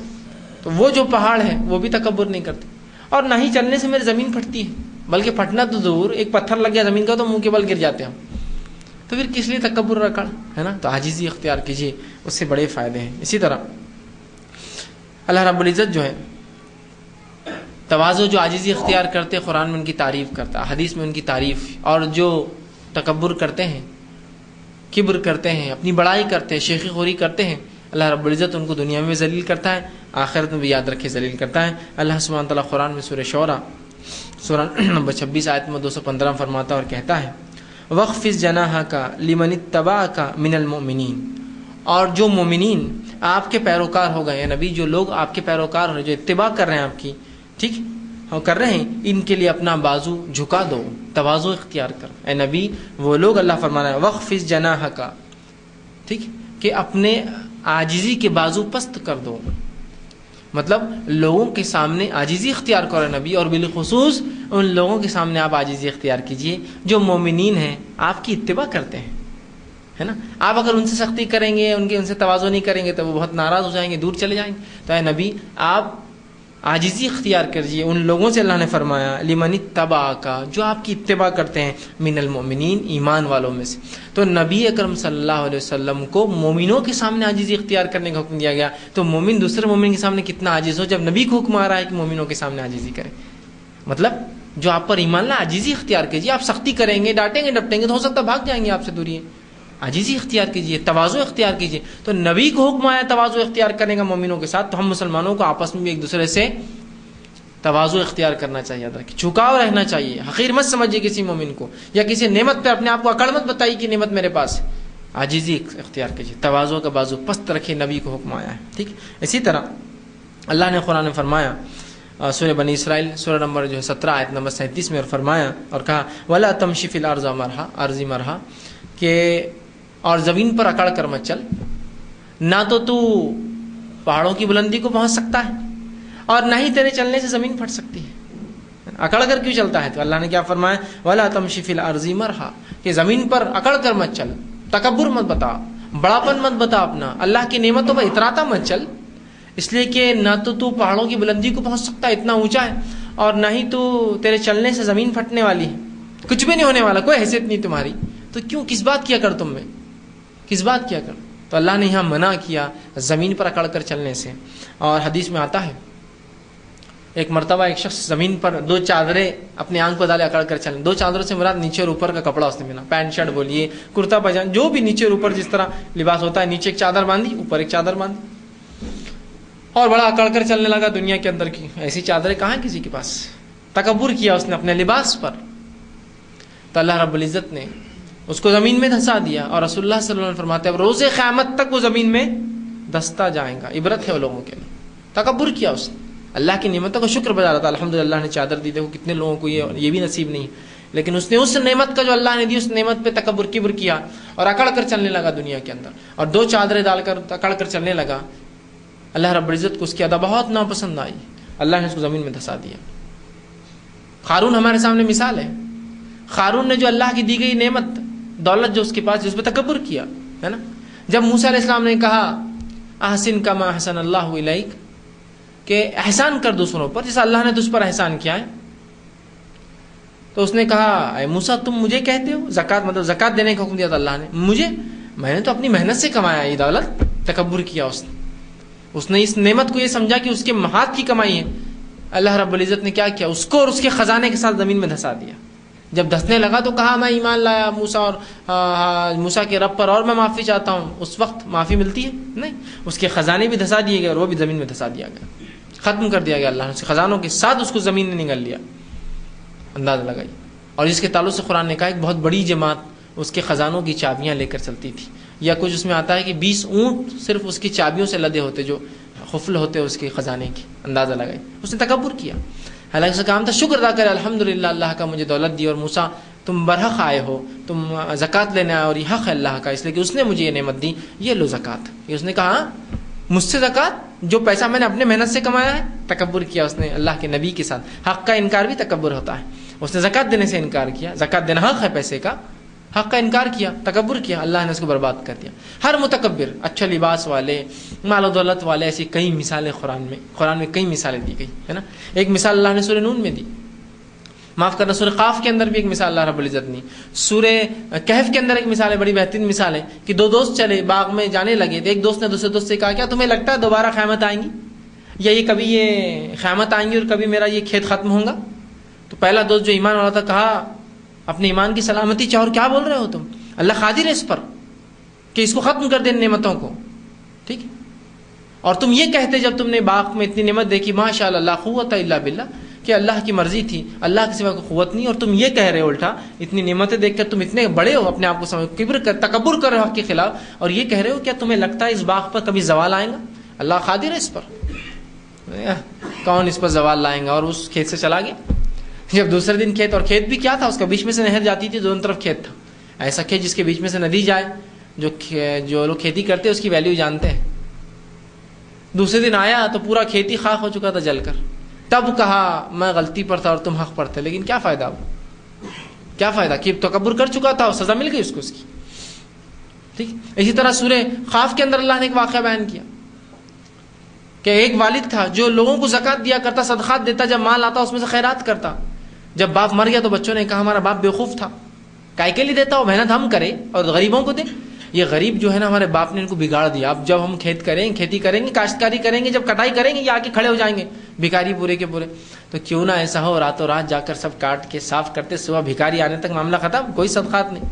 تو وہ جو پہاڑ ہے وہ بھی تکبر نہیں کرتے، اور نہ ہی چلنے سے میری زمین پھٹتی ہے، بلکہ پھٹنا تو ضرور، ایک پتھر لگ گیا زمین کا تو منہ کے بل گر جاتے ہیں ہم، تو پھر کس لیے تکبر رکھا ہے نا۔ تو عاجزی اختیار کیجیے، اس سے بڑے فائدے ہیں۔ اسی طرح اللہ رب العزت جو ہے تواضع، جو عاجزی اختیار کرتے، قرآن میں ان کی تعریف کرتا، حدیث میں ان کی تعریف، اور جو تکبر کرتے ہیں، کبر کرتے ہیں، اپنی بڑائی کرتے ہیں، شیخی خوری کرتے ہیں، اللہ رب العزت ان کو دنیا میں بھی ذلیل کرتا ہے، آخرت میں بھی یاد رکھے ذلیل کرتا ہے۔ اللہ سبحانہ تعالیٰ قرآن میں سورہ شعراء سورہ نمبر 26 آیت میں 215 فرماتا اور کہتا ہے وَخْفِضْ جَنَاحَكَ لِمَنِ اتَّبَعَكَ مِنَ الْمُؤْمِنِينَ، اور جو مومنین آپ کے پیروکار ہو گئے ہیں، نبی جو لوگ آپ کے پیروکار ہیں، جو اتباع کر رہے ہیں آپ کی، ٹھیک کر رہے ہیں، ان کے لیے اپنا بازو جھکا دو، تواضع اختیار کر۔ اے نبی وہ لوگ، اللہ فرما رہا ہے وَخْفِضْ جَنَاحَكَ، ٹھیک، کہ اپنے عاجزی کے بازو پست کر دو، مطلب لوگوں کے سامنے عاجزی اختیار کرو نبی، اور بالخصوص ان لوگوں کے سامنے آپ عاجزی اختیار کیجئے جو مومنین ہیں، آپ کی اتباع کرتے ہیں، ہے نا. آپ اگر ان سے سختی کریں گے، ان سے تواضع نہیں کریں گے تو وہ بہت ناراض ہو جائیں گے، دور چلے جائیں گے. تو اے نبی آپ عاجزی اختیار کیجیے ان لوگوں سے. اللہ نے فرمایا لمن اتبعک، جو آپ کی اتباع کرتے ہیں، من المؤمنین، ایمان والوں میں سے. تو نبی اکرم صلی اللہ علیہ وسلم کو مومنوں کے سامنے عاجزی اختیار کرنے کا حکم دیا گیا. تو مومن دوسرے مومن کے سامنے کتنا عاجز ہو جب نبی کو حکم آ رہا ہے کہ مومنوں کے سامنے عاجزی کرے. مطلب جو آپ پر ایمان لا، عاجزی اختیار کیجیے. آپ سختی کریں گے، ڈانٹیں گے، ڈپٹیں گے تو ہو سکتا ہے بھاگ جائیں گے آپ سے دوری. عاجزی اختیار کیجیے، تواضع اختیار کیجیے. تو نبی کو حکم آیا تواضع اختیار کرنے کا مومنوں کے ساتھ، تو ہم مسلمانوں کو آپس میں بھی ایک دوسرے سے تواضع اختیار کرنا چاہیے. یاد رکھیے، جھکاؤ رہنا چاہیے. حقیر مت سمجھیے کسی مومن کو، یا کسی نعمت پہ اپنے آپ کو اکڑ مت بتائیے کہ نعمت میرے پاس ہے. عاجزی اختیار کیجیے، تواضع کا بازو پست رکھیے. نبی کو حکم آیا ہے. ٹھیک. اسی طرح اللہ نے قرآن میں فرمایا سورہ بنی اسرائیل سورہ نمبر 17 آیت نمبر 37 میں، اور فرمایا اور کہا ولا تمشی فی الارض مرحا، مرحا، کہ اور زمین پر اکڑ کر مت چل. نہ تو پہاڑوں کی بلندی کو پہنچ سکتا ہے، اور نہ ہی تیرے چلنے سے زمین پھٹ سکتی ہے. اکڑ کر کیوں چلتا ہے؟ تو اللہ نے کیا فرمایا ولا تمشی فی الارض مرحا، کہ زمین پر اکڑ کر مت چل، تکبر مت بتا، بڑاپن مت بتا اپنا، اللہ کی نعمتوں پر اتراتا مت چل. اس لیے کہ نہ تو پہاڑوں کی بلندی کو پہنچ سکتا ہے، اتنا اونچا ہے، اور نہ ہی تو تیرے چلنے سے زمین پھٹنے والی ہے. کچھ بھی نہیں ہونے والا، کوئی حیثیت نہیں تمہاری. تو کیوں، کس بات کیا کر تم میں، کس بات کیا کر. تو اللہ نے یہاں منع کیا زمین پر اکڑ کر چلنے سے. اور حدیث میں آتا ہے ایک مرتبہ ایک شخص زمین پر 2 چادریں اپنے آنکھ پر ڈالے اکڑ کر چلیں. 2 چادروں سے مراد نیچے اور اوپر کا کپڑا اس نے ملا، پینٹ شرٹ بولیے، کرتا پاجامہ، جو بھی نیچے اور اوپر جس طرح لباس ہوتا ہے، نیچے ایک چادر باندھی، اوپر ایک چادر باندھی، اور بڑا اکڑ کر چلنے لگا دنیا کے اندر کی. ایسی چادریں کہاں ہیں کسی کے پاس. تکبر کیا اس نے اپنے لباس پر. تو اللہ رب العزت نے اس کو زمین میں دھسا دیا. اور رسول اللہ صلی اللہ علیہ وسلم فرماتے ہیں روز قیامت تک وہ زمین میں دھستا جائے گا. عبرت ہے وہ لوگوں کے لیے. تکبر کیا اس نے، اللہ کی نعمتوں کا شکر بجا رہا تھا. الحمدللہ نے چادر دی. دیکھو کتنے لوگوں کو یہ بھی نصیب نہیں، لیکن اس نے اس نعمت کا جو اللہ نے دی اس نعمت پہ تکبر کبر کیا اور اکڑ کر چلنے لگا دنیا کے اندر، اور 2 چادریں ڈال کر اکڑ کر چلنے لگا. اللہ رب العزت کو اس کی ادا بہت ناپسند آئی. اللہ نے اس کو زمین میں دھسا دیا. قارون ہمارے سامنے مثال ہے. قارون نے جو اللہ کی دی گئی نعمت دولت جو اس کے پاس، جس پہ تکبر کیا ہے نا. جب موسیٰ علیہ السلام نے کہا احسن کما احسن اللہ الیک، کہ احسان کر دوسروں پر جیسا اللہ نے تجھ پر احسان کیا ہے، تو اس نے کہا اے موسیٰ تم مجھے کہتے ہو زکوٰۃ، مطلب زکوٰۃ دینے کا حکم دیا تھا اللہ نے مجھے، میں نے تو اپنی محنت سے کمایا یہ دولت. تکبر کیا اس نے اس نعمت کو یہ سمجھا کہ اس کے ہاتھ کی کمائی ہے. اللہ رب العزت نے کیا کیا، اس کو اور اس کے خزانے کے ساتھ زمین میں دھسا دیا. جب دھسنے لگا تو کہا میں ایمان لایا موسیٰ اور موسیٰ کے رب پر، اور میں معافی چاہتا ہوں. اس وقت معافی ملتی ہے نہیں. اس کے خزانے بھی دھسا دیے گئے اور وہ بھی زمین میں دھسا دیا گیا، ختم کر دیا گیا. اللہ نے اس خزانوں کے ساتھ اس کو زمین نے نگل لیا. اندازہ لگائی. اور جس کے تعلق سے قرآن نے کہا ایک بہت بڑی جماعت اس کے خزانوں کی چابیاں لے کر چلتی تھی. یا کچھ اس میں آتا ہے کہ 20 اونٹ صرف اس کی چابیوں سے لدے ہوتے جو خفل ہوتے اس کے خزانے کی. اندازہ لگائی. اس نے تکبر کیا. حالانکہ اس کا کام تھا شکر ادا کرے الحمدللہ اللہ کا مجھے دولت دی، اور موسیٰ تم برحق آئے ہو، تم زکوٰۃ لینے آئے اور یہ حق ہے اللہ کا، اس لیے کہ اس نے مجھے یہ نعمت دی، یہ لو زکوٰۃ. یہ اس نے کہا مجھ سے زکوٰۃ، جو پیسہ میں نے اپنے محنت سے کمایا ہے. تکبر کیا اس نے اللہ کے نبی کے ساتھ. حق کا انکار بھی تکبر ہوتا ہے. اس نے زکوٰۃ دینے سے انکار کیا. زکوٰۃ دینا حق ہے پیسے کا، حق کا انکار کیا، تکبر کیا. اللہ نے اس کو برباد کر دیا. ہر متکبر، اچھا لباس والے، مال و دولت والے، ایسی کئی مثالیں قرآن میں کئی مثالیں دی گئی ہے نا. ایک مثال اللہ نے سورہ نون میں دی، معاف کرنا سورہ قاف کے اندر بھی ایک مثال اللہ رب العزت نے. سورہ کہف کے اندر ایک مثال ہے، بڑی بہترین مثال ہے کہ 2 دوست چلے باغ میں جانے لگے. ایک دوست نے دوسرے دوست سے کہا کیا تمہیں لگتا ہے دوبارہ قیامت آئیں گی، یا یہ کبھی یہ قیامت آئیں گی اور کبھی میرا یہ کھیت ختم ہوگا؟ تو پہلا دوست جو ایمان والا تھا کہا اپنے ایمان کی سلامتی چاہو، اور کیا بول رہے ہو تم، اللہ قادر ہے اس پر کہ اس کو ختم کر دے نعمتوں کو. ٹھیک ہے. اور تم یہ کہتے جب تم نے باغ میں اتنی نعمت دیکھی ماشاء اللہ لا قوت الا باللہ، کہ اللہ کی مرضی تھی، اللہ کے سوا کوئی قوت نہیں. اور تم یہ کہہ رہے ہو الٹا، اتنی نعمتیں دیکھ کر تم اتنے بڑے ہو، اپنے آپ کو تکبر کر رہے ہو حق کے خلاف، اور یہ کہہ رہے ہو کیا تمہیں لگتا ہے اس باغ پر کبھی زوال آئے گا؟ اللہ قادر ہے اس پر. کون اس پر زوال لائیں گا؟ اور اس کھیت سے چلا گیا. جب دوسرے دن کھیت، اور کھیت بھی کیا تھا، اس کا بیچ میں سے نہر جاتی تھی، دونوں طرف کھیت تھا. ایسا کھیت جس کے بیچ میں سے ندی جائے، جو لوگ کھیتی کرتے ہیں اس کی ویلیو جانتے ہیں. دوسرے دن آیا تو پورا کھیتی خاک ہو چکا تھا جل کر. تب کہا میں غلطی پر تھا اور تم حق پر تھے. لیکن کیا فائدہ، اب کیا فائدہ کہ تکبر کر چکا تھا اور سزا مل گئی اس کو اس کی. ٹھیک. اسی طرح سورہ قاف کے اندر اللہ نے ایک واقعہ بیان کیا کہ ایک والد تھا جو لوگوں کو زکوٰۃ دیا کرتا، صدقات دیتا، جب مال آتا اس میں سے خیرات کرتا. جب باپ مر گیا تو بچوں نے کہا ہمارا باپ بیوقوف تھا، کائے کے لیے دیتا ہو، محنت ہم کریں اور غریبوں کو دیں. یہ غریب جو ہے نا ہمارے باپ نے ان کو بگاڑ دیا. اب جب ہم کھیتی کریں گے، کاشتکاری کریں گے، جب کٹائی کریں گے یہ آ کے کھڑے ہو جائیں گے بھکاری پورے کے پورے. تو کیوں نہ ایسا ہو راتوں رات جا کر سب کاٹ کے صاف کرتے، صبح بھکاری آنے تک معاملہ ختم، کوئی صدقات نہیں.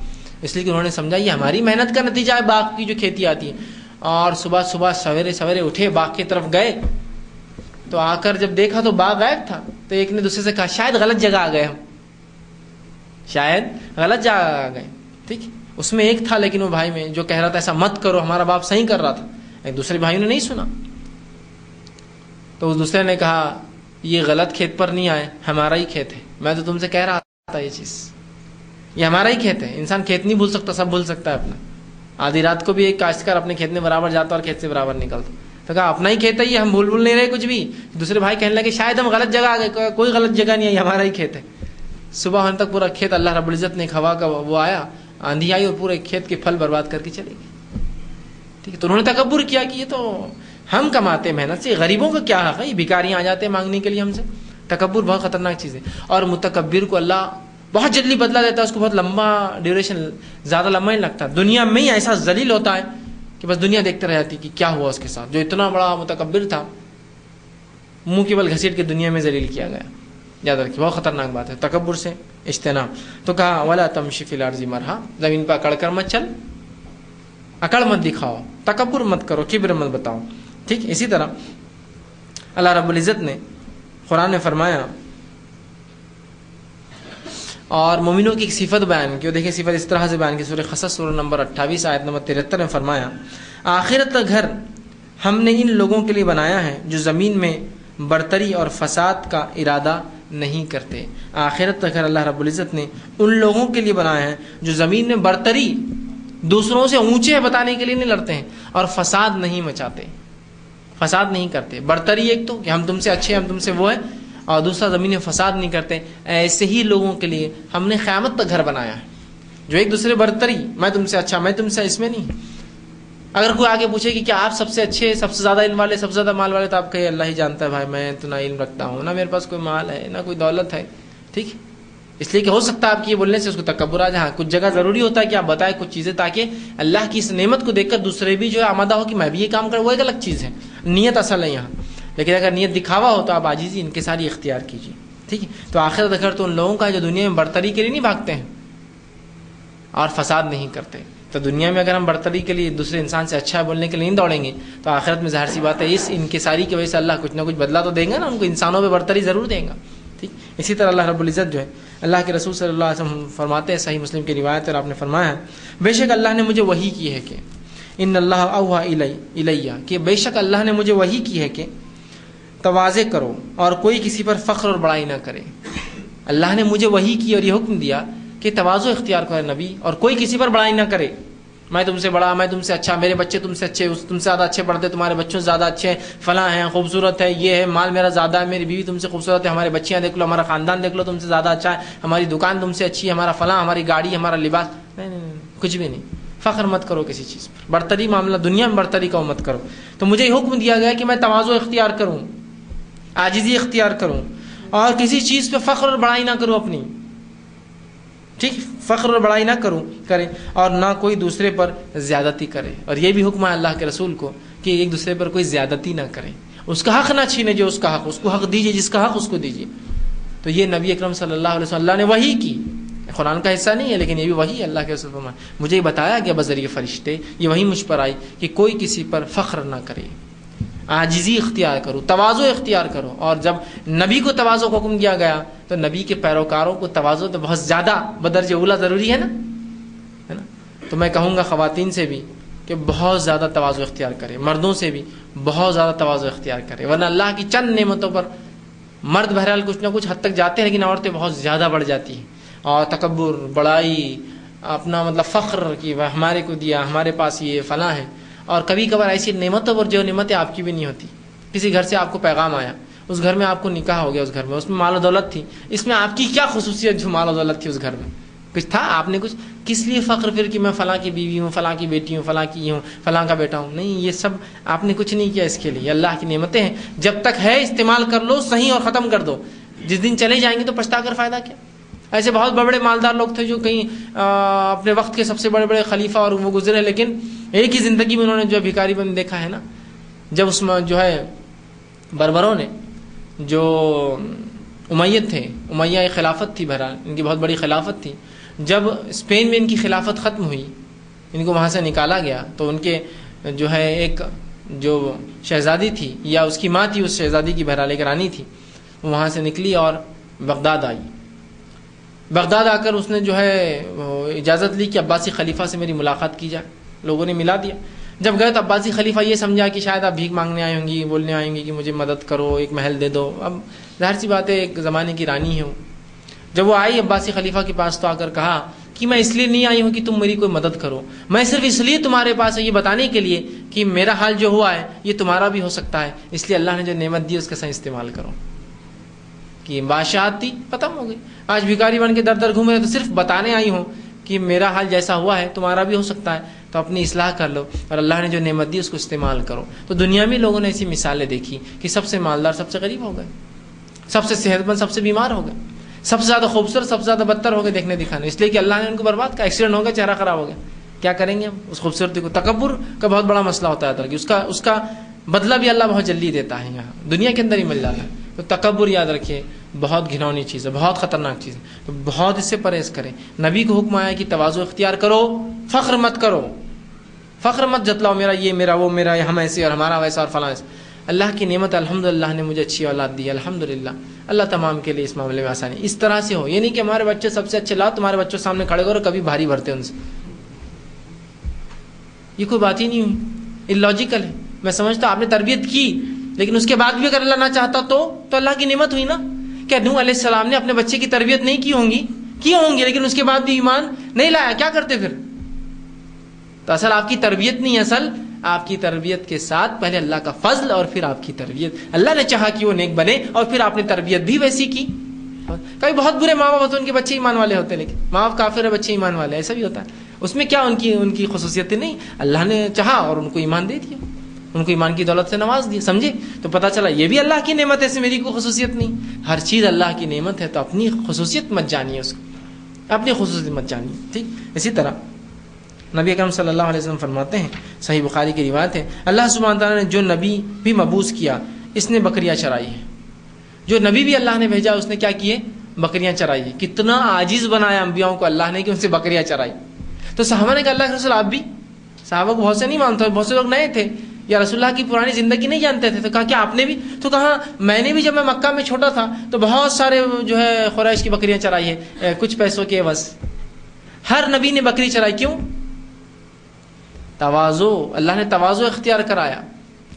اس لیے کہ انہوں نے سمجھا یہ ہماری محنت کا نتیجہ ہے باغ کی جو کھیتی آتی ہے. اور صبح صبح سویرے سویرے اٹھے، باغ کی طرف گئے تو آ کر جب دیکھا تو باغ غائب تھا. تو ایک نے دوسرے سے کہا شاید غلط جگہ آ گئے ہم، شاید غلط جگہ آ گئے. ٹھیک. اس میں ایک تھا لیکن وہ بھائی میں جو کہہ رہا تھا ایسا مت کرو، ہمارا باپ صحیح کر رہا تھا. ایک دوسرے بھائی نے نہیں سنا تو اس دوسرے نے کہا یہ غلط کھیت پر نہیں آئے، ہمارا ہی کھیت ہے. میں تو تم سے کہہ رہا تھا یہ چیز، یہ ہمارا ہی کھیت ہے. انسان کھیت نہیں بھول سکتا، سب بھول سکتا ہے اپنا. آدھی رات کو بھی ایک کاشتکار اپنے کھیت میں برابر جاتا اور کھیت سے برابر نکلتا. تو کہا اپنا ہی کھیت ہے یہ، ہم بھول نہیں رہے کچھ بھی. دوسرے بھائی کہنے لگے شاید ہم غلط جگہ آ گئے. کوئی غلط جگہ نہیں ہے، یہ ہمارا ہی کھیت ہے. صبح ہونے تک پورا کھیت اللہ رب العزت نے ایک ہوا کا وہ آیا، آندھی آئی اور پورے کھیت کے پھل برباد کر کے چلے گئے. ٹھیک ہے. تو انہوں نے تکبر کیا کہ یہ تو ہم کماتے محنت سے، غریبوں کا کیا حق ہے، یہ بھکاریاں آ جاتے ہیں مانگنے کے لیے ہم سے. تکبر بہت خطرناک چیز ہے. اور متکبر کو اللہ بہت جلدی بدلا دیتا ہے، اس کو بہت لمبا ڈیوریشن، زیادہ لمبا نہیں لگتا. دنیا میں ہی ایسا ذلیل ہوتا ہے کہ بس دنیا دیکھتے رہ جاتی کہ کیا ہوا اس کے ساتھ. جو اتنا بڑا متکبر تھا منہ کے بل گھسیٹ کے دنیا میں ذلیل کیا گیا. یاد رکھیے بہت خطرناک بات ہے تکبر سے اجتناب. تو کہا ولا تمشی فی الارض مرحا، زمین پہ اکڑ کر مت چل، اکڑ مت دکھاؤ، تکبر مت کرو، کبر مت بتاؤ. ٹھیک. اسی طرح اللہ رب العزت نے قرآن میں فرمایا اور مومنوں کی ایک صفت بیان کی. دیکھیں صفت اس طرح سے بیان کی سورہ قصص سورہ نمبر 28 آیت نمبر 73 میں فرمایا آخرت کا گھر ہم نے ان لوگوں کے لیے بنایا ہے جو زمین میں برتری اور فساد کا ارادہ نہیں کرتے. آخرت کا گھر اللہ رب العزت نے ان لوگوں کے لیے بنایا ہے جو زمین میں برتری، دوسروں سے اونچے بتانے کے لیے نہیں لڑتے ہیں اور فساد نہیں مچاتے، فساد نہیں کرتے. برتری ایک تو کہ ہم تم سے اچھے، ہم تم سے وہ ہے، اور دوسرا زمین میں فساد نہیں کرتے. ایسے ہی لوگوں کے لیے ہم نے قیامت تک گھر بنایا ہے جو ایک دوسرے برتری، میں تم سے اچھا، میں تم سے، اس میں نہیں. اگر کوئی آگے پوچھے کہ کیا آپ سب سے اچھے، سب سے زیادہ علم والے، سب سے زیادہ مال والے، تو آپ کہے اللہ ہی جانتا ہے بھائی، میں تو نہ علم رکھتا ہوں، نہ میرے پاس کوئی مال ہے، نہ کوئی دولت ہے. ٹھیک. اس لیے کہ ہو سکتا ہے آپ کی یہ بولنے سے اس کو تکبر آ جائے. ہاں کچھ جگہ ضروری ہوتا ہے کہ آپ بتائیں کچھ چیزیں تاکہ اللہ کی اس نعمت کو دیکھ کر دوسرے بھی جو ہے آمادہ ہو کہ میں بھی یہ کام کروں. وہ ایک الگ چیز ہے، نیت اصل ہے یہاں. لیکن اگر نیت دکھاوا ہو تو آپ عاجزی انکساری اختیار کیجیے. ٹھیک ہے. تو آخرت گھر تو ان لوگوں کا ہے جو دنیا میں برتری کے لیے نہیں بھاگتے ہیں اور فساد نہیں کرتے. تو دنیا میں اگر ہم برتری کے لیے دوسرے انسان سے اچھا بولنے کے لیے نہیں دوڑیں گے تو آخرت میں ظاہر سی بات ہے اس انکساری کی وجہ سے اللہ کچھ نہ کچھ بدلا تو دیں گا نا، ان کو انسانوں پہ برتری ضرور دیں گا. ٹھیک. اسی طرح اللہ رب العزت جو ہے، اللہ کے رسول صلی اللہ علیہ وسلم فرماتے ہیں، صحیح مسلم کی روایت ہے، اور آپ نے فرمایا بے شک اللہ نے مجھے وحی کی ہے کہ ان اللہ اوحی الیہ، کہ بے شک اللہ نے مجھے وحی کی ہے کہ تواضع کرو اور کوئی کسی پر فخر اور بڑائی نہ کرے. اللہ نے مجھے وحی کی اور یہ حکم دیا کہ تواضع اختیار کرے نبی، اور کوئی کسی پر بڑائی نہ کرے. میں تم سے بڑا، میں تم سے اچھا، میرے بچے تم سے اچھے، تم سے زیادہ اچھے پڑھتے، تمہارے بچوں سے زیادہ اچھے ہیں، فلاں ہیں، خوبصورت ہے، یہ ہے، مال میرا زیادہ ہے، میری بیوی تم سے خوبصورت ہے، ہمارے بچیاں دیکھ لو، ہمارا خاندان دیکھ لو، تم سے زیادہ اچھا ہے، ہماری دکان تم سے اچھی ہے، ہمارا فلاں، ہماری گاڑی، ہمارا لباس. نہیں، کچھ بھی نہیں. فخر مت کرو کسی چیز پر، برتری معاملہ دنیا میں برتری کا مت کرو. تو مجھے یہ حکم دیا گیا کہ میں تواضع اختیار کروں، عاجزی اختیار کروں، اور کسی چیز پہ فخر اور بڑائی نہ کروں اپنی. ٹھیک. فخر اور بڑائی نہ کرے اور نہ کوئی دوسرے پر زیادتی کرے. اور یہ بھی حکم ہے اللہ کے رسول کو کہ ایک دوسرے پر کوئی زیادتی نہ کرے، اس کا حق نہ چھینے جو اس کا حق، اس کو حق دیجیے جس کا حق اس کو دیجیے. تو یہ نبی اکرم صلی اللہ علیہ وسلم اللہ نے وحی کی، قرآن کا حصہ نہیں ہے لیکن یہ بھی وحی اللہ کے رسول فرمائے. مجھے یہ بتایا گیا بذریعہ فرشتے، یہ وحی مجھ پر آئی کہ کوئی کسی پر فخر نہ کرے، عاجزی اختیار کرو، تواضع اختیار کرو. اور جب نبی کو تواضع کا حکم دیا گیا تو نبی کے پیروکاروں کو تواضع تو بہت زیادہ بدرجہ اولا ضروری ہے نا. تو میں کہوں گا خواتین سے بھی کہ بہت زیادہ تواضع اختیار کرے، مردوں سے بھی بہت زیادہ تواضع اختیار کرے، ورنہ اللہ کی چند نعمتوں پر مرد بہرحال کچھ نہ کچھ حد تک جاتے ہیں لیکن عورتیں بہت زیادہ بڑھ جاتی ہیں. اور تکبر، بڑائی، اپنا مطلب فخر کہ ہمارے کو دیا، ہمارے پاس یہ فلاں ہے. اور کبھی کبھار ایسی نعمتوں پر جو نعمتیں آپ کی بھی نہیں ہوتی. کسی گھر سے آپ کو پیغام آیا، اس گھر میں آپ کو نکاح ہو گیا، اس گھر میں اس میں مال و دولت تھی، اس میں آپ کی کیا خصوصیت جو مال و دولت تھی اس گھر میں؟ کچھ تھا؟ آپ نے کچھ کس لیے فخر پھر کہ میں فلاں کی بیوی ہوں، فلاں کی بیٹی ہوں، فلاں کی ہوں، فلاں کا بیٹا ہوں؟ نہیں، یہ سب آپ نے کچھ نہیں کیا اس کے لیے. یہ اللہ کی نعمتیں ہیں، جب تک ہے استعمال کر لو صحیح اور ختم کر دو. جس دن چلے جائیں گے تو پچھتا کر فائدہ کیا؟ ایسے بہت بڑے بڑے مالدار لوگ تھے جو کہیں اپنے وقت کے سب سے بڑے بڑے خلیفہ اور وہ گزرے، لیکن ایک ہی زندگی میں انہوں نے جو بھکاری بن دیکھا ہے نا. جب اس میں جو ہے بربروں نے، جو امیت تھے، امیہ ایک خلافت تھی، بہرحال ان کی بہت بڑی خلافت تھی. جب اسپین میں ان کی خلافت ختم ہوئی، ان کو وہاں سے نکالا گیا، تو ان کے جو ہے ایک جو شہزادی تھی یا اس کی ماں تھی، اس شہزادی کی بہرحال ایک رانی تھی، وہ وہاں سے نکلی اور بغداد آئی. بغداد آ کر اس نے جو ہے اجازت لی کہ عباسی خلیفہ سے میری ملاقات کی جائے. لوگوں نے ملا دیا. جب گئے تو عباسی خلیفہ یہ سمجھا کہ شاید آپ بھیک مانگنے آئے ہوں گی، بولنے آئیں گی کہ مجھے مدد کرو، ایک محل دے دو. اب ظاہر سی بات ہے ایک زمانے کی رانی ہے وہ. جب وہ آئی عباسی خلیفہ کے پاس تو آ کر کہا کہ میں اس لیے نہیں آئی ہوں کہ تم میری کوئی مدد کرو، میں صرف اس لیے تمہارے پاس یہ بتانے کے لیے کہ میرا حال جو ہوا ہے یہ تمہارا بھی ہو سکتا ہے، اس لیے اللہ نے جو نعمت دی اس کا صحیح استعمال کرو. کہ بادشاہت تھی ختم ہو گئی، آج بھکاری بن کے در در گھوم رہے، تو صرف بتانے آئی ہوں کہ میرا حال جیسا ہوا ہے تمہارا بھی ہو سکتا ہے، تو اپنی اصلاح کر لو اور اللہ نے جو نعمت دی اس کو استعمال کرو. تو دنیا میں لوگوں نے ایسی مثالیں دیکھی کہ سب سے مالدار سب سے غریب ہو گئے، سب سے صحت مند سب سے بیمار ہو گئے، سب سے زیادہ خوبصورت سب سے زیادہ بدتر ہو گئے دیکھنے دکھانے، اس لیے کہ اللہ نے ان کو برباد کیا. ایکسیڈنٹ ہو گیا، چہرہ خراب ہو گیا، کیا کریں گے ہم اس خوبصورتی کو؟ تکبر کا بہت بڑا مسئلہ ہوتا ہے کہ اس کا بدلہ بھی اللہ بہت جلدی دیتا ہے، یہاں دنیا کے اندر ہی مل جاتا ہے. تو تکبر یاد رکھیے بہت گھناؤنی چیز ہے، بہت خطرناک چیز ہے، تو بہت اس سے پرہیز کریں. نبی کو حکم آیا کہ تواضع اختیار کرو، فخر مت کرو، فخر مت جتلاؤ میرا یہ، میرا وہ، میرا ہم ایسے اور ہمارا ویسا اور فلاں ایسا. اللہ کی نعمت الحمدللہ نے مجھے اچھی اولاد دی، الحمدللہ. اللہ تمام کے لیے اس معاملے میں آسانی اس طرح سے ہو. یہ نہیں کہ ہمارے بچے سب سے اچھے لاؤ، تمہارے بچوں سامنے کھڑے کرو، کبھی بھاری بھرتے ان سے، یہ کوئی بات ہی نہیں ہوئی، اللاجیکل ہے. میں سمجھتا آپ نے تربیت کی، لیکن اس کے بعد بھی اگر اللہ نہ چاہتا تو اللہ کی نعمت ہوئی نا. کیا نوح علیہ السلام نے اپنے بچے کی تربیت نہیں کی ہوں گی، لیکن اس کے بعد بھی ایمان نہیں لایا، کیا کرتے پھر؟ تو اصل آپ کی تربیت نہیں، اصل آپ کی تربیت کے ساتھ پہلے اللہ کا فضل اور پھر آپ کی تربیت. اللہ نے چاہا کہ وہ نیک بنے اور پھر آپ نے تربیت بھی ویسی کی. کبھی بہت برے ماں باپ ہوتے ہیں، ان کے بچے ایمان والے ہوتے ہیں، لیکن ماں باپ کافر ہے، بچے ایمان والے، ایسا بھی ہوتا ہے. اس میں کیا ان کی خصوصیتیں نہیں، اللہ نے چاہا اور ان کو ایمان دے دیا، ان کو ایمان کی دولت سے نواز دیا، سمجھے؟ تو پتہ چلا یہ بھی اللہ کی نعمت ہے، اس میں میری کوئی خصوصیت نہیں. ہر چیز اللہ کی نعمت ہے، تو اپنی خصوصیت مت جانیے، اس کو اپنی خصوصیت مت جانیے. ٹھیک اسی طرح نبی اکرم صلی اللہ علیہ وسلم فرماتے ہیں، صحیح بخاری کی روایت ہے، اللہ سبحانہ تعالیٰ نے جو نبی بھی مبعوث کیا اس نے بکریاں چرائی ہیں. جو نبی بھی اللہ نے بھیجا اس نے کیا کیے؟ بکریاں چرائی ہے. کتنا عاجز بنایا انبیاؤں کو اللہ نے کہ ان سے بکریاں چرائی. تو صحابہ نے کہا اللہ کے رسول آپ بھی؟ صحابہ کو بہت سے نہیں مانتے، بہت سے لوگ نئے تھے یا رسول اللہ کی پرانی زندگی نہیں جانتے تھے. تو کہا کہ آپ نے بھی؟ تو کہا میں نے بھی، جب میں مکہ میں چھوٹا تھا تو بہت سارے جو ہے قریش کی بکریاں چرائی ہے کچھ پیسوں کے عوض. ہر نبی نے بکری چرائی، کیوں؟ تواضع، اللہ نے تواضع اختیار کرایا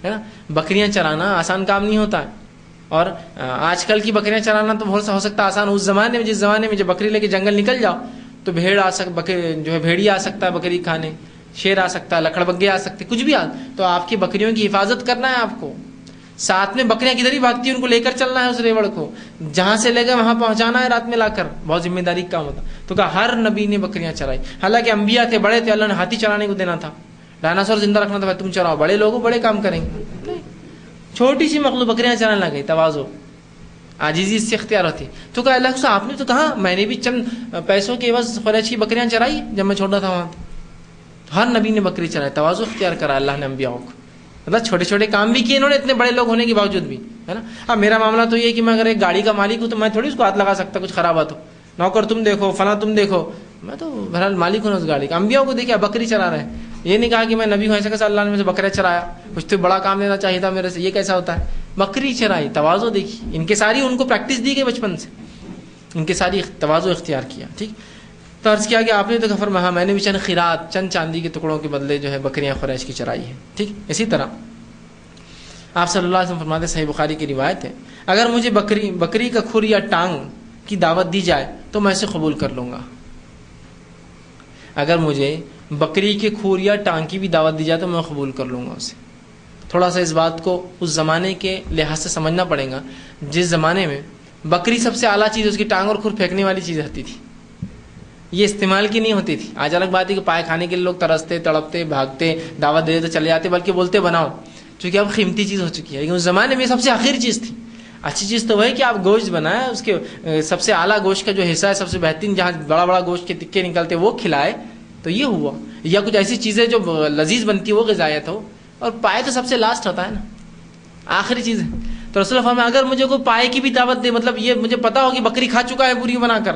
ہے نا. بکریاں چرانا آسان کام نہیں ہوتا ہے، اور آج کل کی بکریاں چرانا تو بہت سا ہو سکتا ہے آسان. اس زمانے میں، جس زمانے میں جب بکری لے کے جنگل نکل جاؤ تو بھیڑ آ جو ہے بھیڑیا آ سکتا ہے بکری کھانے، شیر آ سکتا ہے، لکڑ بگے آ سکتے، کچھ بھی تو آپ کی بکریوں کی حفاظت کرنا ہے آپ کو. ساتھ میں بکریاں کدھر ہی بھاگتی ہیں، ان کو لے کر چلنا ہے، اس ریوڑ کو جہاں سے لے گئے وہاں پہنچانا ہے رات میں لا کر، بہت ذمہ داری کا کام ہوتا. تو کہا ہر نبی نے بکریاں چرائی. حالانکہ انبیاء تھے، بڑے تھے، اللہ نے ہاتھی چرانے کو دینا تھا، ڈائناسور زندہ رکھنا تھا، تم چراؤ، بڑے لوگوں بڑے کام کریں گے. چھوٹی سی مخلوق بکریاں چرانے لگ گئی. تواضع، عاجزی اس سے اختیار ہوتی. تو کہا اللہ آپ نے تو کہا میں نے بھی چند پیسوں کے عوض قریش کی بکریاں چرائی جب میں چھوٹا تھا وہاں. ہر نبی نے بکری چرائی، تواضع اختیار کرا اللہ نے انبیاء کو. مطلب چھوٹے چھوٹے کام بھی کیے انہوں نے، اتنے بڑے لوگ ہونے کے باوجود بھی، ہے نا. اب میرا معاملہ تو یہ ہے کہ میں اگر ایک گاڑی کا مالک ہوں تو میں تھوڑی اس کو ہاتھ لگا سکتا کچھ خراب ہو تو. نوکر تم دیکھو، فلاں تم دیکھو، میں تو بہرحال مالک ہوں اس گاڑی کا. انبیاء کو دیکھا بکری چرا رہے ہیں، یہ نہیں کہا کہ میں نبی ہوں ایسا کیسا اللہ نے مجھے بکرا چرایا، کچھ تو بڑا کام لینا چاہیے تھا میرے سے، یہ کیسا ہوتا ہے؟ بکری چرائی، تواضع دیکھی. ان کے ساری ان کو پریکٹس دی گئی بچپن سے، ان کے ساری تواضع اختیار کیا. ٹھیک. تو عرض کیا کہ آپ نے تو فرمایا میں نے بھی چند خیرات، چند چاندی کے ٹکڑوں کے بدلے جو ہے بکریاں قریش کی چرائی ہے. ٹھیک. اسی طرح آپ صلی اللہ علیہ وسلم فرماتے ہیں، صحیح بخاری کی روایت ہے، اگر مجھے بکری کا کھر یا ٹانگ کی دعوت دی جائے تو میں اسے قبول کر لوں گا. اگر مجھے بکری کے کھور یا ٹانگ کی بھی دعوت دی جائے تو میں قبول کر لوں گا اسے. تھوڑا سا اس بات کو اس زمانے کے لحاظ سے سمجھنا پڑے گا. جس زمانے میں بکری سب سے اعلیٰ چیز، اس کی ٹانگ اور کھور پھینکنے والی چیز رہتی تھی. یہ استعمال کی نہیں ہوتی تھی. آج الگ بات ہے کہ پائے کھانے کے لیے لوگ ترستے تڑپتے بھاگتے دعوت دے تو چلے جاتے, بلکہ بولتے بناؤ, چونکہ اب قیمتی چیز ہو چکی ہے. لیکن اس زمانے میں سب سے آخری چیز تھی. اچھی چیز تو وہی کہ آپ گوشت بنائیں, اس کے سب سے اعلیٰ گوشت کا جو حصہ ہے سب سے بہترین, جہاں بڑا بڑا گوشت کے ٹکے نکلتے وہ کھلائے تو یہ ہوا. یا کچھ ایسی چیزیں جو لذیذ بنتی ہے وہ غذائیت ہو. اور پائے تو سب سے لاسٹ ہوتا ہے نا, آخری چیز ہے. تو رسول اللہ فرمایا اگر مجھے کوئی پائے کی بھی دعوت دے, مطلب یہ مجھے پتا ہو کہ بکری کھا چکا ہے پوری بنا کر,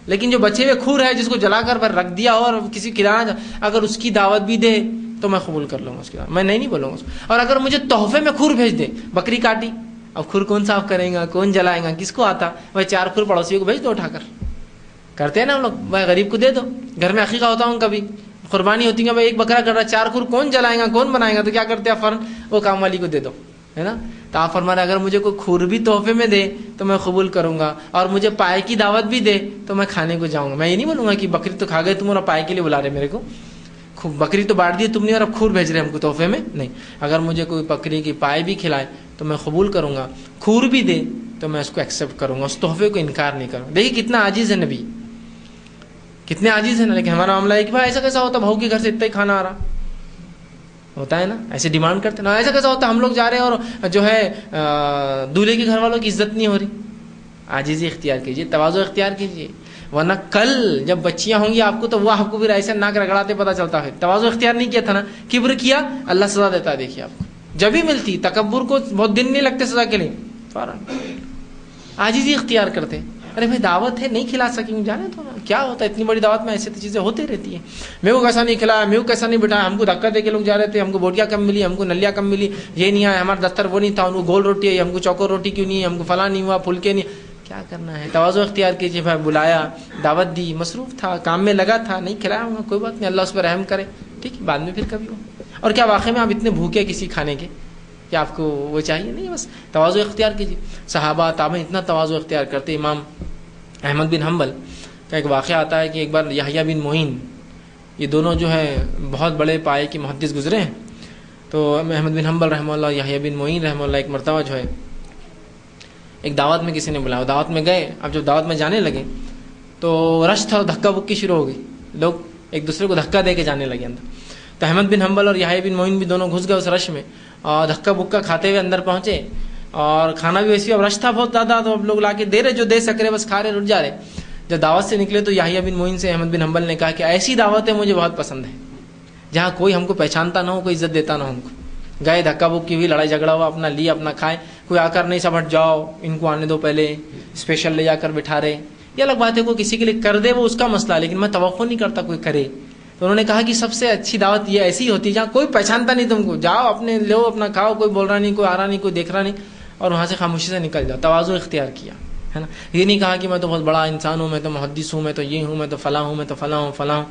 لیکن جو بچے ہوئے کھور ہے جس کو جلا کر رکھ دیا ہو اور کسی کھلانا, اگر اس کی دعوت بھی دے تو میں قبول کر لوں گا اس کی دعوت, میں نہیں بولوں گا اس کو. اور اگر مجھے تحفے میں کھور بھیج دے, بکری کاٹی, اب کھور کون صاف کرے گا, کون جلائے گا, کس کو آتا, وہ 4 کھور پڑوسیوں کو بھیج دو اٹھا کر. کرتے ہیں نا ہم لوگ, بھائی غریب کو دے دو. گھر میں عقیقہ ہوتا ہوں, کبھی قربانی ہوتی ہے, بھائی ایک بکرا کر رہا ہے, 4 کھور کون جلائے گا, کون بنائے گا, تو کیا کرتے ہیں فوراً وہ کام والی کو دے دو, ہے نا. تو آپ فرما رہے اگر مجھے کوئی کھور بھی تحفے میں دے تو میں قبول کروں گا, اور مجھے پائے کی دعوت بھی دے تو میں کھانے کو جاؤں گا. میں یہ نہیں بولوں گا کہ بکری تو کھا گئے تم اور پائے کے لیے بلا رہے میرے کو, بکری تو بانٹ دی تم نے اور اب کھور بھیج رہے ہم کو تحفے میں, نہیں. اگر مجھے کوئی بکری کی پائے بھی کھلائے تو میں قبول کروں گا, کھور بھی دے تو میں اس کو ایکسیپٹ کروں گا, اس تحفے کو انکار نہیں کروں. دیکھیے کتنا عاجز ہے نبی, کتنے عاجز ہیں نا. لیکن ہمارا معاملہ ہے کہ بھائی ایسا کیسا ہوتا, بہو کے گھر سے اتنا ہی کھانا آ رہا ہوتا ہے نا, ایسے ڈیمانڈ کرتے نا. ایسا کیسا ہوتا ہم لوگ جا رہے ہیں اور جو ہے دولہے کے گھر والوں کی عزت نہیں ہو رہی. عاجزی اختیار کیجیے, تواضع اختیار کیجیے, ورنہ کل جب بچیاں ہوں گی آپ کو تو وہ آپ کو بھی ایسے ناک رگڑاتے پتہ چلتا ہے. تواضع اختیار نہیں کیا تھا نا, کبر کیا, اللہ سزا دیتا ہے. دیکھیے آپ کو جب ہی ملتی, تکبر کو بہت دن نہیں لگتے سزا کے لیے, فوراً عاجزی اختیار کرتے. ارے بھائی دعوت ہے نہیں کھلا سکیں, جانے تو نا, کیا ہوتا ہے اتنی بڑی دعوت میں ایسی چیزیں ہوتی رہتی ہیں. میرے کو کیسا نہیں کھلایا, میرے کو کیسا نہیں بٹھایا, ہم کو دھکا دے کے لوگ جا رہے تھے, ہم کو بوٹیاں کم ملی, ہم کو نلیاں کم ملی, یہ نہیں آیا, ہمارا دستر وہ نہیں تھا, ان کو گول روٹی ہے, ہم کو چوکور روٹی کیوں نہیں ہے, ہم کو فلاں نہیں ہوا, پھلکے نہیں. کیا کرنا ہے, تواضع اختیار کیجیے. بھائی بلایا, دعوت دی, مصروف تھا, کام میں لگا تھا, نہیں کھلایا ہوں گا, کوئی بات نہیں, اللہ اس پر رحم کرے, ٹھیک ہے, بعد میں پھر کبھی ہو. اور کیا واقعی میں آپ اتنے بھوکے کسی کھانے کے کہ آپ کو وہ چاہیے, نہیں, بس تواضع اختیار کیجیے. صحابہ تابعین اتنا تواضع اختیار کرتے. امام احمد بن حنبل کا ایک واقعہ آتا ہے کہ ایک بار یحییٰ بن معین, یہ دونوں جو ہے بہت بڑے پائے کے محدث گزرے ہیں. تو احمد بن حنبل رحمہ اللہ, یحییٰ بن معین رحمہ اللہ, ایک مرتبہ جو ہے ایک دعوت میں کسی نے بلایا, دعوت میں گئے. اب جب دعوت میں جانے لگے تو رش تھا, دھکا بکی شروع ہو گئی, لوگ ایک دوسرے کو دھکا دے کے جانے لگے اندر. تو احمد بن حنبل اور یحییٰ بن معین بھی دونوں گھس گئے اس رش میں, اور دھکا بکا کھاتے ہوئے اندر پہنچے. اور کھانا بھی ویسے اب رش تھا بہت زیادہ, تو اب لوگ لا کے دے رہے, جو دے سک رہے بس کھا رہے, رٹ جا رہے. جب دعوت سے نکلے تو یحییٰ بن معین سے احمد بن حنبل نے کہا کہ ایسی دعوتیں مجھے بہت پسند ہیں جہاں کوئی ہم کو پہچانتا نہ ہو, کوئی عزت دیتا نہ ہو. ہم کو گئے, دھکا بکی ہوئی, لڑائی جھگڑا ہوا, اپنا لیا اپنا کھائے, کوئی آ کر نہیں سب ہٹ جاؤ, ان کو آنے دو پہلے, اسپیشل لے جا کر بٹھا رہے. یہ الگ بات ہے کوئی کسی کے لیے کر دے وہ اس کا مسئلہ, لیکن میں توقع نہیں کرتا کوئی کرے. تو انہوں نے کہا کہ سب سے اچھی دعوت یہ ایسی ہوتی ہے جہاں کوئی پہچانتا نہیں تم کو, جاؤ اپنے لو اپنا کھاؤ, کوئی بول رہا نہیں, کوئی آ رہا نہیں, کوئی دیکھ رہا نہیں, اور وہاں سے خاموشی سے نکل جاؤ. تواضع اختیار کیا ہے نا. یہ نہیں کہا کہ میں تو بہت بڑا انسان ہوں, میں تو محدث ہوں, میں تو یہ ہوں, میں تو فلاں ہوں, میں تو فلاں ہوں فلاں ہوں,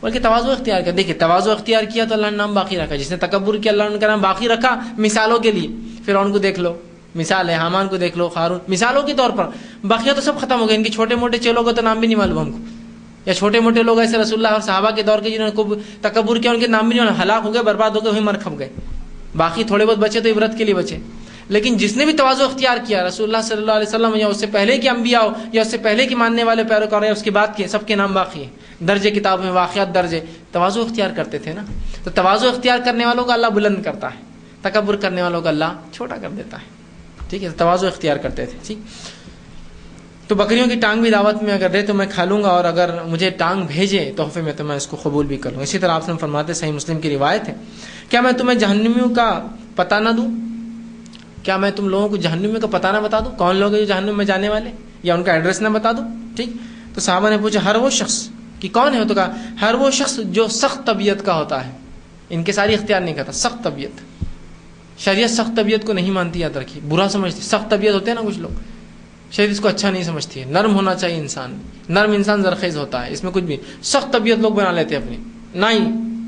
بلکہ تواضع اختیار کیا. دیکھیے تواضع اختیار کیا تو اللہ نے نام باقی رکھا. جس نے تکبر کیا اللہ نے ان کا نام باقی رکھا مثالوں کے لیے. فرعون کو دیکھ لو, مثال ہے, حامان کو دیکھ لو, قارون, مثالوں کے طور پر. باقی تو سب ختم ہو گئے, ان کے چھوٹے موٹے چیلوں کو تو نام بھی نہیں معلوم ہم کو, یا چھوٹے موٹے لوگ ایسے رسول اللہ اور صحابہ کے دور کے جنہوں نے خوب تکبر کیا, ان کے نام بھی نہیں معلوم, ہلاک ہو گئے, برباد ہو گئے, وہیں مر کھپ گئے. باقی تھوڑے بہت بچے تو عبرت کے لیے بچے. لیکن جس نے بھی تواضع اختیار کیا, رسول اللہ صلی اللہ علیہ وسلم یا اس سے پہلے کے انبیاء ہو یا اس سے پہلے کے ماننے والے پیروکار یا اس کے بعد کے, سب کے نام باقی ہیں, درج کتاب میں واقعات درج ہے. تواضع اختیار کرتے تھے نا. تو تواضع اختیار کرنے والوں کو اللہ بلند کرتا ہے, تکبر کرنے والوں کو اللہ چھوٹا کر دیتا ہے. ٹھیک ہے, تواضع اختیار کرتے تھے. ٹھیک, تو بکریوں کی ٹانگ بھی دعوت میں اگر دے تو میں کھا لوں گا, اور اگر مجھے ٹانگ بھیجے تحفے میں تو میں اس کو قبول بھی کر لوں. اسی طرح آپ سے فرماتے, صحیح مسلم کی روایت ہے, کیا میں تمہیں جہنمیوں کا پتہ نہ دوں, کیا میں تم لوگوں کو جہنمیوں کا پتہ نہ بتا دوں, کون لوگ ہیں جو جہنم میں جانے والے, یا ان کا ایڈریس نہ بتا دوں. ٹھیک, تو صحابہ نے پوچھا ہر وہ شخص کہ کون ہے, تو کہا ہر وہ شخص جو سخت طبیعت کا ہوتا ہے. ان کے ساری اختیار نہیں کرتا, سخت طبیعت. شریعت سخت طبیعت کو نہیں مانتی, یاد رکھیے, برا سمجھتی. سخت طبیعت ہوتے ہیں نا کچھ لوگ, شریعت اس کو اچھا نہیں سمجھتی ہے. نرم ہونا چاہیے انسان, نرم انسان زرخیز ہوتا ہے, اس میں کچھ بھی. سخت طبیعت لوگ بنا لیتے ہیں اپنی,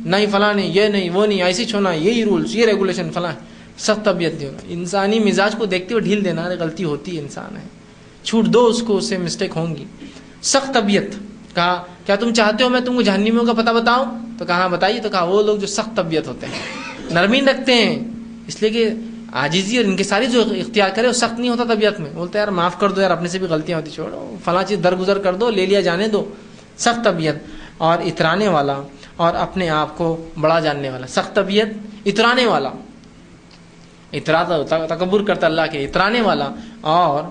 نہیں فلاں نہیں, یہ نہیں وہ نہیں, ایسی چھونا, یہی رولس, یہ ریگولیشن فلاں. سخت طبیعت نہیں ہونا. انسانی مزاج کو دیکھتے ہوئے ڈھیل دینا, غلطی ہوتی ہے, انسان ہے, چھوٹ دو اس کو, اس سے مسٹیک ہوں گی. سخت طبیعت. کہا کیا تم چاہتے ہو میں تم کو جہنمیوں کا پتہ بتاؤں, تو کہا بتائیے. تو کہا وہ لوگ جو سخت طبیعت ہوتے ہیں, نرمی رکھتے ہیں, اس لیے کہ عاجزی اور ان کے ساری جو اختیار کرے وہ سخت نہیں ہوتا طبیعت میں. بولتے ہیں یار معاف کر دو یار, اپنے سے بھی غلطیاں ہوتی, چھوڑو, فلاں چیز درگزر کر دو, لے لیا جانے دو, سخت طبیعت اور اترانے والا اور اپنے آپ کو بڑا جاننے والا. سخت طبیعت اترانے والا، اتراتا تکبر کرتا اللہ کے، اترانے والا اور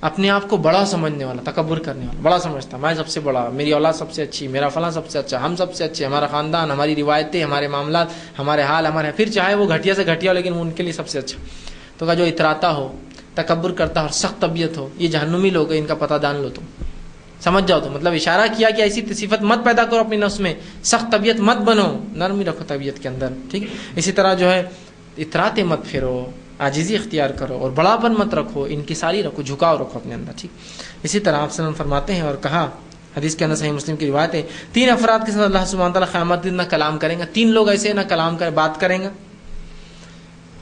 اپنے آپ کو بڑا سمجھنے والا، تکبر کرنے والا، بڑا سمجھتا میں سب سے بڑا، میری اولاد سب سے اچھی، میرا فلاں سب سے اچھا، ہم سب سے اچھے، ہمارا خاندان، ہماری روایتیں، ہمارے معاملات، ہمارے حال، ہمارے پھر چاہے وہ گھٹیا سے گھٹیا ہو لیکن وہ ان کے لیے سب سے اچھا. تو کہا جو اتراتا ہو، تکبر کرتا اور سخت طبیعت ہو، یہ جہنمی لوگ ہیں، ان کا پتہ جان لو تم، سمجھ جاؤ. تو مطلب اشارہ کیا کہ ایسی صفت مت پیدا کرو اپنی نفس میں، سخت طبیعت مت بنو، نرمی رکھو طبیعت کے اندر. ٹھیک. اسی طرح جو ہے اتراتے مت پھرو، عاجزی اختیار کرو اور بڑاپن مت رکھو، انکساری رکھو، جھکاؤ رکھو اپنے اندر. ٹھیک. اسی طرح آپ صلی اللہ علیہ وسلم فرماتے ہیں اور کہا حدیث کے اندر صحیح مسلم کی روایت ہے، 3 افراد کے ساتھ اللہ سبحانہ تعالیٰ قیامت دن نہ کلام کریں گا. 3 لوگ ایسے نہ کلام کر بات کریں گا،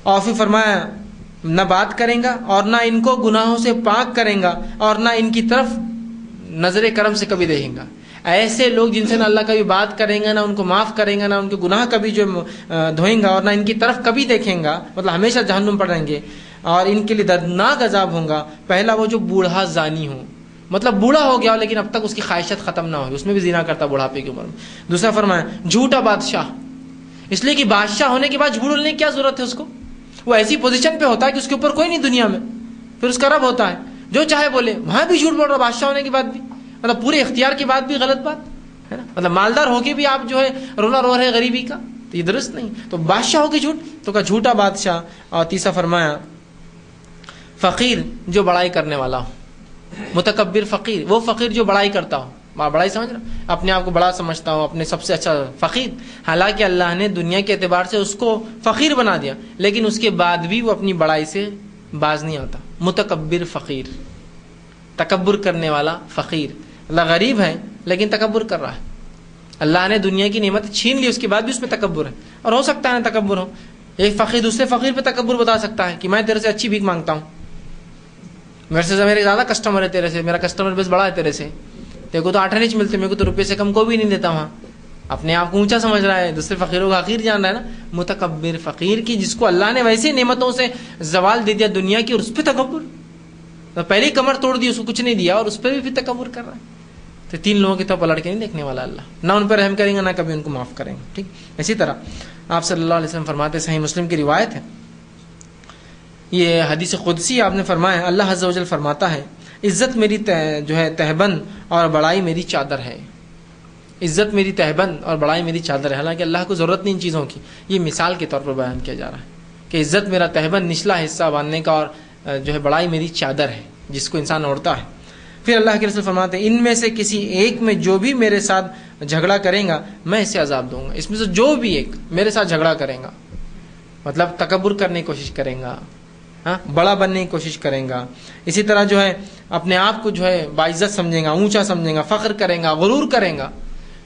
اور پھر فرمایا نہ بات کریں گا اور نہ ان کو گناہوں سے پاک کریں گا اور نہ ان کی طرف نظر کرم سے کبھی دیکھیں گا. ایسے لوگ جن سے نہ اللہ کبھی بات کریں گا، نہ ان کو معاف کریں گا، نہ ان کے گناہ کبھی جو دھوئیں گا اور نہ ان کی طرف کبھی دیکھیں گا، مطلب ہمیشہ جہنم پر رہیں گے اور ان کے لیے دردناک عذاب ہوگا. پہلا وہ جو بوڑھا زانی ہو، مطلب بوڑھا ہو گیا لیکن اب تک اس کی خواہشات ختم نہ ہوئی، اس میں بھی زنا کرتا بڑھاپے کی عمر میں. دوسرا فرمایا جھوٹا بادشاہ، اس لیے کہ بادشاہ ہونے کے بعد جھوٹ بولنے کی کیا ضرورت ہے اس کو، وہ ایسی پوزیشن پہ ہوتا ہے کہ اس کے اوپر کوئی نہیں دنیا میں، پھر اس کا رب ہوتا ہے، جو چاہے بولے، وہاں بھی جھوٹ بول رہا بادشاہ ہونے کے بعد بھی، مطلب پورے اختیار کے بعد بھی غلط بات ہے نا. مطلب مالدار ہو کے بھی آپ جو ہے رونا رو رہے غریبی کا، تو یہ درست نہیں. تو بادشاہ ہو کے جھوٹ، تو کہا جھوٹا بادشاہ. اور تیسرا فرمایا فقیر جو بڑائی کرنے والا ہو، متکبر فقیر، وہ فقیر جو بڑائی کرتا ہو، بڑائی سمجھ رہا، اپنے آپ کو بڑا سمجھتا ہو، اپنے سب سے اچھا فقیر. حالانکہ اللہ نے دنیا کے اعتبار سے اس کو فقیر بنا دیا لیکن اس کے بعد بھی وہ اپنی بڑائی سے باز نہیں آتا. متکبر فقیر، تکبر کرنے والا فقیر. اللہ غریب ہے لیکن تکبر کر رہا ہے. اللہ نے دنیا کی نعمت چھین لی، اس کے بعد بھی اس میں تکبر ہے. اور ہو سکتا ہے نا تکبر ہو، ایک فقیر دوسرے فقیر پہ تکبر بتا سکتا ہے کہ میں تیرے سے اچھی بھیک مانگتا ہوں، میرے زیادہ کسٹمر ہے تیرے سے، میرا کسٹمر بیس بڑا ہے تیرے سے، تیرے کو تو 8 آنے ملتے، میرے کو تو روپے سے کم کو بھی نہیں دیتا. وہاں اپنے آپ کو اونچا سمجھ رہا ہے، دوسرے فقیروں کا حقیر جان رہا ہے نا. متکبر فقیر کی جس کو اللہ نے ویسے نعمتوں سے زوال دے دیا دنیا کی، اور اس پہ تکبر، تو پہلی کمر توڑ دی، اس کو کچھ نہیں دیا اور اس پہ بھی پھر تکبر کر رہا ہے. تو 3 لوگوں کی طرف پلٹ کے نہیں دیکھنے والا اللہ، نہ ان پہ رحم کریں گے نہ کبھی ان کو معاف کریں گے. ٹھیک. اسی طرح آپ صلی اللہ علیہ وسلم فرماتے، صحیح مسلم کی روایت ہے، یہ حدیث قدسی آپ نے فرمایا، اللہ عز و جل فرماتا ہے عزت میری جو ہے تہبند اور بڑائی میری چادر ہے. عزت میری تہبند اور بڑائی میری چادر ہے. حالانکہ اللہ کو ضرورت نہیں ان چیزوں کی، یہ مثال کے طور پر بیان کیا جا رہا ہے کہ عزت میرا تہبند، نچلا حصہ باندھنے کا، اور جو ہے بڑائی میری چادر ہے جس کو انسان اوڑھتا ہے. پھر اللہ کے رسول فرماتے ہیں ان میں سے کسی ایک میں جو بھی میرے ساتھ جھگڑا کرے گا میں اسے عذاب دوں گا. اس میں سے جو بھی ایک میرے ساتھ جھگڑا کرے گا، مطلب تکبر کرنے کی کوشش کرے گا، بڑا بننے کی کوشش کریں گا، اسی طرح جو ہے اپنے آپ کو جو ہے باعزت سمجھیں گا، اونچا سمجھیں گا، فخر کریں گا، غرور کریں گا،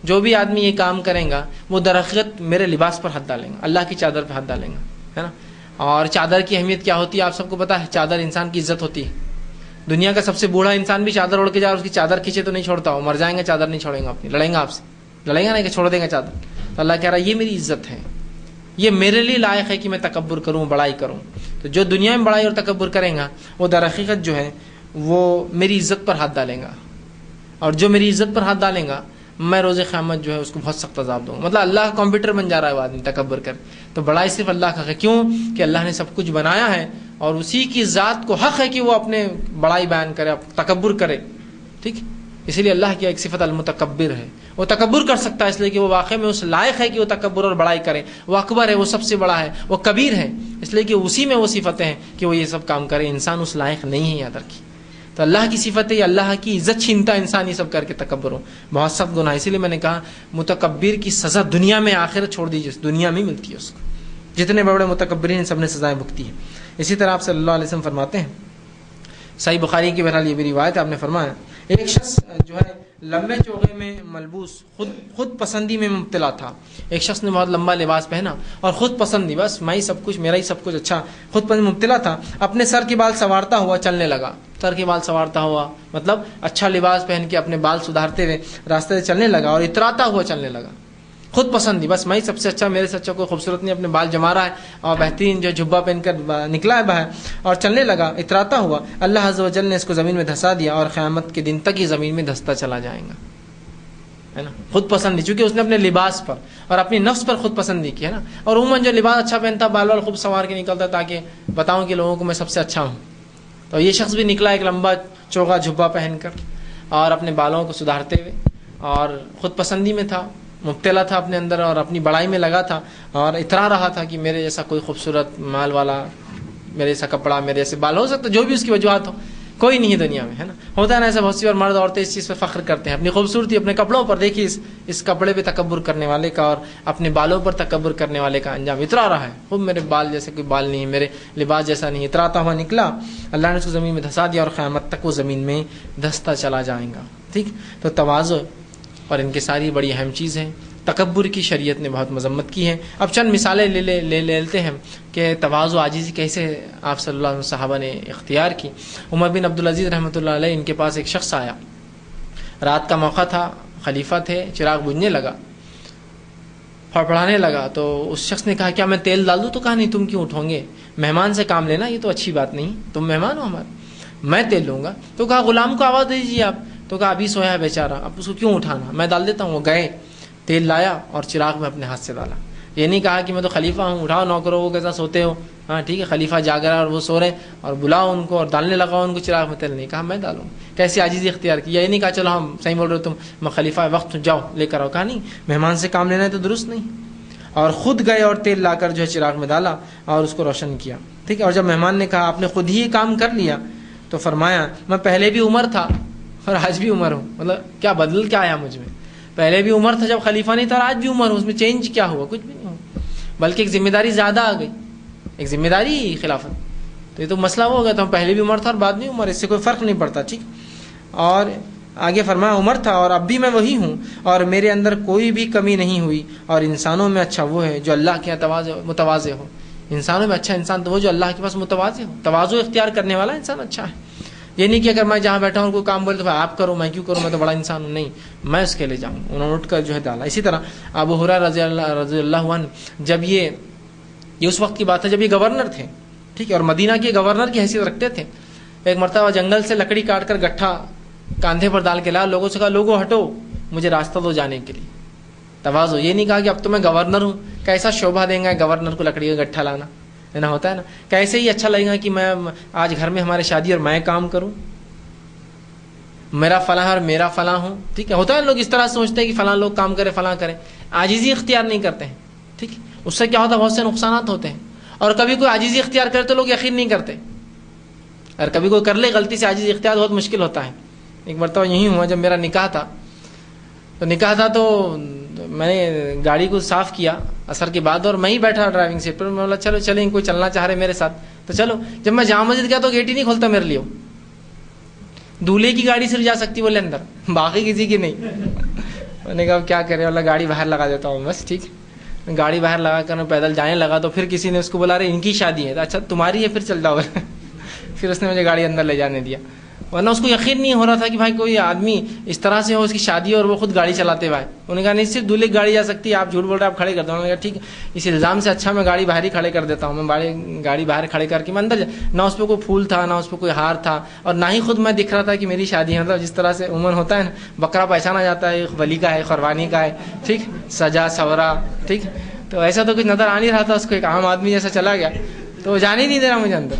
جو بھی آدمی یہ کام کریں گا وہ درحقیقت میرے لباس پر ہاتھ ڈالیں گا، اللہ کی چادر پہ ہاتھ ڈالیں گا، ہے نا. اور چادر کی اہمیت کیا ہوتی ہے آپ سب کو پتہ ہے. چادر انسان کی عزت ہوتی ہے. دنیا کا سب سے بوڑھا انسان بھی چادر اوڑھ کے جائے اور اس کی چادر کھینچے تو نہیں چھوڑتا، وہ مر جائیں گے چادر نہیں چھوڑیں گا اپنی، لڑیں گا آپ سے، لڑیں گا نہیں کہ چھوڑ دیں گا چادر. تو اللہ کہہ رہا ہے یہ میری عزت ہے، یہ میرے لیے لائق ہے کہ میں تکبر کروں، بڑائی کروں. تو جو دنیا میں بڑائی اور تکبر کریں گا وہ در حقیقت جو ہے وہ میری عزت پر ہاتھ ڈالیں گا، اور جو میری عزت پر ہاتھ ڈالیں گا میں روز قیامت جو ہے اس کو بہت سخت عذاب دوں گا. مطلب اللہ کا کمپیوٹر بن جا رہا ہے وہ آدمی تکبر کر. تو بڑائی صرف اللہ کا ہے. کیوں کہ اللہ نے سب کچھ بنایا ہے اور اسی کی ذات کو حق ہے کہ وہ اپنے بڑائی بیان کرے، تکبر کرے. ٹھیک. اسی لیے اللہ کی ایک صفت المتکبر ہے، وہ تکبر کر سکتا ہے اس لیے کہ وہ واقعی میں اس لائق ہے کہ وہ تکبر اور بڑائی کرے. وہ اکبر ہے، وہ سب سے بڑا ہے، وہ کبیر ہے، اس لیے کہ اسی میں وہ صفتیں ہیں کہ وہ یہ سب کام کرے. انسان اس لائق نہیں ہے یاد رکھیے. تو اللہ کی صفت ہے، اللہ کی عزت چھینتا انسان یہ سب کر کے تکبر ہو، بہت سخت گناہ. اسی لیے میں نے کہا متکبر کی سزا دنیا میں، آخرت چھوڑ دیجیے، دنیا میں ملتی ہے اس کو. جتنے بڑے متکبرین سب نے سزائیں بھگتی ہیں. اسی طرح آپ صلی اللہ علیہ وسلم فرماتے ہیں، صحیح بخاری کی بہرحال یہ بھی روایت ہے، آپ نے فرمایا ایک شخص جو ہے لمبے چوغے میں ملبوس خود پسندی میں مبتلا تھا. ایک شخص نے بہت لمبا لباس پہنا اور خود پسندی، بس میں ہی سب کچھ، میرا ہی سب کچھ اچھا، خود پسند مبتلا تھا. اپنے سر کے بال سنوارتا ہوا چلنے لگا. سر کے بال سنوارتا ہوا مطلب اچھا لباس پہن کے اپنے بال سدھارتے ہوئے راستے سے چلنے لگا اور اتراتا ہوا چلنے لگا. خود پسندی، بس میں ہی سب سے اچھا، میرے سے اچھا کوئی خوبصورت نہیں. اپنے بال جما رہا ہے اور بہترین جو جھبا پہن کر نکلا ہے باہر اور چلنے لگا اتراتا ہوا. اللہ عز و جل نے اس کو زمین میں دھسا دیا اور قیامت کے دن تک یہ زمین میں دھستا چلا جائے گا. ہے نا, خود پسندی, چونکہ اس نے اپنے لباس پر اور اپنی نفس پر خود پسندی کی ہے نا. اور عموماً جو لباس اچھا پہنتا, بال وال خوب سنوار کے نکلتا تاکہ بتاؤں کہ لوگوں کو میں سب سے اچھا ہوں. تو یہ شخص بھی نکلا ایک لمبا چوغا جھبا پہن کر اور اپنے بالوں کو سدھارتے ہوئے, اور خود پسندی میں تھا, مبتلا تھا اپنے اندر, اور اپنی بڑائی میں لگا تھا, اور اترا رہا تھا کہ میرے جیسا کوئی خوبصورت مال والا, میرے جیسا کپڑا, میرے جیسے بال, ہو سکتا جو بھی اس کی وجوہات ہو, کوئی نہیں ہے دنیا میں, ہے نا. ہوتا ہے نا ایسا, بہت سی اور مرد عورتیں اس چیز پہ فخر کرتے ہیں, اپنی خوبصورتی, اپنے کپڑوں پر. دیکھیے اس کپڑے پہ تکبر کرنے والے کا اور اپنے بالوں پر تکبر کرنے والے کا انجام اترا رہا ہے. خوب میرے بال جیسے کوئی بال نہیں, میرے لباس جیسا نہیں, اتراتا ہوا نکلا. اللہ نے اس کو زمین میں دھسا دیا اور قیامت تک وہ زمین میں دھستا چلا جائے گا. ٹھیک, تو تواضع اور ان کی ساری بڑی اہم چیز ہیں. تکبر کی شریعت نے بہت مذمت کی ہے. اب چند مثالیں لے لیتے ہیں کہ تواضع و عاجزی کیسے آپ صلی اللہ علیہ وسلم صحابہ نے اختیار کی. عمر بن عبدالعزیز رحمۃ اللہ علیہ, ان کے پاس ایک شخص آیا, رات کا موقع تھا, خلیفہ تھے, چراغ بجھنے لگا, پھڑپڑانے لگا. تو اس شخص نے کہا کیا میں تیل ڈال دوں؟ تو کہا نہیں, تم کیوں اٹھو گے, مہمان سے کام لینا, یہ تو اچھی بات نہیں, تم مہمان ہو ہمارے, میں تیل لوں گا. تو کہا غلام کو آواز دیجیے آپ. تو کہا ابھی سویا ہے بیچارہ, اب اس کو کیوں اٹھانا, میں ڈال دیتا ہوں. وہ گئے, تیل لایا اور چراغ میں اپنے ہاتھ سے ڈالا. یہ نہیں کہا کہ میں تو خلیفہ ہوں, اٹھاؤ نوکروں کو, کیسا سوتے ہو, ہاں ٹھیک ہے, خلیفہ جاگ رہا ہے اور وہ سو رہے ہیں, اور بلاؤ ان کو اور ڈالنے لگاؤ ان کو چراغ میں تیل. نہیں کہا میں ڈالوں. کیسی عاجزی اختیار کی. یہ نہیں کہا چلو ہم صحیح بول رہے ہو تم, میں خلیفہ وقت جاؤ لے کر آؤ. کہا نہیں, مہمان سے کام لینا ہے تو درست نہیں. اور خود گئے اور تیل لا کر جو ہے چراغ میں ڈالا اور اس کو روشن کیا. ٹھیک ہے, اور جب مہمان نے کہا آپ نے خود ہی کام کر لیا, تو فرمایا میں پہلے بھی عمر تھا اور آج بھی عمر ہوں. مطلب کیا بدل کیا آیا مجھ میں, پہلے بھی عمر تھا جب خلیفہ نہیں تھا, آج بھی عمر ہوں, اس میں چینج کیا ہوا؟ کچھ بھی نہیں ہوا, بلکہ ایک ذمہ داری زیادہ آ گئی, ایک ذمہ داری خلافت. تو یہ تو مسئلہ ہو گیا تھا, پہلے بھی عمر تھا اور بعد میں عمر, اس سے کوئی فرق نہیں پڑتا. ٹھیک, اور آگے فرمایا عمر تھا اور اب بھی میں وہی ہوں, اور میرے اندر کوئی بھی کمی نہیں ہوئی, اور انسانوں میں اچھا وہ ہے جو اللہ کے متواضع ہو. انسانوں میں اچھا انسان تو وہ جو اللہ کے پاس متواضع ہو, تواضع اختیار کرنے والا انسان اچھا ہے. یہ نہیں کہ اگر میں جہاں بیٹھا ہوں کوئی کام بولے تو بھائی آپ کرو, میں کیوں کروں, میں تو بڑا انسان ہوں. نہیں, میں اس کے لیے جاؤں. انہوں نے اٹھ کر جو ہے ڈالا. اسی طرح ابو ہریرہ رضی اللہ عنہ, جب یہ اس وقت کی بات ہے جب یہ گورنر تھے, ٹھیک ہے, اور مدینہ کے گورنر کی حیثیت رکھتے تھے. ایک مرتبہ جنگل سے لکڑی کاٹ کر گٹھا کاندھے پر ڈال کے لا, لوگوں سے کہا لوگوں ہٹو, مجھے راستہ دو جانے کے لیے. تواضع. یہ نہیں کہا کہ اب تو میں گورنر ہوں, کیسا شوبھا دیں گا گورنر کو لکڑی کا گٹھا لانا, ہے نا, ہوتا ہے نا. کیسے ہی اچھا لگے گا کہ میں آج گھر میں ہمارے شادی اور میں کام کروں, میرا فلاں اور میرا فلاں ہوں. ٹھیک ہے, ہوتا ہے لوگ اس طرح سوچتے ہیں کہ فلاں لوگ کام کرے, فلاں کریں, عاجزی اختیار نہیں کرتے ہیں. ٹھیک, اس سے کیا ہوتا ہے, بہت سے نقصانات ہوتے ہیں. اور کبھی کوئی عاجزی اختیار کرے تو لوگ یقین نہیں کرتے, اور کبھی کوئی کر لے غلطی سے عاجزی اختیار, بہت مشکل ہوتا ہے. ایک مرتبہ یہی ہوا, جب میرا نکاح تھا تو میں نے گاڑی کو صاف کیا عصر کے بعد, اور میں ہی بیٹھا ڈرائیونگ سیٹ پر. میں بولا چلو چلیں, کوئی چلنا چاہ رہے میرے ساتھ تو چلو. جب میں جامع مسجد گیا تو گیٹ ہی نہیں کھولتا میرے لیے. دولہے کی گاڑی صرف جا سکتی بولے اندر, باقی کسی کی نہیں. میں نے کہا کیا کرے, اللہ گاڑی باہر لگا دیتا ہوں بس. ٹھیک, گاڑی باہر لگا کر میں پیدل جانے لگا, تو پھر کسی نے اس کو بولا رہے ان کی شادی ہے. اچھا تمہاری ہے, پھر چل جاؤ. پھر اس نے مجھے گاڑی اندر لے جانے دیا, ورنہ اس کو یقین نہیں ہو رہا تھا کہ بھائی کوئی آدمی اس طرح سے ہو, اس کی شادی اور وہ خود گاڑی چلاتے ہوئے. انہوں نے کہا نہیں, صرف دولہے کی گاڑی جا سکتی ہے, آپ جھوٹ بول رہے ہیں, آپ کھڑے کر دو. انہوں نے کہا ٹھیک ہے, اس الزام سے اچھا میں گاڑی باہر ہی کھڑے کر دیتا ہوں. میں گاڑی باہر کھڑے کر کے میں اندر, نہ اس پہ کوئی پھول تھا, نہ اس پہ کوئی ہار تھا, اور نہ ہی خود میں دکھ رہا تھا کہ میری شادی ہے. مطلب جس طرح سے عموماً ہوتا ہے نا, بکرا پہچانا جاتا ہے, ولی کا ہے, قربانی کا ہے, ٹھیک, سجا سورا, ٹھیک, تو ایسا تو کچھ نظر آ نہیں رہا تھا اس کو. ایک عام آدمی جیسا چلا گیا, تو وہ جانے ہی نہیں دے رہا مجھے اندر,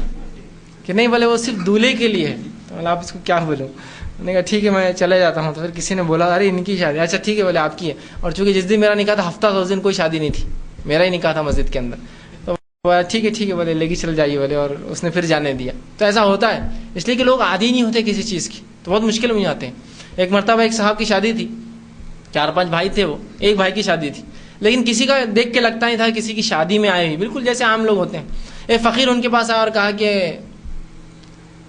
کہ نہیں بولے وہ صرف دولہے کے لیے ہے. تو آپ اس کو کیا بولوں. میں نے کہا ٹھیک ہے میں چلے جاتا ہوں. تو پھر کسی نے بولا ارے ان کی شادی. اچھا ٹھیک ہے بولے آپ کی ہے. اور چونکہ جس دن میرا نکاح تھا ہفتہ تھا, اس دن کوئی شادی نہیں تھی, میرا ہی نکاح تھا مسجد کے اندر. تو ٹھیک ہے بولے لے کے چل جائیے بولے, اور اس نے پھر جانے دیا. تو ایسا ہوتا ہے, اس لیے کہ لوگ عادی نہیں ہوتے کسی چیز کی, تو بہت مشکل میں آتے ہیں. ایک مرتبہ ایک صاحب کی شادی تھی, 4-5 بھائی تھے, وہ ایک بھائی کی شادی تھی, لیکن کسی کا دیکھ کے لگتا نہیں تھا کسی کی شادی میں آئے ہوئی, بالکل جیسے عام لوگ ہوتے ہیں. ایک فقیر ان کے پاس آیا اور کہا کہ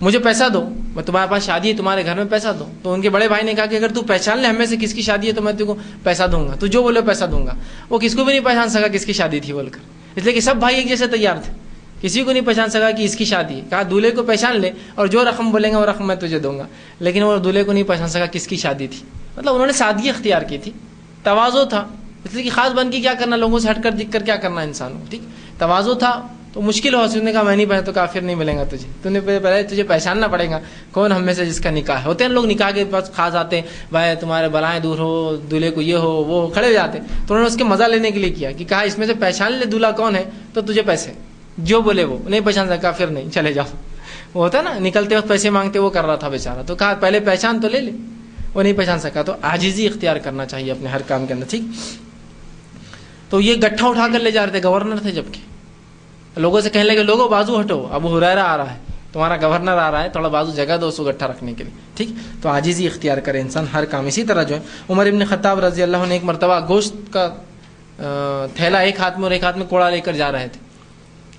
مجھے پیسہ دو, میں تمہارے پاس شادی ہے, تمہارے گھر میں پیسہ دو. تو ان کے بڑے بھائی نے کہا کہ اگر تو پہچان لے ہم میں سے کس کی شادی ہے تو میں تجھ کو پیسہ دوں گا, تو جو بولے پیسہ دوں گا. وہ کس کو بھی نہیں پہچان سکا کس کی شادی تھی بول کر, اس لیے کہ سب بھائی ایک جیسے تیار تھے, کسی کو نہیں پہچان سکا کہ اس کی شادی ہے. کہا دولہے کو پہچان لے, اور جو رقم بولیں گا وہ رقم میں تجھے دوں گا. لیکن وہ دولہے کو نہیں پہچان سکا کس کی شادی تھی. مطلب انہوں نے سادگی اختیار کی تھی, تواضع تھا. اس لیے کہ خاص بن کے کیا کرنا, لوگوں سے ہٹ کر دکھ کر کیا کرنا انسان کو. ٹھیک, تواضع تھا, تو مشکل ہو، اس نے کہا میں نہیں پہچان، تو کہا پھر نہیں ملیں گا تجھے، پہلے تجھے پہچاننا پڑے گا کون ہم میں سے جس کا نکاح ہے۔ ہوتے ہیں لوگ نکاح کے پاس خاص آتے ہیں، بھائی تمہارے بلائیں دور ہو، دولہے کو یہ ہو وہ، کھڑے ہو جاتے، تو انہوں نے اس کے مزہ لینے کے لیے کیا کہ کہا اس میں سے پہچان لے دولہا کون ہے تو تجھے پیسے، جو بولے وہ نہیں پہچان سکا پھر نہیں، چلے جاؤ۔ وہ ہوتا ہے نا نکلتے وقت پیسے مانگتے، وہ کر رہا تھا بیچارہ، تو کہا پہلے پہچان تو لے لے، وہ نہیں پہچان سکا، تو عاجزی اختیار کرنا چاہیے اپنے ہر کام کے اندر، ٹھیک۔ تو یہ گٹھا اٹھا کر لے جا رہے تھے، گورنر تھے جبکہ، لوگوں سے کہنے لگے لوگوں بازو ہٹو، ابو ہریرہ آ رہا ہے، تمہارا گورنر آ رہا ہے، تھوڑا بازو جگہ دو اس کو گٹھا رکھنے کے لیے، ٹھیک۔ تو عاجزی اختیار کرے انسان ہر کام۔ اسی طرح جو ہے عمر ابن خطاب رضی اللہ عنہ ایک مرتبہ گوشت کا تھیلا ایک ہاتھ میں اور ایک ہاتھ میں کوڑا لے کر جا رہے تھے،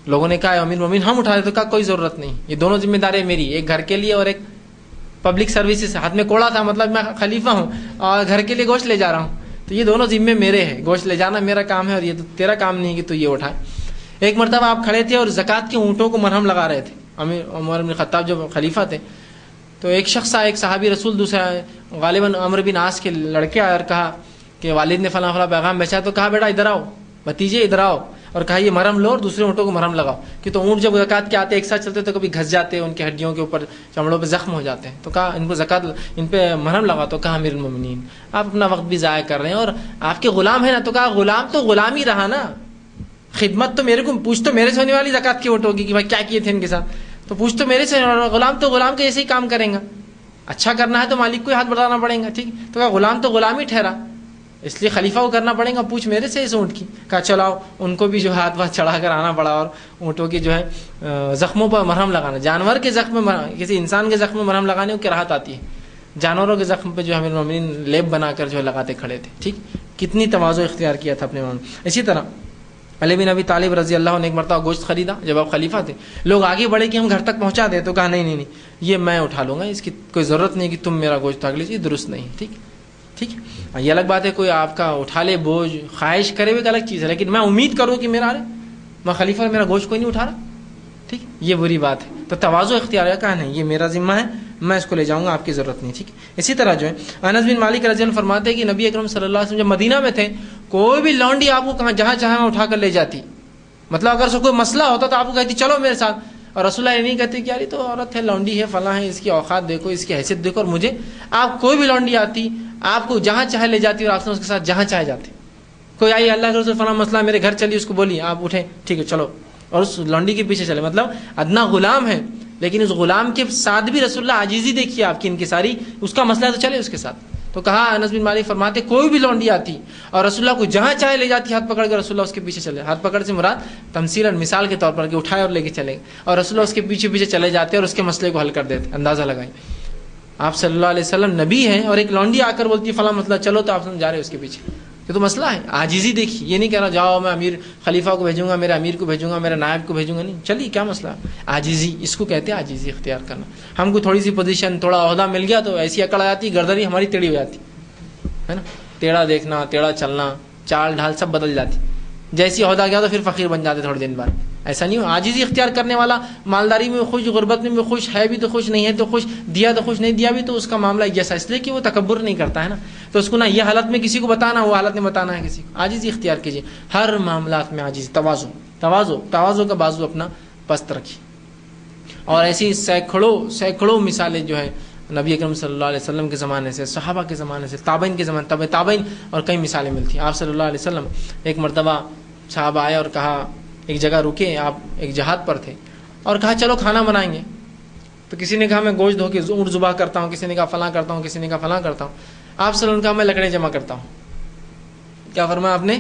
لوگوں نے کہا امیر مومن ہم اٹھا رہے، تو کہا کوئی ضرورت نہیں، یہ دونوں ذمہ داری میری، ایک گھر کے لیے اور ایک پبلک سروسز، ہاتھ میں کوڑا تھا مطلب میں خلیفہ ہوں اور گھر کے لیے گوشت لے جا رہا ہوں، تو یہ دونوں ذمے میرے ہیں، گوشت لے جانا میرا کام ہے اور یہ تو تیرا کام نہیں کہ تو یہ اٹھائے۔ ایک مرتبہ آپ کھڑے تھے اور زکوٰۃ کے اونٹوں کو مرہم لگا رہے تھے، عمر بن خطاب جو خلیفہ تھے، تو ایک شخص آیا، ایک صحابی رسول، دوسرا غالباً عمرو بن عاص کے لڑکے آئے اور کہا کہ والد نے فلاں فلاں پیغام بھیجا، تو کہا بیٹا ادھر آؤ، بھتیجے ادھر آؤ، اور کہا یہ مرہم لو اور دوسرے اونٹوں کو مرہم لگاؤ، کہ تو اونٹ جب زکوٰۃ کے آتے ایک ساتھ چلتے تو کبھی گھس جاتے، ان کی ہڈیوں کے اوپر چمڑوں پہ زخم ہو جاتے ہیں، تو کہا ان کو زکوٰۃ ان پہ مرہم لگاؤ، تو کہا امیر المومنین آپ اپنا وقت بھی ضائع کر رہے ہیں اور آپ کے غلام ہیں نا، تو کہا غلام تو غلام ہی رہا نا، خدمت تو میرے کو پوچھ تو میرے سے ہونے والی زکوٰۃ کی ووٹ ہوگی کہ بھائی کیا کیے تھے ان کے ساتھ، تو پوچھ تو میرے سے، غلام تو غلام کے جیسے ہی کام کریں گا، اچھا کرنا ہے تو مالک کو ہی ہاتھ بڑھانا پڑے گا، ٹھیک۔ تو کہا غلام تو غلام ہی ٹھہرا، اس لیے خلیفہ کو کرنا پڑے گا، پوچھ میرے سے اس اونٹ کی، کہا چلاؤ، ان کو بھی جو ہاتھ واتھ چڑھا کر آنا پڑا اور اونٹوں کی جو ہے زخموں پر مرہم لگانا، جانور کے زخم میں کسی انسان کے زخم میں مرہم لگانے کو کراہت آتی ہے، جانوروں کے زخم پہ جو امیر المومنین لیپ بنا کر جو ہے لگاتے کھڑے تھے، ٹھیک، کتنی تواضع اختیار کیا تھا اپنے میں۔ اسی طرح علی بن ابی طالب رضی اللہ عنہ ایک مرتبہ گوشت خریدا، جب آپ خلیفہ تھے، لوگ آگے بڑھے کہ ہم گھر تک پہنچا دیں، تو کہا نہیں نہیں نہیں یہ میں اٹھا لوں گا، اس کی کوئی ضرورت نہیں کہ تم میرا گوشت اٹھا لیجیے، درست نہیں، ٹھیک ٹھیک۔ یہ الگ بات ہے کوئی آپ کا اٹھا لے بوجھ، خواہش کرے ہوئے الگ چیز ہے، لیکن میں امید کروں کہ میرا میں خلیفہ میرا گوشت کوئی نہیں اٹھا رہا، ٹھیک، یہ بری بات ہے۔ تو تواضع اختیار ہے، کہا نہیں یہ میرا ذمہ ہے، میں اس کو لے جاؤں گا، آپ کی ضرورت نہیں، ٹھیک۔ اسی طرح جو ہے انس بن مالک رضی اللہ عنہ فرماتے ہیں کہ نبی اکرم صلی اللہ علیہ وسلم جب مدینہ میں تھے، کوئی بھی لونڈی آپ کو کہاں جہاں چاہے اٹھا کر لے جاتی، مطلب اگر کوئی مسئلہ ہوتا تو آپ کو کہتی چلو میرے ساتھ، اور رسول اللہ یہ نہیں کہتے کہ یار تو عورت ہے، لونڈی ہے، فلاں ہے، اس کی اوقات دیکھو، اس کی حیثیت دیکھو، اور مجھے آپ کوئی بھی لونڈی آتی آپ کو جہاں چاہے لے جاتی اور آپ اس کے ساتھ جہاں چاہے جاتے، کوئی آئی اللہ کے رسول فلاں مسئلہ میرے گھر چلی، اس کو بولی آپ اٹھیں ٹھیک ہے چلو، اور اس لونڈی کے پیچھے چلے، مطلب ادنا غلام ہے لیکن اس غلام کے ساتھ بھی رسول اللہ عاجزی دیکھیے آپ کی انکساری، اس کا مسئلہ تو چلے اس کے ساتھ۔ تو کہا انس بن مالک فرماتے کوئی بھی لونڈی آتی اور رسول اللہ کو جہاں چاہے لے جاتی، ہاتھ پکڑ کے رسول اللہ اس کے پیچھے چلے، ہاتھ پکڑ سے مراد تمثیلاً مثال کے طور پر کہ اٹھائے اور لے کے چلے، اور رسول اللہ اس کے پیچھے پیچھے چلے جاتے اور اس کے مسئلے کو حل کر دیتے۔ اندازہ لگائیں آپ صلی اللہ علیہ وسلم نبی ہیں اور ایک لونڈی آ کر بولتی ہے فلاں مسئلہ چلو، تو آپ جا رہے اس کے پیچھے، یہ تو مسئلہ ہے، عاجزی دیکھیے، یہ نہیں کہہ رہا جاؤ میں امیر خلیفہ کو بھیجوں گا، میرے امیر کو بھیجوں گا، میرے نائب کو بھیجوں گا، نہیں، چلیے کیا مسئلہ ہے، عاجزی اس کو کہتے ہیں، عاجزی اختیار کرنا۔ ہم کو تھوڑی سی پوزیشن تھوڑا عہدہ مل گیا تو ایسی عقل آ جاتی، گردنی ہماری ٹیڑھی ہو جاتی ہے نا، ٹیڑھا دیکھنا، ٹیڑھا چلنا، چال ڈھال سب بدل جاتی، جیسی عہدہ گیا تو پھر فقیر بن جاتے تھوڑے دن بعد، ایسا نہیں ہو۔ عاجزی اختیار کرنے والا مالداری میں خوش، غربت میں بھی خوش، ہے بھی تو خوش، نہیں ہے تو خوش، دیا تو خوش، نہیں دیا بھی تو اس کا معاملہ جیسا، اس لیے کہ وہ تکبر نہیں کرتا ہے نا، تو اس کو نہ یہ حالت میں کسی کو بتانا، وہ حالت میں بتانا ہے کسی کو، عاجزی اختیار کیجیے ہر معاملات میں، عاجزی، تواضع کا بازو اپنا پست رکھیے۔ اور ایسی سینکڑوں مثالیں جو ہے نبی اکرم صلی اللہ علیہ وسلم کے زمانے سے، صحابہ کے زمانے سے، تابعین کے زمانے، تبع تابعین، اور کئی مثالیں ملتی ہیں۔ آپ صلی اللہ علیہ وسلم ایک مرتبہ صحابہ آئے اور کہا ایک جگہ رکے، آپ ایک جہاد پر تھے، اور کہا چلو کھانا بنائیں گے، تو کسی نے کہا میں گوشت دھو کے اونٹ ذبح کرتا ہوں، کسی نے کہا فلاں کرتا ہوں، کسی نے کہا فلاں کرتا ہوں۔ آپ صلی اللہ علیہ وسلم نے کہا میں لکڑیاں جمع کرتا ہوں۔ کیا فرمایا آپ نے؟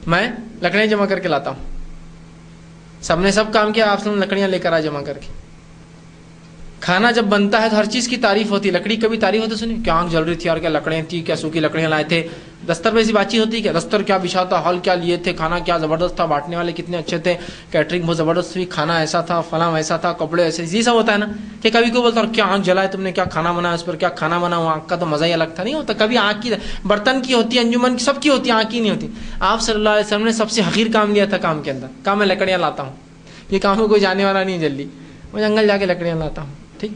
میں لکڑیاں جمع کر کے لاتا ہوں۔ سب نے سب کام کیا، آپ صلی اللہ علیہ وسلم لکڑیاں لے کر آئے جمع کر کے۔ کھانا جب بنتا ہے تو ہر چیز کی تعریف ہوتی ہے، لکڑی کبھی تعریف ہوتی سنی، کیا آنکھ جل رہی تھی اور کیا لکڑیاں تھی، کیا سوکھی لکڑیاں لائے تھے، دستر پہ ایسی بات چیت ہوتی ہے کیا، دستر کیا بچھا تھا، ہال کیا لیے تھے، کھانا کیا زبردست تھا، بانٹنے والے کتنے اچھے تھے، کیٹرنگ بہت زبردست ہوئی، کھانا ایسا تھا، فلاں ایسا تھا، کپڑے ایسے، یہ سب ہوتا ہے نا، کہ کبھی کوئی بولتا ہے کیا آنکھ جلائے تم نے، کیا کھانا بنایا اس پر، کیا کھانا بنا، وہ آنکھ کا تو مزہ ہی الگ تھا، نہیں ہوتا کبھی آنکھ کی، برتن کی ہوتی ہے، انجمن سب کی ہوتی ہے، آنکھ کی نہیں ہوتی۔ آپ صلی اللہ علیہ وسلم نے سب سے حقیر کام لیا تھا کام کے اندر، کہا میں لکڑیاں لاتا ہوں، یہ کام میں کوئی جانے والا نہیں جلدی، میں جنگل جا کے لکڑیاں لاتا ہوں، ٹھیک۔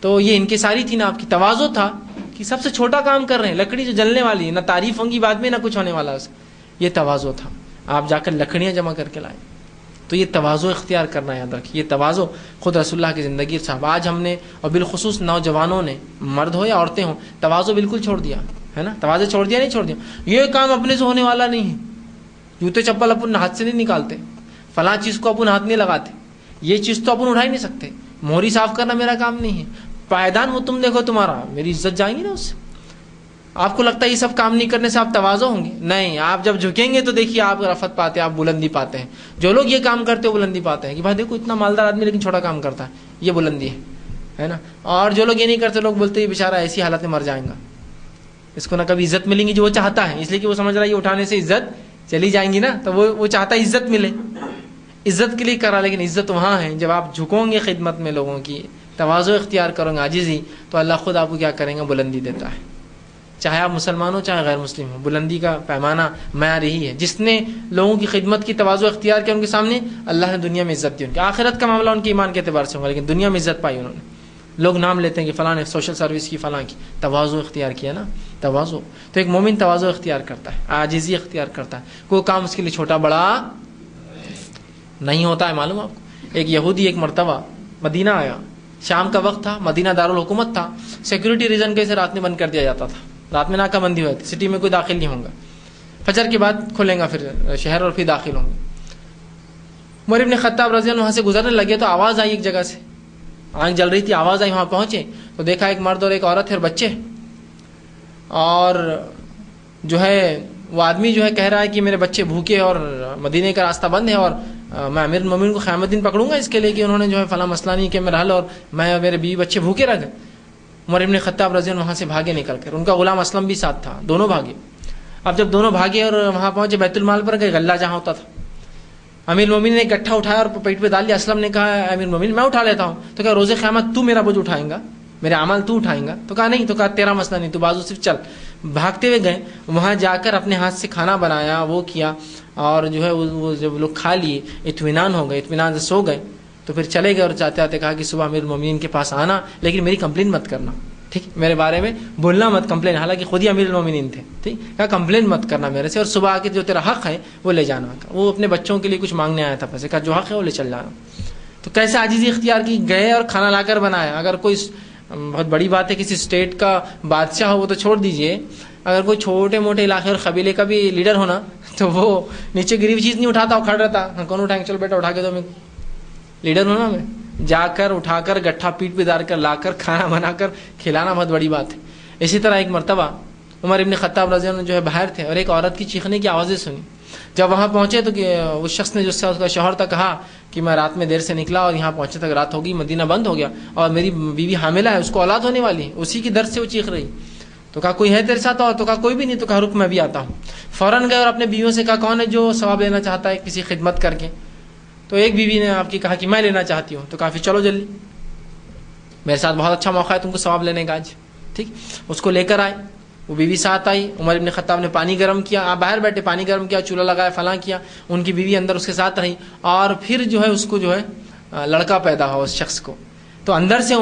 تو یہ انکساری تھی نا آپ کی، تواضع تھا کہ سب سے چھوٹا کام کر رہے ہیں، لکڑی جو جلنے والی ہے، نہ تعریف ہوں گی بعد میں نہ کچھ ہونے والا ہے، یہ تواضع تھا۔ آپ جا کر لکڑیاں جمع کر کے لائے، تو یہ تواضع اختیار کرنا یاد رکھیے. یہ تواضع خود رسول اللہ کی زندگی صاحب. آج ہم نے اور بالخصوص نوجوانوں نے، مرد ہو یا عورتیں ہوں، تواضع بالکل چھوڑ دیا ہے نا. تواضع چھوڑ دیا، نہیں چھوڑ دیا. یہ کام اپنے سے ہونے والا نہیں ہے. جوتے چپل اپن ہاتھ سے نہیں نکالتے، فلاں چیز کو اپن ہاتھ نہیں لگاتے، یہ چیز تو اپن اٹھا ہی نہیں سکتے. موہری صاف کرنا میرا کام نہیں ہے. پائیدان وہ تم دیکھو تمہارا، میری عزت جائیں گی نا اس سے. آپ کو لگتا ہے یہ سب کام نہیں کرنے سے آپ تواضع ہوں گے؟ نہیں. آپ جب جھکیں گے تو دیکھیے آپ رفعت پاتے ہیں، آپ بلندی پاتے ہیں. جو لوگ یہ کام کرتے ہیں بلندی پاتے ہیں کہ بھائی دیکھو اتنا مالدار آدمی لیکن چھوٹا کام کرتا ہے، یہ بلندی ہے نا. اور جو لوگ یہ نہیں کرتے، لوگ بولتے ہیں یہ بیچارہ ایسی حالت میں مر جائیں گا، اس کو نہ کبھی عزت ملیں گی جو وہ چاہتا ہے، اس لیے کہ وہ سمجھ رہا ہے یہ اٹھانے سے عزت چلی جائیں گی نا. تو وہ چاہتا ہے عزت ملے، عزت کے لیے کرا. لیکن عزت وہاں ہے جب آپ جھکوں گے خدمت میں لوگوں کی، تواضع اختیار کرو گے، عاجزی، تو اللہ خود آپ کو کیا کریں گا؟ بلندی دیتا ہے. چاہے آپ مسلمان ہو چاہے غیر مسلم ہو، بلندی کا پیمانہ معیار یہی ہے. جس نے لوگوں کی خدمت کی، تواضع اختیار کیا ان کے سامنے، اللہ نے دنیا میں عزت دی. ان کے آخرت کا معاملہ ان کے ایمان کے اعتبار سے ہوگا، لیکن دنیا میں عزت پائی انہوں نے. لوگ نام لیتے ہیں کہ فلاں نے سوشل سروس کی، فلاں کی. تواضع اختیار کیا نا، تواضع. تو ایک مومن تواضع اختیار کرتا ہے، عاجزی اختیار کرتا ہے. کوئی کام اس کے لیے چھوٹا بڑا نہیں ہوتا ہے. معلوم آپ کو، ایک یہودی ایک مرتبہ مدینہ آیا، شام کا وقت تھا، مدینہ دارالحکومت تھا. سیکورٹی ریزن کے سے رات میں بند کر دیا جاتا تھا، رات میں ناکہ بندی ہوئی تھی، سٹی میں کوئی داخل نہیں ہوگا. فجر کے بعد کھلیں گا پھر شہر اور پھر داخل ہوں گے. عمر ابن خطاب رضی اللہ عنہ وہاں سے گزرنے لگے تو آواز آئی ایک جگہ سے، آنکھ جل رہی تھی، آواز آئی. وہاں پہنچے تو دیکھا ایک مرد اور ایک عورت ہے اور بچے. اور جو ہے وہ آدمی جو ہے کہہ رہا ہے کہ میرے بچے بھوکے اور مدینے کا راستہ بند ہے، اور میں امیر المومنین کو قیامت دن پکڑوں گا اس کے لیے کہ انہوں نے جو ہے فلاں مسئلہ نہیں کہ میرا حل، اور میں اور میرے بیوی بچے بھوکے رہ گئے. عمر ابن خطاب رضی اللہ عنہ وہاں سے بھاگے نکل کر، ان کا غلام اسلم بھی ساتھ تھا، دونوں بھاگے. اب جب دونوں بھاگے اور وہاں پہنچے بیت المال پر گئے، غلہ جہاں ہوتا تھا، امیر المومنین نے گٹھا اٹھایا اور پیٹ پہ ڈال لیا. اسلم نے کہا امیر المومنین میں اٹھا لیتا ہوں. تو کہا روز قیامت تو میرا بوجھ اٹھائیں گا، میرے اعمال تو اٹھائیں گا؟ تو کہا نہیں. تو کہا تیرا مسئلہ نہیں، تو بازو صرف چل. بھاگتے ہوئے گئے، وہاں جا کر اپنے ہاتھ سے کھانا بنایا، وہ کیا، اور جو ہے وہ جب لوگ کھا لیے، اطمینان ہو گئے، اطمینان سے سو گئے. تو پھر چلے گئے اور چاہتے آتے کہا کہ صبح امیر المومنین کے پاس آنا، لیکن میری کمپلین مت کرنا، ٹھیک، میرے بارے میں بولنا مت، کمپلین. حالانکہ خود ہی امیر المومنین تھے، ٹھیک. کہا کمپلین مت کرنا میرے سے، اور صبح آ کے جو تیرا حق ہے وہ لے جانا. وہ اپنے بچوں کے لیے کچھ مانگنے آیا تھا پیسے، کہا جو حق ہے وہ لے چل جانا. تو کیسے عاجزی اختیار کی، گئے اور کھانا لا کر بنایا. اگر کوئی بہت بڑی بات ہے، کسی اسٹیٹ کا بادشاہ ہو وہ تو چھوڑ دیجئے، اگر کوئی چھوٹے موٹے علاقے اور قبیلے کا بھی لیڈر ہونا تو وہ نیچے گری ہوئی چیز نہیں اٹھاتا، وہ کھڑ رہتا. کون اٹھائیں گے؟ چلو بیٹا اٹھا کے دو، میں لیڈر ہونا، میں جا کر اٹھا کر گٹھا پیٹ پہ دار کر لا کر کھانا بنا کر کھلانا بہت بڑی بات ہے. اسی طرح ایک مرتبہ عمر ابن خطاب رضی اللہ عنہ جو ہے باہر تھے اور ایک عورت کی چیخنے کی آوازیں سنی. جب وہاں پہنچے تو اس شخص نے جو اس کا شوہر تھا کہا کہ میں رات میں دیر سے نکلا اور یہاں پہنچے تک رات ہو گئی، مدینہ بند ہو گیا، اور میری بیوی حاملہ ہے، اس کو اولاد ہونے والی ہے، اسی کی درد سے وہ چیخ رہی. تو کہا کوئی ہے تیرے ساتھ؟ اور تو کہا کوئی بھی نہیں. تو کہا رک میں بھی آتا ہوں. فوراً گئے اور اپنے بیویوں سے کہا کون ہے جو ثواب لینا چاہتا ہے کسی خدمت کر کے؟ تو ایک بیوی نے آپ کی کہا کہ میں لینا چاہتی ہوں. تو کہا پھر چلو جلدی، میرے ساتھ بہت اچھا موقع ہے تم کو ثواب لینے کا آج، ٹھیک. اس کو لے کر آئے، وہ بیوی ساتھ آئی. عمر ابن خطاب نے پانی گرم کیا، آپ باہر بیٹھے، پانی گرم کیا، چولہا لگایا، فلاں کیا. ان کی بیوی اندر اس کے ساتھ رہی، اور پھر جو ہے اس کو جو ہے لڑکا پیدا ہوا اس شخص کو. تو اندر سے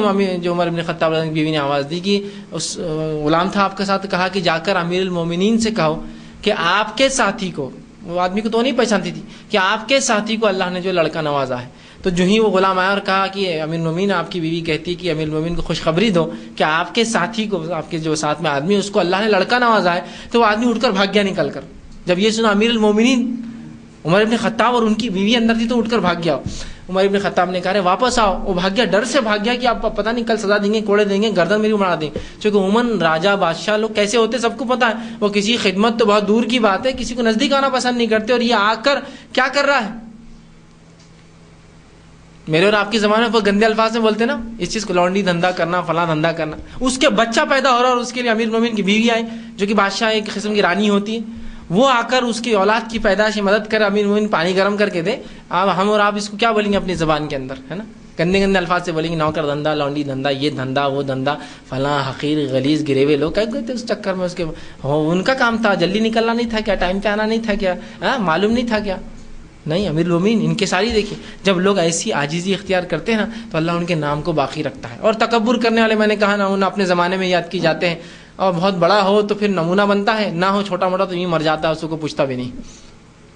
جو عمر ابن خطاب کی بیوی نے آواز دی کہ اس غلام تھا آپ کے ساتھ، کہا کہ جا کر امیر المومنین سے کہو کہ آپ کے ساتھی کو، وہ آدمی کو تو نہیں پہچانتی تھی، کہ آپ کے ساتھی کو اللہ نے جو لڑکا نوازا ہے. تو جو ہی وہ غلام آیا اور کہا کہ امیر المومنین آپ کی بیوی کہتی کہ امیر المومنین کو خوشخبری دو کہ آپ کے ساتھی کو، آپ کے جو ساتھ میں آدمی ہے اس کو اللہ نے لڑکا نوازا ہے. تو وہ آدمی اٹھ کر بھاگ گیا نکل کر. جب یہ سنا امیر المومنین عمر ابن خطاب اور ان کی بیوی اندر تھی تو اٹھ کر بھاگ گیا. عمر ابن خطاب نے کہا رہے واپس آؤ. وہ بھاگ گیا، ڈر سے بھاگ گیا کہ آپ پتہ نہیں کل سزا دیں گے، کوڑے دیں گے، گردن میری اڑا دیں. چونکہ عموماً راجہ بادشاہ لوگ کیسے ہوتے سب کو پتا ہے، وہ کسی خدمت تو بہت دور کی بات ہے، کسی کو نزدیک آنا پسند نہیں کرتے. اور یہ آ کر کیا کر رہا ہے، میرے اور آپ کے زمانے میں گندے الفاظ میں بولتے نا اس چیز کو، لونڈی دھندا کرنا، فلاں دھندا کرنا. اس کے بچہ پیدا ہو رہا اور اس کے لیے امیر المومنین کی بیوی آئی جو کہ بادشاہ ایک قسم کی رانی ہوتی ہے، وہ آ کر اس کی اولاد کی پیدائش میں مدد کرے. امیر المومنین پانی گرم کر کے دے. اب ہم اور آپ اس کو کیا بولیں گے اپنی زبان کے اندر، ہے نا، گندے گندے الفاظ سے بولیں گے، نوکر دھندا، لونڈی دھندا، یہ دھندا وہ دھندا، فلاں حقیر غلیظ گرے ہوئے لوگ کہتے تھے اس چکر میں. اس کے ان کا کام تھا، جلدی نکلنا نہیں تھا کیا، ٹائم پہ آنا نہیں تھا کیا، معلوم نہیں تھا کیا. نہیں، امیر المومنین ان کے ساری دیکھیں، جب لوگ ایسی عاجزی اختیار کرتے ہیں نا تو اللہ ان کے نام کو باقی رکھتا ہے. اور تکبر کرنے والے میں نے کہا نا ان اپنے زمانے میں یاد کی جاتے ہیں، اور بہت بڑا ہو تو پھر نمونہ بنتا ہے، نہ ہو چھوٹا موٹا تو یوں مر جاتا ہے، اس کو پوچھتا بھی نہیں.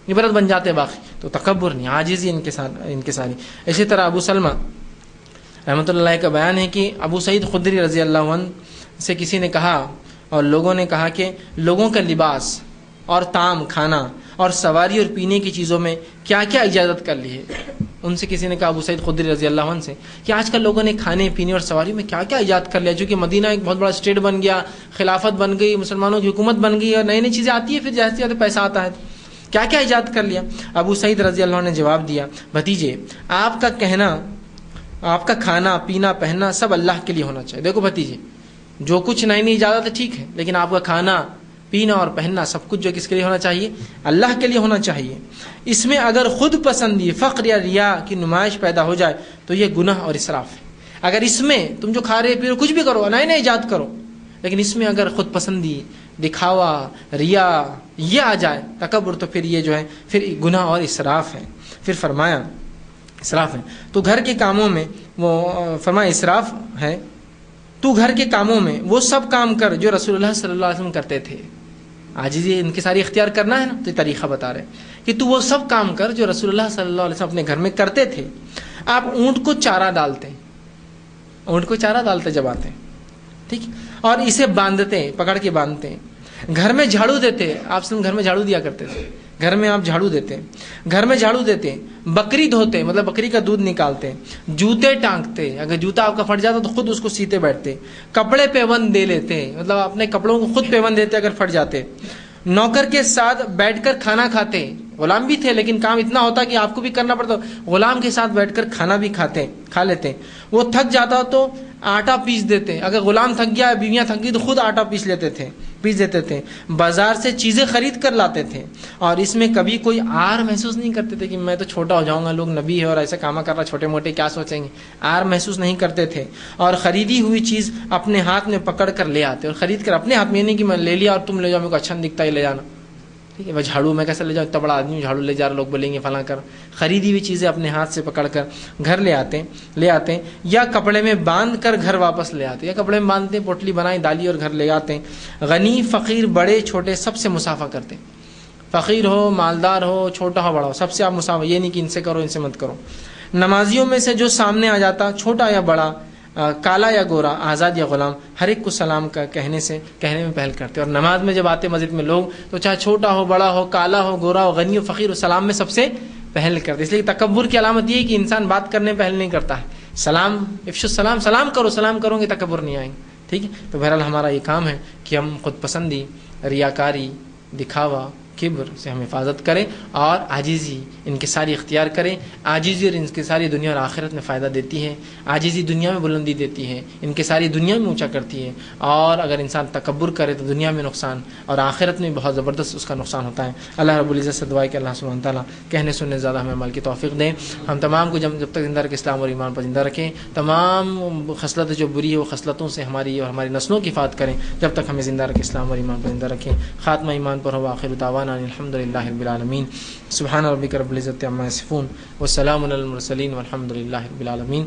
عبرت بن جاتے باقی. تو تکبر نہیں، عاجزی انکساری. اسی طرح ابو سلمہ رحمۃ اللہ علیہ کا بیان ہے کہ ابو سعید خدری رضی اللہ عنہ سے کسی نے کہا، اور لوگوں نے کہا کہ لوگوں کا لباس اور طعام کھانا اور سواری اور پینے کی چیزوں میں کیا کیا اجازت کر لی ہے. ان سے کسی نے کہا ابو سعید خدری رضی اللہ عنہ سے کہ آج کل لوگوں نے کھانے پینے اور سواری میں کیا کیا ایجاد کر لیا، چونکہ مدینہ ایک بہت بڑا اسٹیٹ بن گیا، خلافت بن گئی، مسلمانوں کی حکومت بن گئی، اور نئی نئی چیزیں آتی ہیں، پھر جیسے جیسے پیسہ آتا ہے کیا کیا ایجاد کر لیا. ابو سعید رضی اللہ عنہ نے جواب دیا، بھتیجے آپ کا کہنا، آپ کا کھانا پینا پہننا سب اللہ کے لیے ہونا چاہیے. دیکھو بھتیجے، جو کچھ نئی نئی اجازت ہے ٹھیک ہے، لیکن آپ کا کھانا پینا اور پہننا سب کچھ جو کس کے لیے ہونا چاہیے؟ اللہ کے لیے ہونا چاہیے. اس میں اگر خود پسندی، فخر یا ریا کی نمائش پیدا ہو جائے تو یہ گناہ اور اسراف ہے. اگر اس میں تم جو کھا رہے پی رہے کچھ بھی کرو، نئے نئے ایجاد کرو، لیکن اس میں اگر خود پسندی، دکھاوا، ریا یہ آ جائے، تکبر، تو پھر یہ جو ہے پھر گناہ اور اسراف ہے. پھر فرمایا اسراف ہے. تو گھر کے کاموں میں وہ فرمایا اسراف ہے، تو گھر کے کاموں میں وہ سب کام کر جو رسول اللہ صلی اللہ علیہ وسلم کرتے تھے. عاجزی انکساری اختیار کرنا ہے نا، تو یہ طریقہ بتا رہے کہ تو وہ سب کام کر جو رسول اللہ صلی اللہ علیہ وسلم اپنے گھر میں کرتے تھے. آپ اونٹ کو چارہ ڈالتے، اونٹ کو چارہ ڈالتے جب آتے، ٹھیک، اور اسے باندھتے، پکڑ کے باندھتے. گھر میں جھاڑو دیتے، آپ گھر میں جھاڑو دیا کرتے تھے، گھر میں آپ جھاڑو دیتے، گھر میں جھاڑو دیتے. بکری دھوتے، مطلب بکری کا دودھ نکالتے. جوتے ٹانگتے، اگر جوتا آپ کا پھٹ جاتا تو خود اس کو سیتے بیٹھتے. کپڑے پیوند دے لیتے، مطلب اپنے کپڑوں کو خود پیوند دیتے اگر پھٹ جاتے. نوکر کے ساتھ بیٹھ کر کھانا کھاتے. غلام بھی تھے لیکن کام اتنا ہوتا کہ آپ کو بھی کرنا پڑتا، غلام کے ساتھ بیٹھ کر کھانا بھی کھا لیتے. وہ تھک جاتا تو آٹا پیس دیتے، اگر غلام تھک گیا، بیویاں تھک گئی تو خود آٹا پیس دیتے تھے. بازار سے چیزیں خرید کر لاتے تھے، اور اس میں کبھی کوئی آر محسوس نہیں کرتے تھے کہ میں تو چھوٹا ہو جاؤں گا، لوگ نبی ہے اور ایسا کام کر رہا، چھوٹے موٹے کیا سوچیں گے، آر محسوس نہیں کرتے تھے. اور خریدی ہوئی چیز اپنے ہاتھ میں پکڑ کر لے آتے، اور خرید کر اپنے ہاتھ میں، نہیں کہ میں لے لیا اور تم لے جاؤ، میرے کو اچھا نہیں دکھتا ہے لے جانا، ٹھیک ہے، میں جھاڑو میں کیسے لے جاؤں، اتنا بڑا آدمی جھاڑو لے جا رہا، لوگ بولیں گے فلاں کر. خریدی ہوئی چیزیں اپنے ہاتھ سے پکڑ کر گھر لے آتے، یا کپڑے میں باندھ کر گھر واپس لے آتے، یا کپڑے میں باندھتے، پوٹلی بنائی ڈالی اور گھر لے آتے. غنی فقیر بڑے چھوٹے سب سے مسافہ کرتے، فقیر ہو مالدار ہو چھوٹا ہو بڑا ہو سب سے آپ مسافہ، یہ نہیں کہ ان سے کرو ان سے مت کرو. نمازیوں میں سے جو سامنے آ جاتا، چھوٹا یا بڑا، کالا یا گورا، آزاد یا غلام، ہر ایک کو سلام کا کہنے میں پہل کرتے. اور نماز میں جب آتے مسجد میں لوگ، تو چاہے چھوٹا ہو بڑا ہو، کالا ہو گورا ہو، غنی ہو فقیر ہو، سلام میں سب سے پہل کرتے. اس لیے تکبر کی علامت یہ ہے کہ انسان بات کرنے پہل نہیں کرتا ہے. سلام، افشو السلام، سلام کرو، سلام کرو گے تکبر نہیں آئیں گے. ٹھیک ہے، تو بہرحال ہمارا یہ کام ہے کہ ہم خود پسندی، ریاکاری، دکھاوا، کبر سے ہم حفاظت کریں، اور عاجزی انکساری اختیار کریں. عاجزی اور انکساری دنیا اور آخرت میں فائدہ دیتی ہے. عاجزی دنیا میں بلندی دیتی ہے، انکساری دنیا میں اونچا کرتی ہے. اور اگر انسان تکبر کرے تو دنیا میں نقصان اور آخرت میں بہت زبردست اس کا نقصان ہوتا ہے. اللہ رب العزت سے دعا ہے کہ اللہ سبحانہ تعالیٰ کہنے سننے زیادہ ہمیں عمل کی توفیق دیں. ہم تمام کو جب تک زندہ رکھے اسلام اور ایمان پر زندہ رکھیں. تمام خصلت جو بری ہے وہ خصلتوں سے ہماری اور ہماری نسلوں کی حفاظت کریں جب تک ہمیں زندہ رکھے اسلام اور ایمان پر زندہ رکھیں. خاتمہ ایمان پر ہو. آخر دعوانا الحمد للہ رب العالمین. سبحان ربک رب العزت عما یصفون، والسلام علی المرسلین، والحمد للہ رب العالمین.